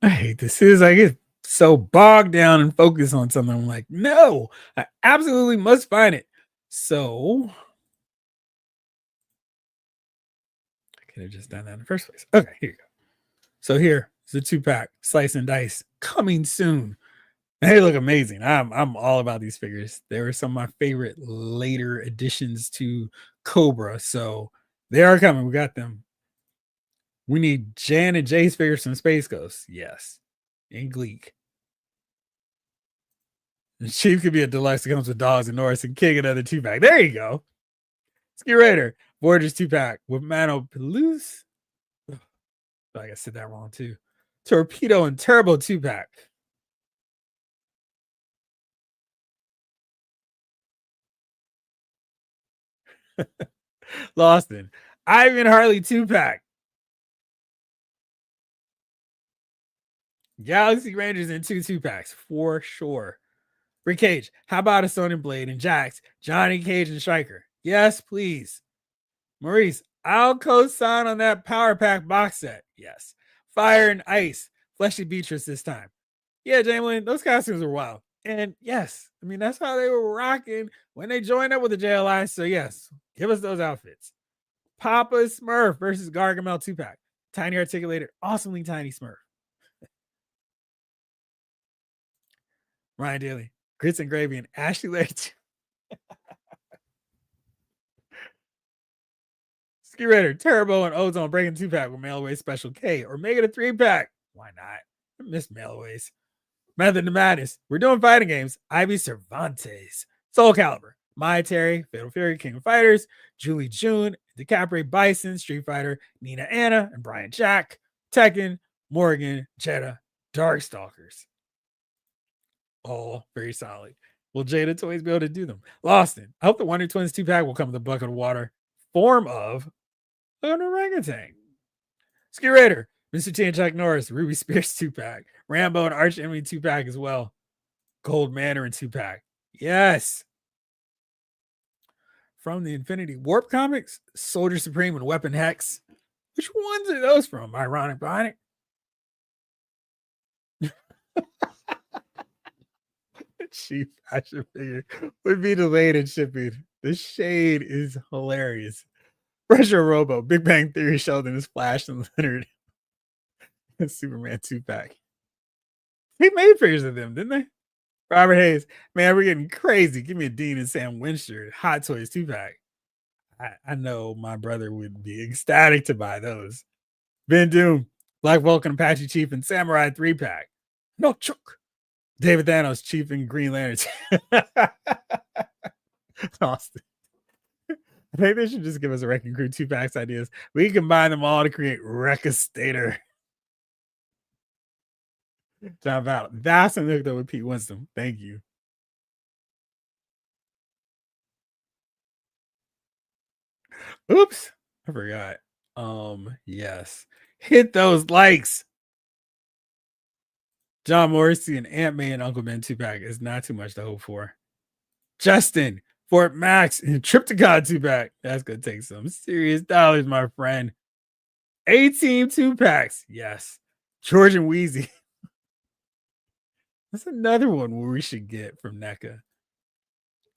I hate this. Is I get so bogged down and focused on something. I'm like, no, I absolutely must find it. So I could have just done that in the first place. Okay, here you go. So here is the 2-pack, slice and dice, coming soon. They look amazing. I'm all about these figures. They were some of my favorite later additions to Cobra. So they are coming. We got them. We need Jan and Jay's figures from Space Ghost. Yes. And Gleek. And Chief could be a deluxe that comes with dogs and Norris and King another 2-pack. There you go. Ski Raider. Voyagers 2-pack with Mano Pelus. I guess I said that wrong too. Torpedo and Turbo 2-pack. Lawson. Ivan Harley 2-pack. Galaxy Rangers in 2-packs for sure. Rick Cage. How about a Sonic Blade and Jax? Johnny Cage and Striker. Yes, please. Maurice. I'll co-sign on that Power Pack box set. Yes. Fire and Ice. Fleshy Beatrice this time. Yeah, Jamie, those costumes were wild. And yes, I mean, that's how they were rocking when they joined up with the JLI. So yes, give us those outfits. Papa Smurf versus Gargamel 2-pack. Tiny articulated, awesomely tiny Smurf. Ryan Daly. Grits and Gravy and Ashley Larry. Ski Raider, Turbo, and Ozone breaking 2-pack with Mailaway Special K or make it a 3-pack. Why not? I miss Mailaways. Method to Madness. We're doing fighting games. Ivy Cervantes. Soul Calibur. Maya Terry. Fatal Fury. King of Fighters. Julie June. DiCaprio Bison. Street Fighter. Nina Anna. And Brian Jack. Tekken. Morgan. Jetta. Darkstalkers. All very solid. Will Jada Toys be able to do them? Lawson. I hope the Wonder Twins 2-pack will come with a bucket of water. Form of an orangutan. Ski Raider. Mr. T and Chuck Norris. Ruby Spears 2-pack. Rambo and Arch Enemy 2-pack as well. Gold Mandarin 2-pack. Yes. From the Infinity Warp comics, Soldier Supreme and Weapon Hex. Which ones are those from? Ironic Bionic. Cheap fashion figure would be delayed in shipping. The shade is hilarious. Pressure Robo, Big Bang Theory, Sheldon is Flash and Leonard. And Superman 2-pack. They made figures of them, didn't they? Robert Hayes, man, we're getting crazy. Give me a Dean and Sam Winster, Hot Toys 2-pack. I know my brother would be ecstatic to buy those. Ben Doom, Black Vulcan, Apache Chief, and Samurai 3-pack. No choke. David Thanos, Chief and Green Lantern. Austin. I think they should just give us a Wrecking Crew 2-packs ideas. We can combine them all to create Wreck-A-Stater. John Val. That's an hook with Pete Winston. Thank you. Oops. I forgot. Yes. Hit those likes. John Morrissey and Ant-Man and Uncle Ben 2-pack is not too much to hope for. Justin, Fort Max, and Tripticon 2-pack. That's going to take some serious dollars, my friend. A-Team 2-packs. Yes. George and Wheezy. That's another one where we should get from NECA.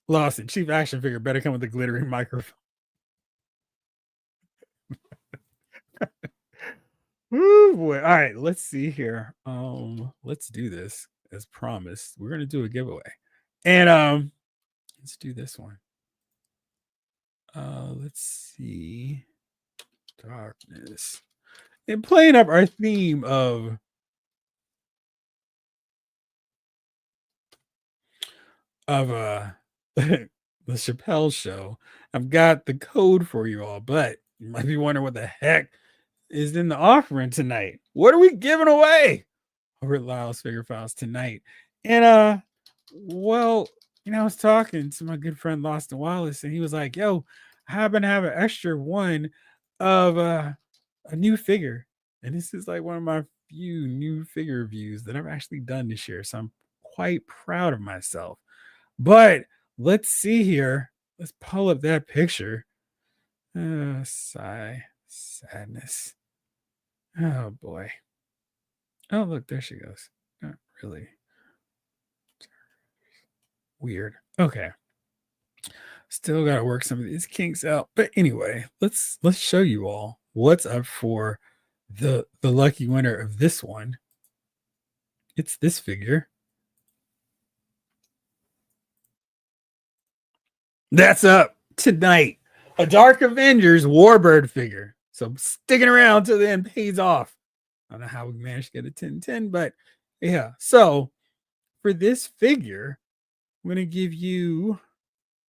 Lawson, Chief Action Figure better come with a glittering microphone. Ooh, boy. All right, let's see here. Let's do this as promised. We're gonna do a giveaway. And let's do this one. Let's see. Darkness. And playing up our theme of the Chappelle Show. I've got the code for you all, but you might be wondering what the heck is in the offering tonight. What are we giving away over at Lyle's Figure Files tonight? And well, I was talking to my good friend Lawson Wallace, and he was like, yo, I happen to have an extra one of a new figure. And this is like one of my few new figure reviews that I've actually done this year. So I'm quite proud of myself. But let's see here. Let's pull up that picture. Sigh, sadness. Oh boy. Oh, look, there she goes. Not really. Weird. Okay. Still gotta work some of these kinks out. But anyway, let's show you all what's up for the lucky winner of this one. It's this figure. That's up tonight. A Dark Avengers Warbird figure. So sticking around till the end pays off. I don't know how we managed to get a 10-10, but yeah. So for this figure, I'm going to give you,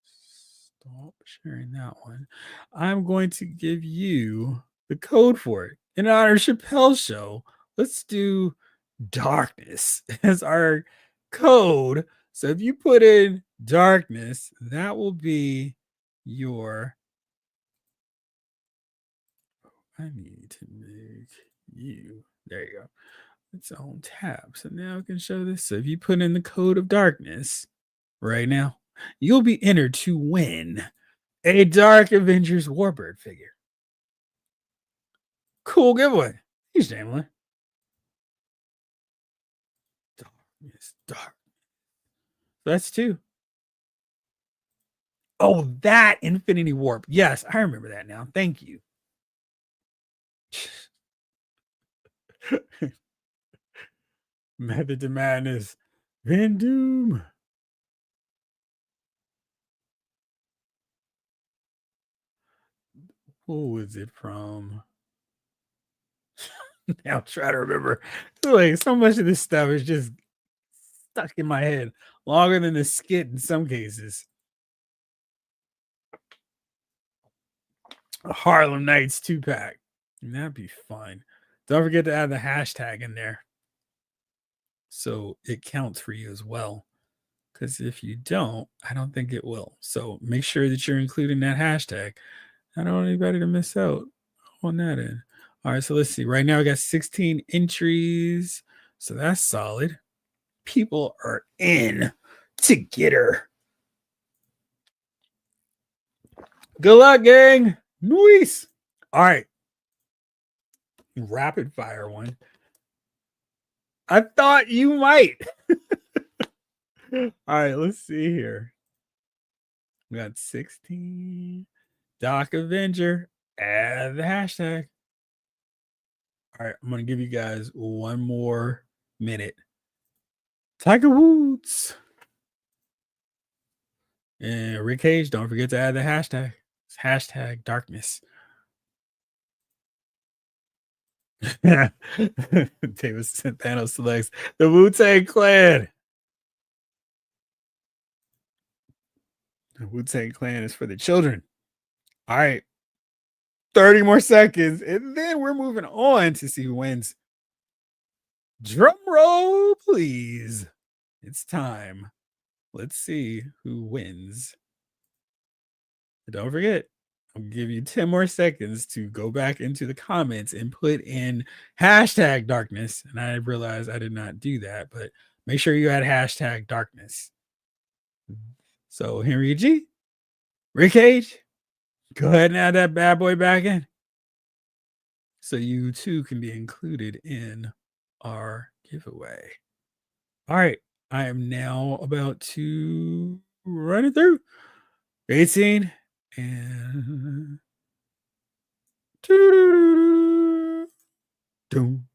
stop sharing that one. I'm going to give you the code for it. In honor of Chappelle's show, let's do darkness as our code. So if you put in darkness, that will be your, I need to make you, there you go, its own tab. So now I can show this. So if you put in the code of darkness right now, you'll be entered to win a Dark Avengers Warbird figure. Cool giveaway. He's Jamlin. Darkness, dark. That's two. Oh, that Infinity Warp. Yes, I remember that now. Thank you. Method to Madness. Van Doom. Who was it from? Now try to remember. Like so much of this stuff is just stuck in my head longer than the skit in some cases. A Harlem Nights 2-pack. That'd be fun. Don't forget to add the hashtag in there so it counts for you as well. Because if you don't, I don't think it will. So make sure that you're including that hashtag. I don't want anybody to miss out on that end. All right, so let's see. Right now, I got 16 entries. So that's solid. People are in to get her. Good luck, gang. Nice. All right. Rapid fire one. I thought you might. All right, let's see here. We got 16. Doc Avenger. Add the hashtag. All right, I'm going to give you guys one more minute. Tiger Woods. And Rick Cage, don't forget to add the hashtag. It's hashtag darkness. David Centeno selects the Wu-Tang Clan. The Wu-Tang Clan is for the children. All right. 30 more seconds. And then we're moving on to see who wins. Drum roll, please. It's time. Let's see who wins. Don't forget, I'll give you 10 more seconds to go back into the comments and put in hashtag darkness. And I realized I did not do that, but make sure you add hashtag darkness. So Henry G, Rick Cage, go ahead and add that bad boy back in. So you too can be included in our giveaway. All right. I am now about to run it through. 18 and doom, doom,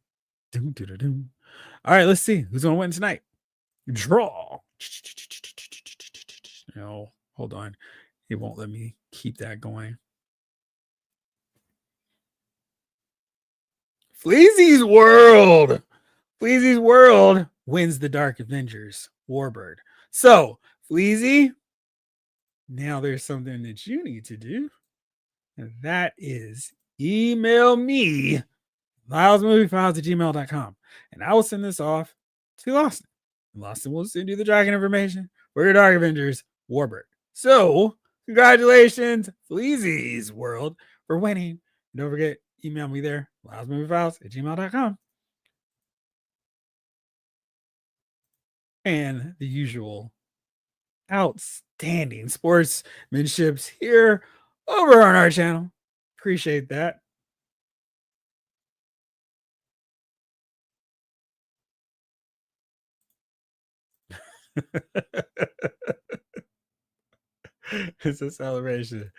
doom, doom. All right, let's see who's gonna win tonight. Draw. No, hold on. It won't let me keep that going. Fleazy's World. Fleazy's World wins the Dark Avengers Warbird. So, Fleazy, now there's something that you need to do. And that is email me, LylesMovieFiles@gmail.com. And I will send this off to Lawson. And Lawson will send you the dragon information for your Dark Avengers Warbird. So, congratulations, Fleazy's World, for winning. Don't forget, email me there, loudmoviefiles@gmail.com. And the usual outstanding sportsmanships here over on our channel. Appreciate that. It's a celebration.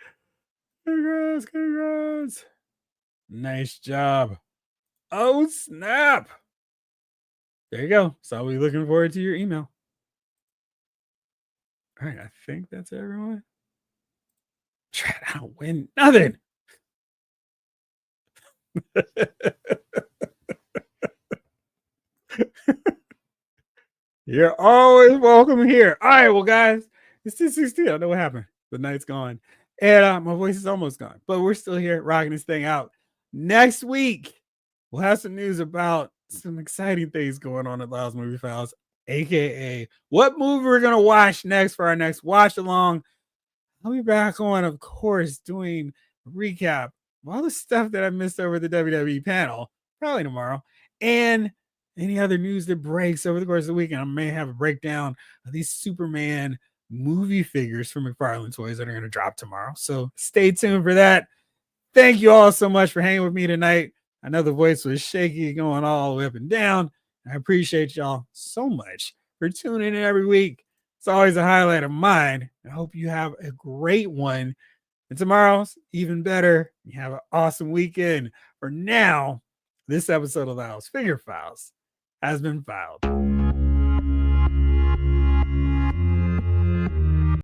Congrats, congrats. Nice job. Oh, snap. There you go. So I'll be looking forward to your email. All right, I think that's everyone. I don't win nothing. You're always welcome here. All right, well, guys, it's 2:16. I don't know what happened. The night's gone. And my voice is almost gone, but we're still here rocking this thing out. Next week, we'll have some news about some exciting things going on at Lyle's Movie Files, aka what movie we're gonna watch next for our next watch along. I'll be back on, of course, doing a recap of all the stuff that I missed over the WWE panel, probably tomorrow, and any other news that breaks over the course of the weekend. I may have a breakdown of these Superman movie figures from McFarlane Toys that are going to drop tomorrow. So stay tuned for that. Thank you all so much for hanging with me tonight. I know the voice was shaky, going all the way up and down. I appreciate y'all so much for tuning in every week. It's always a highlight of mine. I hope you have a great one. And tomorrow's even better. You have an awesome weekend. For now, this episode of Lyle's Figure Files has been filed.